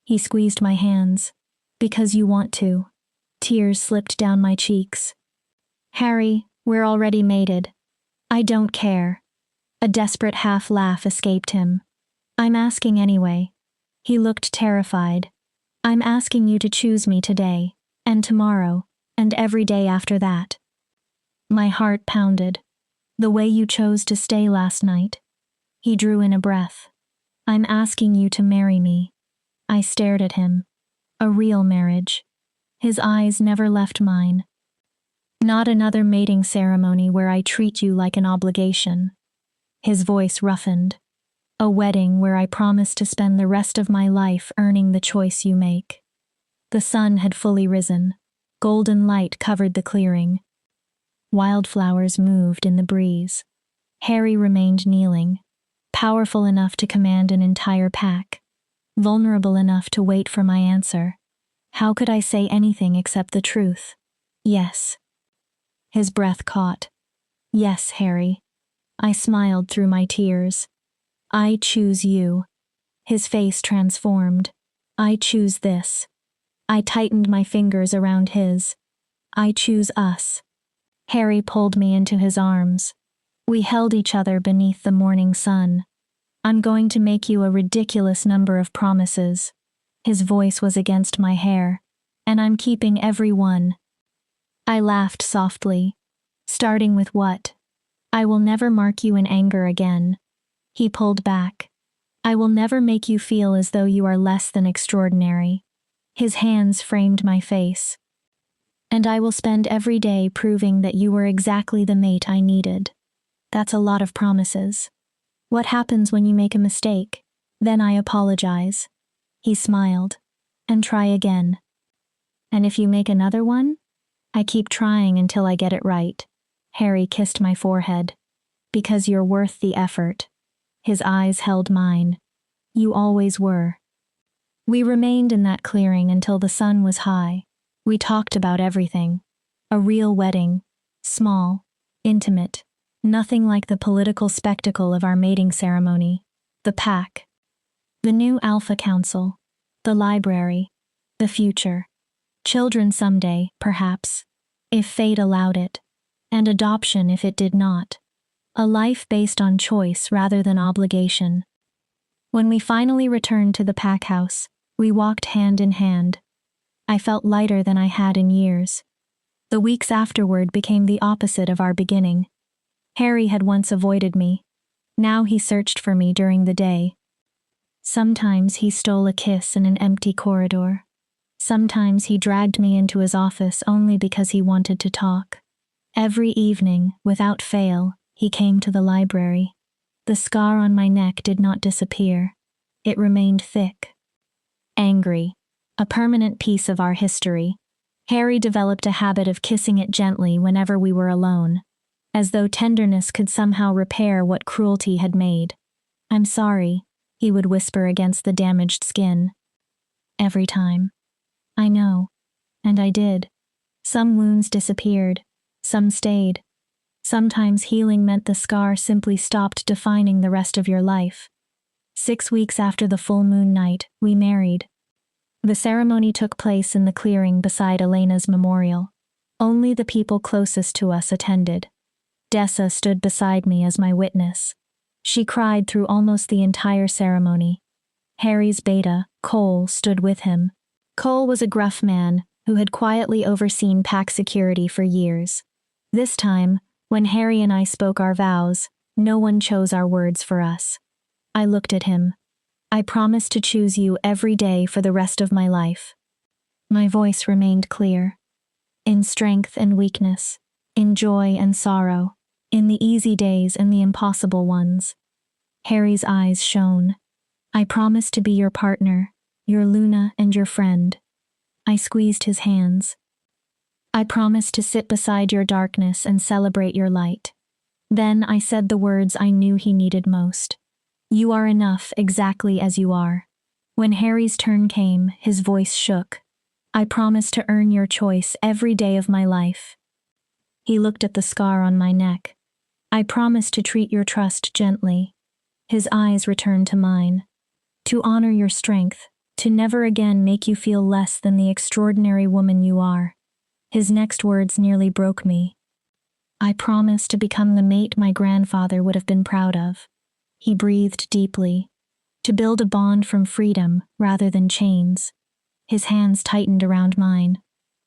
[SPEAKER 1] He squeezed my hands. Because you want to. Tears slipped down my cheeks. Harry, we're already mated. I don't care. A desperate half laugh escaped him. I'm asking anyway. He looked terrified. I'm asking you to choose me today, and tomorrow, and every day after that. My heart pounded. The way you chose to stay last night. He drew in a breath. I'm asking you to marry me. I stared at him. A real marriage. His eyes never left mine. Not another mating ceremony where I treat you like an obligation. His voice roughened. A wedding where I promise to spend the rest of my life earning the choice you make. The sun had fully risen. Golden light covered the clearing. Wildflowers moved in the breeze. Harry remained kneeling, powerful enough to command an entire pack, vulnerable enough to wait for my answer. How could I say anything except the truth? Yes. His breath caught. Yes, Harry. I smiled through my tears. I choose you. His face transformed. I choose this. I tightened my fingers around his. I choose us. Harry pulled me into his arms. We held each other beneath the morning sun. I'm going to make you a ridiculous number of promises. His voice was against my hair, and I'm keeping every one. I laughed softly. Starting with what? I will never mark you in anger again. He pulled back. I will never make you feel as though you are less than extraordinary. His hands framed my face. And I will spend every day proving that you were exactly the mate I needed. That's a lot of promises. What happens when you make a mistake? Then I apologize. He smiled. And try again. And if you make another one? I keep trying until I get it right. Harry kissed my forehead. Because you're worth the effort. His eyes held mine. You always were. We remained in that clearing until the sun was high. We talked about everything. A real wedding. Small. Intimate. Nothing like the political spectacle of our mating ceremony. The pack. The new Alpha Council. The library. The future. Children someday, perhaps. If fate allowed it. And adoption if it did not. A life based on choice rather than obligation. When we finally returned to the pack house, we walked hand in hand. I felt lighter than I had in years. The weeks afterward became the opposite of our beginning. Harry had once avoided me. Now he searched for me during the day. Sometimes he stole a kiss in an empty corridor. Sometimes he dragged me into his office only because he wanted to talk. Every evening, without fail, he came to the library. The scar on my neck did not disappear. It remained thick. Angry. A permanent piece of our history. Harry developed a habit of kissing it gently whenever we were alone, as though tenderness could somehow repair what cruelty had made. I'm sorry, he would whisper against the damaged skin. Every time. I know. And I did. Some wounds disappeared. Some stayed. Sometimes healing meant the scar simply stopped defining the rest of your life. 6 weeks after the full moon night, we married. The ceremony took place in the clearing beside Elena's memorial. Only the people closest to us attended. Dessa stood beside me as my witness. She cried through almost the entire ceremony. Harry's beta, Cole, stood with him. Cole was a gruff man who had quietly overseen pack security for years. This time, when Harry and I spoke our vows, no one chose our words for us. I looked at him. I promised to choose you every day for the rest of my life. My voice remained clear. In strength and weakness, in joy and sorrow, in the easy days and the impossible ones. Harry's eyes shone. I promise to be your partner, your Luna and your friend. I squeezed his hands. I promise to sit beside your darkness and celebrate your light. Then I said the words I knew he needed most. You are enough exactly as you are. When Harry's turn came, his voice shook. I promise to earn your choice every day of my life. He looked at the scar on my neck. I promise to treat your trust gently. His eyes returned to mine. To honor your strength, to never again make you feel less than the extraordinary woman you are. His next words nearly broke me. I promise to become the mate my grandfather would have been proud of. He breathed deeply. To build a bond from freedom rather than chains. His hands tightened around mine.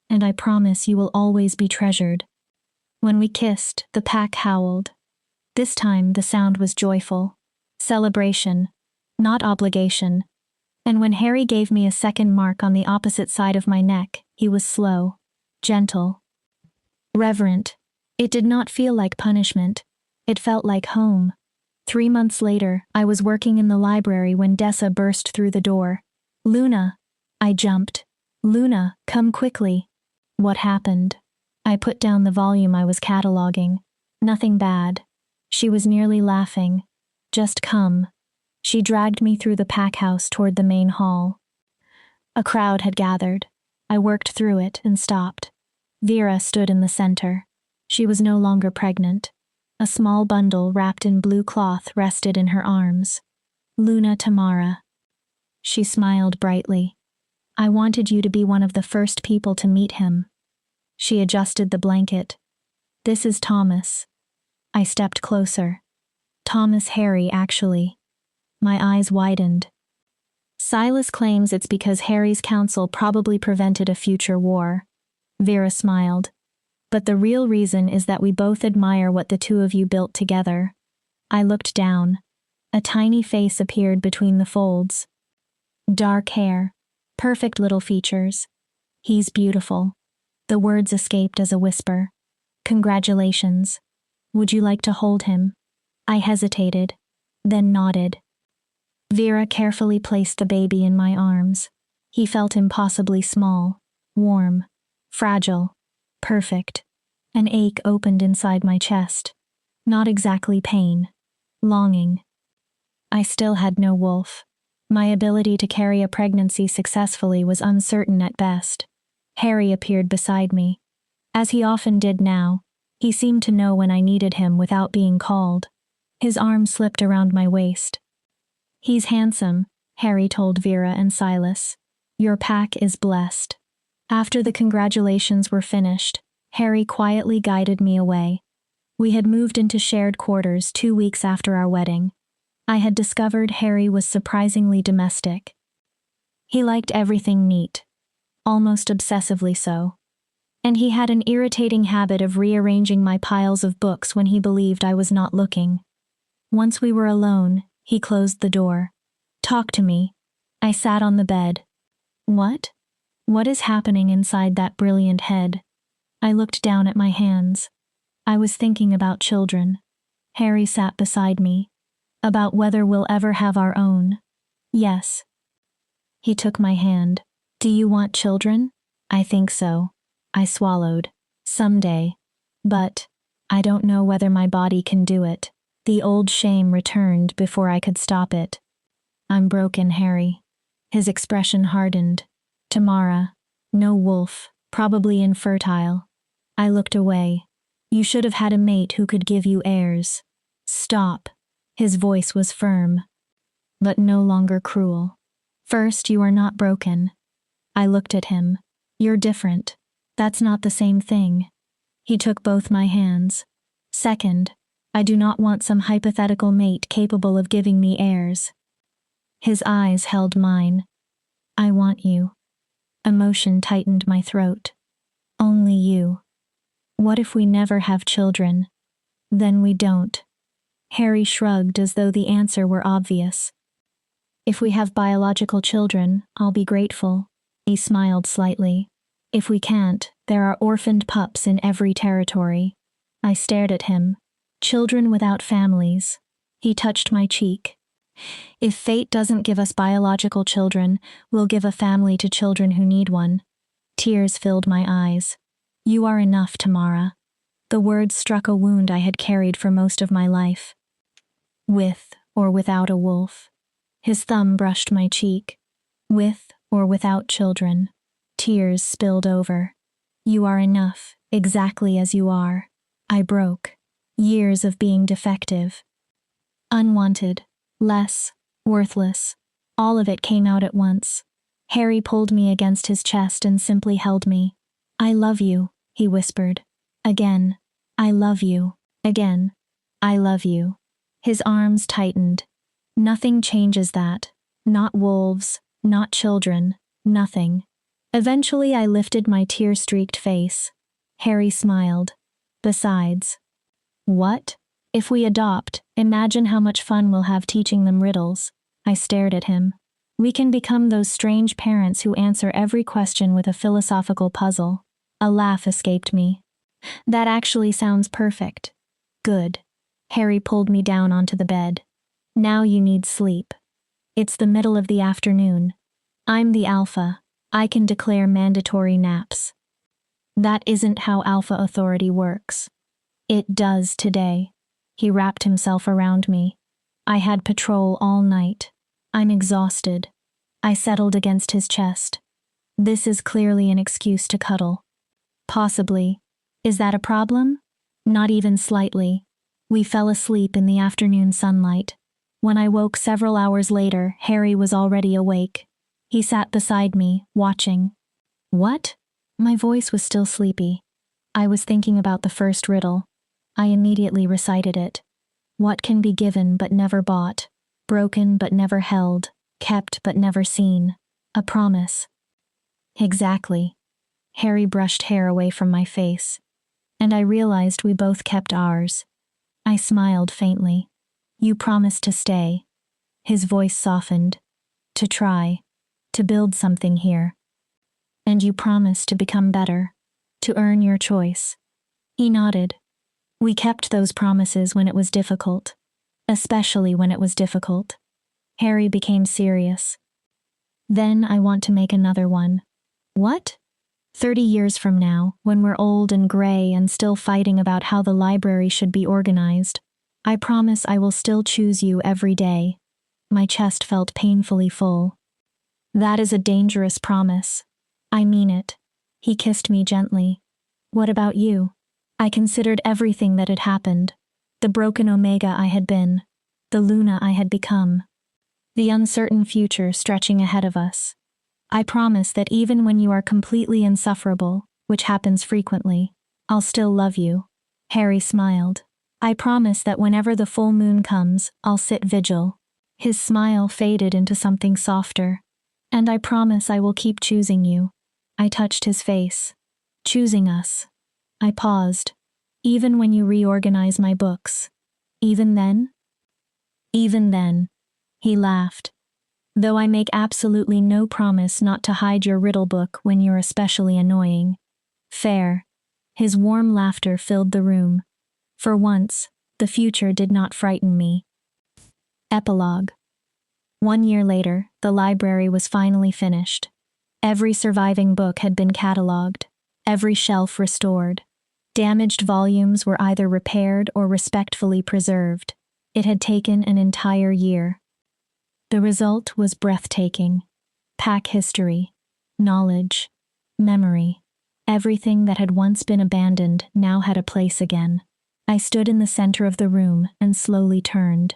[SPEAKER 1] And I promise you will always be treasured. When we kissed, the pack howled. This time the sound was joyful. Celebration, not obligation. And when Harry gave me a second mark on the opposite side of my neck, he was slow, gentle, reverent. It did not feel like punishment. It felt like home. 3 months later, I was working in the library when Dessa burst through the door. Luna! I jumped. Luna, come quickly. What happened? I put down the volume I was cataloging. Nothing bad. She was nearly laughing. Just come. She dragged me through the pack house toward the main hall. A crowd had gathered. I worked through it and stopped. Vera stood in the center. She was no longer pregnant. A small bundle wrapped in blue cloth rested in her arms. Luna Tamara. She smiled brightly. I wanted you to be one of the first people to meet him. She adjusted the blanket. This is Thomas. I stepped closer. Thomas Harry, actually. My eyes widened. Silas claims it's because Harry's counsel probably prevented a future war. Vera smiled. But the real reason is that we both admire what the two of you built together. I looked down. A tiny face appeared between the folds. Dark hair. Perfect little features. He's beautiful. The words escaped as a whisper. Congratulations. Would you like to hold him? I hesitated, then nodded. Vera carefully placed the baby in my arms. He felt impossibly small, warm, fragile, perfect. An ache opened inside my chest. Not exactly pain. Longing. I still had no Wolf. My ability to carry a pregnancy successfully was uncertain at best. Harry appeared beside me. As he often did now, he seemed to know when I needed him without being called. His arm slipped around my waist. He's handsome, Harry told Vera and Silas. Your pack is blessed. After the congratulations were finished, Harry quietly guided me away. We had moved into shared quarters 2 weeks after our wedding. I had discovered Harry was surprisingly domestic. He liked everything neat, almost obsessively so. And he had an irritating habit of rearranging my piles of books when he believed I was not looking. Once we were alone, he closed the door. Talk to me. I sat on the bed. What? What is happening inside that brilliant head? I looked down at my hands. I was thinking about children. Harry sat beside me. About whether we'll ever have our own. Yes. He took my hand. Do you want children? I think so. I swallowed. Someday. But I don't know whether my body can do it. The old shame returned before I could stop it. I'm broken, Harry. His expression hardened. Tamara. No Wolf. Probably infertile. I looked away. You should have had a mate who could give you heirs. Stop. His voice was firm, but no longer cruel. First, you are not broken. I looked at him. You're different. That's not the same thing. He took both my hands. Second, I do not want some hypothetical mate capable of giving me heirs. His eyes held mine. I want you. Emotion tightened my throat. Only you. What if we never have children? Then we don't. Harry shrugged as though the answer were obvious. If we have biological children, I'll be grateful. He smiled slightly. If we can't, there are orphaned pups in every territory. I stared at him. Children without families. He touched my cheek. If fate doesn't give us biological children, we'll give a family to children who need one. Tears filled my eyes. You are enough, Tamara. The words struck a wound I had carried for most of my life. With or without a wolf. His thumb brushed my cheek. With or without children. Tears spilled over. You are enough, exactly as you are. I broke. Years of being defective. Unwanted. Less. Worthless. All of it came out at once. Harry pulled me against his chest and simply held me. I love you, he whispered. Again. I love you. Again. I love you. His arms tightened. Nothing changes that. Not wolves, not children, nothing. Eventually I lifted my tear-streaked face. Harry smiled. Besides. What? If we adopt, imagine how much fun we'll have teaching them riddles. I stared at him. We can become those strange parents who answer every question with a philosophical puzzle. A laugh escaped me. That actually sounds perfect. Good. Harry pulled me down onto the bed. Now you need sleep. It's the middle of the afternoon. I'm the alpha. I can declare mandatory naps. That isn't how alpha authority works. It does today. He wrapped himself around me. I had patrol all night. I'm exhausted. I settled against his chest. This is clearly an excuse to cuddle. Possibly. Is that a problem? Not even slightly. We fell asleep in the afternoon sunlight. When I woke several hours later, Harry was already awake. He sat beside me, watching. What? My voice was still sleepy. I was thinking about the first riddle. I immediately recited it. What can be given but never bought, broken but never held, kept but never seen? A promise. Exactly. Harry brushed hair away from my face. And I realized we both kept ours. I smiled faintly. You promised to stay. His voice softened. To try. To build something here. And you promised to become better. To earn your choice. He nodded. We kept those promises when it was difficult. Especially when it was difficult. Harry became serious. Then I want to make another one. What? 30 years from now, when we're old and gray and still fighting about how the library should be organized, I promise I will still choose you every day. My chest felt painfully full. That is a dangerous promise. I mean it. He kissed me gently. What about you? I considered everything that had happened. The broken Omega I had been. The Luna I had become. The uncertain future stretching ahead of us. I promise that even when you are completely insufferable, which happens frequently, I'll still love you. Harry smiled. I promise that whenever the full moon comes, I'll sit vigil. His smile faded into something softer. And I promise I will keep choosing you. I touched his face. Choosing us. I paused. Even when you reorganize my books. Even then? Even then. He laughed. Though I make absolutely no promise not to hide your riddle book when you're especially annoying. Fair. His warm laughter filled the room. For once, the future did not frighten me. Epilogue. 1 year later, the library was finally finished. Every surviving book had been catalogued, every shelf restored. Damaged volumes were either repaired or respectfully preserved. It had taken an entire year. The result was breathtaking. Pack history, knowledge, memory. Everything that had once been abandoned now had a place again. I stood in the center of the room and slowly turned.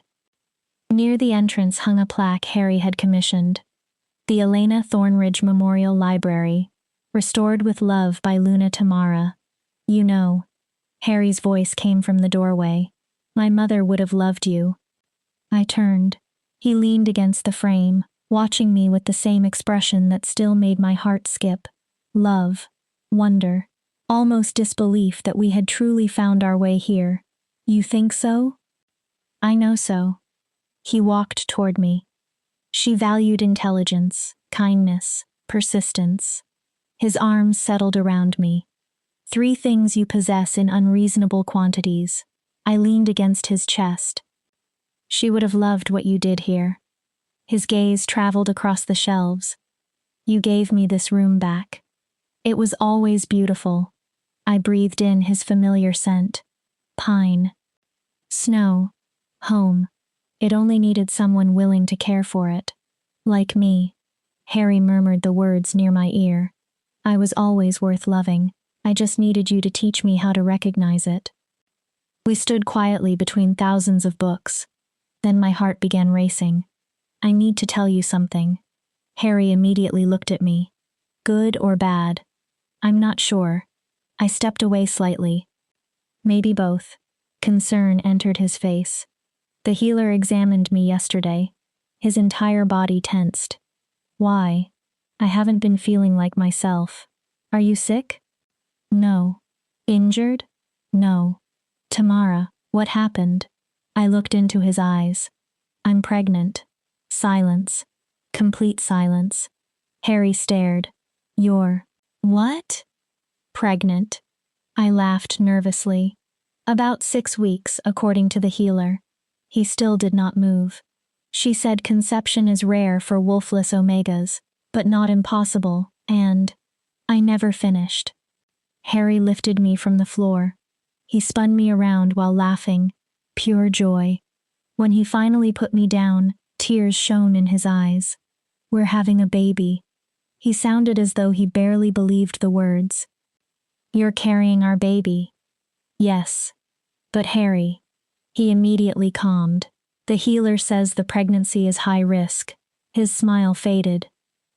[SPEAKER 1] Near the entrance hung a plaque Harry had commissioned. The Elena Thornridge Memorial Library, restored with love by Luna Tamara. You know. Harry's voice came from the doorway. My mother would have loved you. I turned. He leaned against the frame, watching me with the same expression that still made my heart skip. Love, wonder, almost disbelief that we had truly found our way here. You think so? I know so. He walked toward me. She valued intelligence, kindness, persistence. His arms settled around me. 3 things you possess in unreasonable quantities. I leaned against his chest. She would have loved what you did here. His gaze traveled across the shelves. You gave me this room back. It was always beautiful. I breathed in his familiar scent. Pine. Snow. Home. It only needed someone willing to care for it. Like me. Harry murmured the words near my ear. I was always worth loving. I just needed you to teach me how to recognize it. We stood quietly between thousands of books. Then my heart began racing. I need to tell you something. Harry immediately looked at me. Good or bad? I'm not sure. I stepped away slightly. Maybe both. Concern entered his face. The healer examined me yesterday. His entire body tensed. Why? I haven't been feeling like myself. Are you sick? No. Injured? No. Tamara, what happened? I looked into his eyes. I'm pregnant. Silence. Complete silence. Harry stared. You're... What? Pregnant. I laughed nervously. About 6 weeks, according to the healer. He still did not move. She said conception is rare for Wolfless omegas, but not impossible, and... I never finished. Harry lifted me from the floor. He spun me around while laughing. Pure joy. When he finally put me down, tears shone in his eyes. We're having a baby. He sounded as though he barely believed the words. You're carrying our baby. Yes. But Harry. He immediately calmed. The healer says the pregnancy is high risk. His smile faded.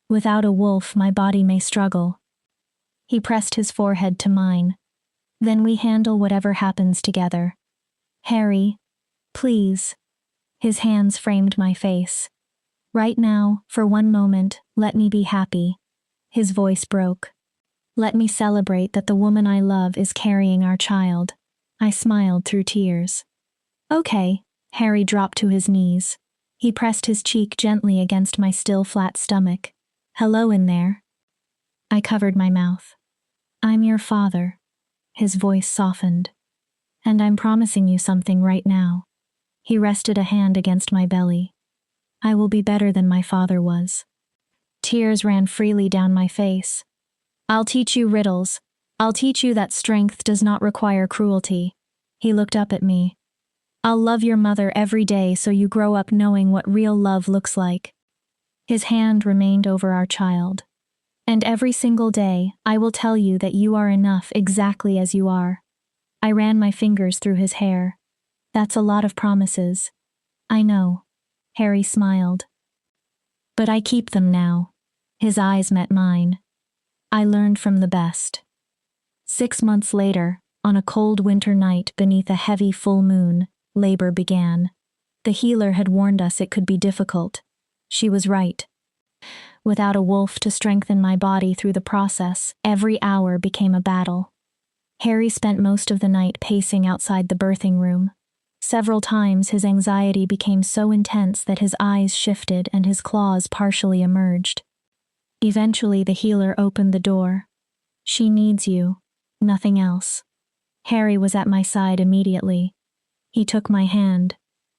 [SPEAKER 1] Without a wolf, my body may struggle. He pressed his forehead to mine. Then we handle whatever happens together. Harry, please. His hands framed my face. Right now, for one moment, let me be happy. His voice broke. Let me celebrate that the woman I love is carrying our child. I smiled through tears. Okay. Harry dropped to his knees. He pressed his cheek gently against my still flat stomach. Hello in there. I covered my mouth. I'm your father. His voice softened. And I'm promising you something right now. He rested a hand against my belly. I will be better than my father was. Tears ran freely down my face. I'll teach you riddles. I'll teach you that strength does not require cruelty. He looked up at me. I'll love your mother every day so you grow up knowing what real love looks like. His hand remained over our child. And every single day, I will tell you that you are enough exactly as you are. I ran my fingers through his hair. That's a lot of promises. I know. Harry smiled. But I keep them now. His eyes met mine. I learned from the best. 6 months later, on a cold winter night beneath a heavy full moon, labor began. The healer had warned us it could be difficult. She was right. Without a wolf to strengthen my body through the process, every hour became a battle. Harry spent most of the night pacing outside the birthing room. Several times his anxiety became so intense that his eyes shifted and his claws partially emerged. Eventually the healer opened the door. She needs you. Nothing else. Harry was at my side immediately. He took my hand.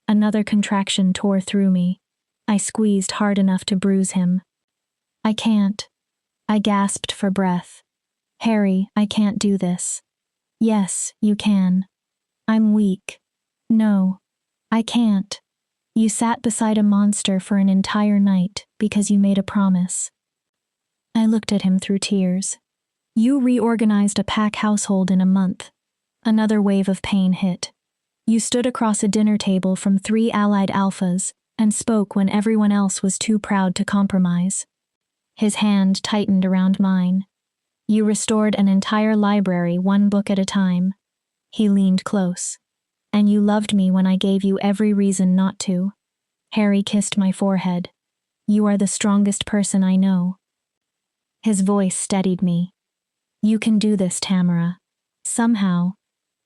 [SPEAKER 1] Another contraction tore through me. I squeezed hard enough to bruise him. I can't. I gasped for breath. Harry, I can't do this. Yes, you can. I'm weak. No, I can't. You sat beside a monster for an entire night because you made a promise. I looked at him through tears. You reorganized a pack household in a month. Another wave of pain hit. You stood across a dinner table from 3 allied alphas and spoke when everyone else was too proud to compromise. His hand tightened around mine. You restored an entire library 1 book at a time. He leaned close. And you loved me when I gave you every reason not to. Harry kissed my forehead. You are the strongest person I know. His voice steadied me. You can do this, Tamara. Somehow,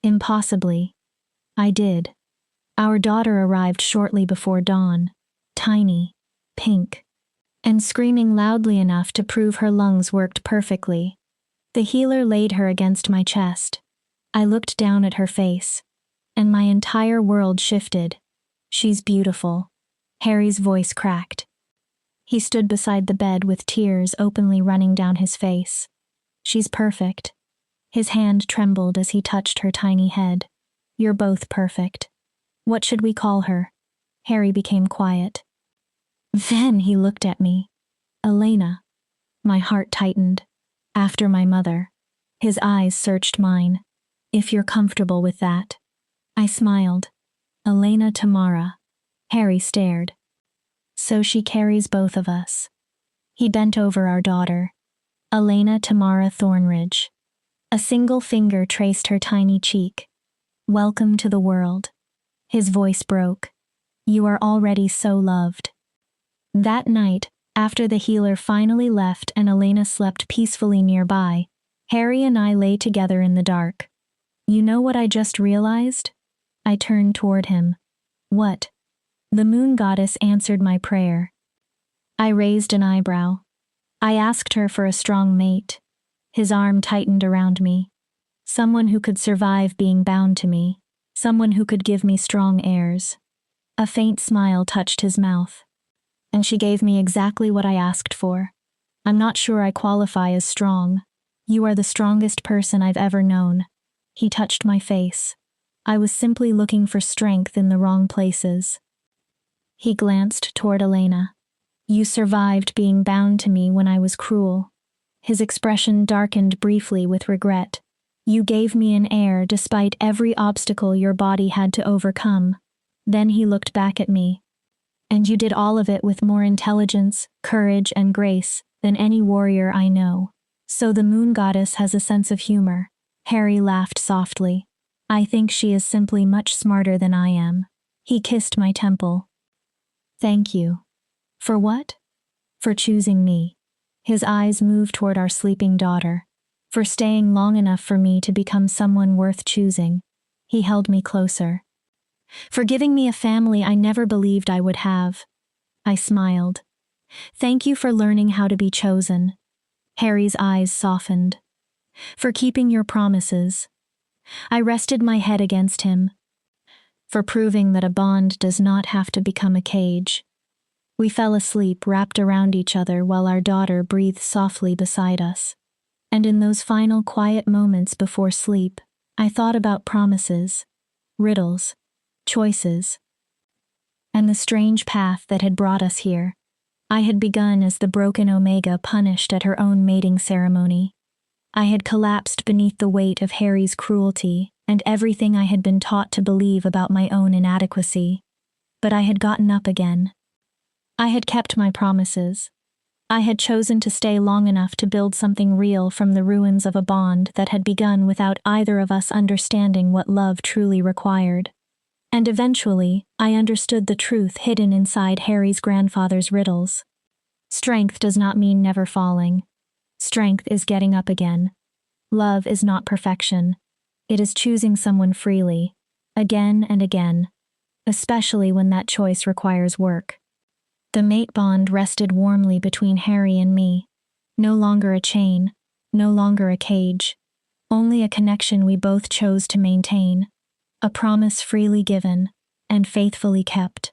[SPEAKER 1] impossibly, I did. Our daughter arrived shortly before dawn, tiny, pink, and screaming loudly enough to prove her lungs worked perfectly. The healer laid her against my chest. I looked down at her face, and my entire world shifted. She's beautiful. Harry's voice cracked. He stood beside the bed with tears openly running down his face. She's perfect. His hand trembled as he touched her tiny head. You're both perfect. What should we call her? Harry became quiet. Then he looked at me. Elena. My heart tightened. After my mother. His eyes searched mine. If you're comfortable with that. I smiled. Elena Tamara. Harry stared. So she carries both of us. He bent over our daughter. Elena Tamara Thornridge. A single finger traced her tiny cheek. Welcome to the world. His voice broke. You are already so loved. That night, after the healer finally left and Elena slept peacefully nearby, Harry and I lay together in the dark. You know what I just realized? I turned toward him. What? The moon goddess answered my prayer. I raised an eyebrow. I asked her for a strong mate. His arm tightened around me. Someone who could survive being bound to me. Someone who could give me strong heirs. A faint smile touched his mouth. And she gave me exactly what I asked for. I'm not sure I qualify as strong. You are the strongest person I've ever known. He touched my face. I was simply looking for strength in the wrong places. He glanced toward Elena. You survived being bound to me when I was cruel. His expression darkened briefly with regret. You gave me an heir despite every obstacle your body had to overcome. Then he looked back at me. And you did all of it with more intelligence, courage, and grace than any warrior I know. So the moon goddess has a sense of humor. Harry laughed softly. I think she is simply much smarter than I am. He kissed my temple. Thank you. For what? For choosing me. His eyes moved toward our sleeping daughter. For staying long enough for me to become someone worth choosing. He held me closer. For giving me a family I never believed I would have. I smiled. Thank you for learning how to be chosen. Harry's eyes softened. For keeping your promises. I rested my head against him. For proving that a bond does not have to become a cage. We fell asleep wrapped around each other while our daughter breathed softly beside us. And in those final quiet moments before sleep, I thought about promises, riddles, choices, and the strange path that had brought us here. I had begun as the broken Omega punished at her own mating ceremony. I had collapsed beneath the weight of Harry's cruelty and everything I had been taught to believe about my own inadequacy. But I had gotten up again. I had kept my promises. I had chosen to stay long enough to build something real from the ruins of a bond that had begun without either of us understanding what love truly required. And eventually, I understood the truth hidden inside Harry's grandfather's riddles. Strength does not mean never falling. Strength is getting up again. Love is not perfection. It is choosing someone freely, again and again, especially when that choice requires work. The mate bond rested warmly between Harry and me. No longer a chain, no longer a cage, only a connection we both chose to maintain. A promise freely given and faithfully kept.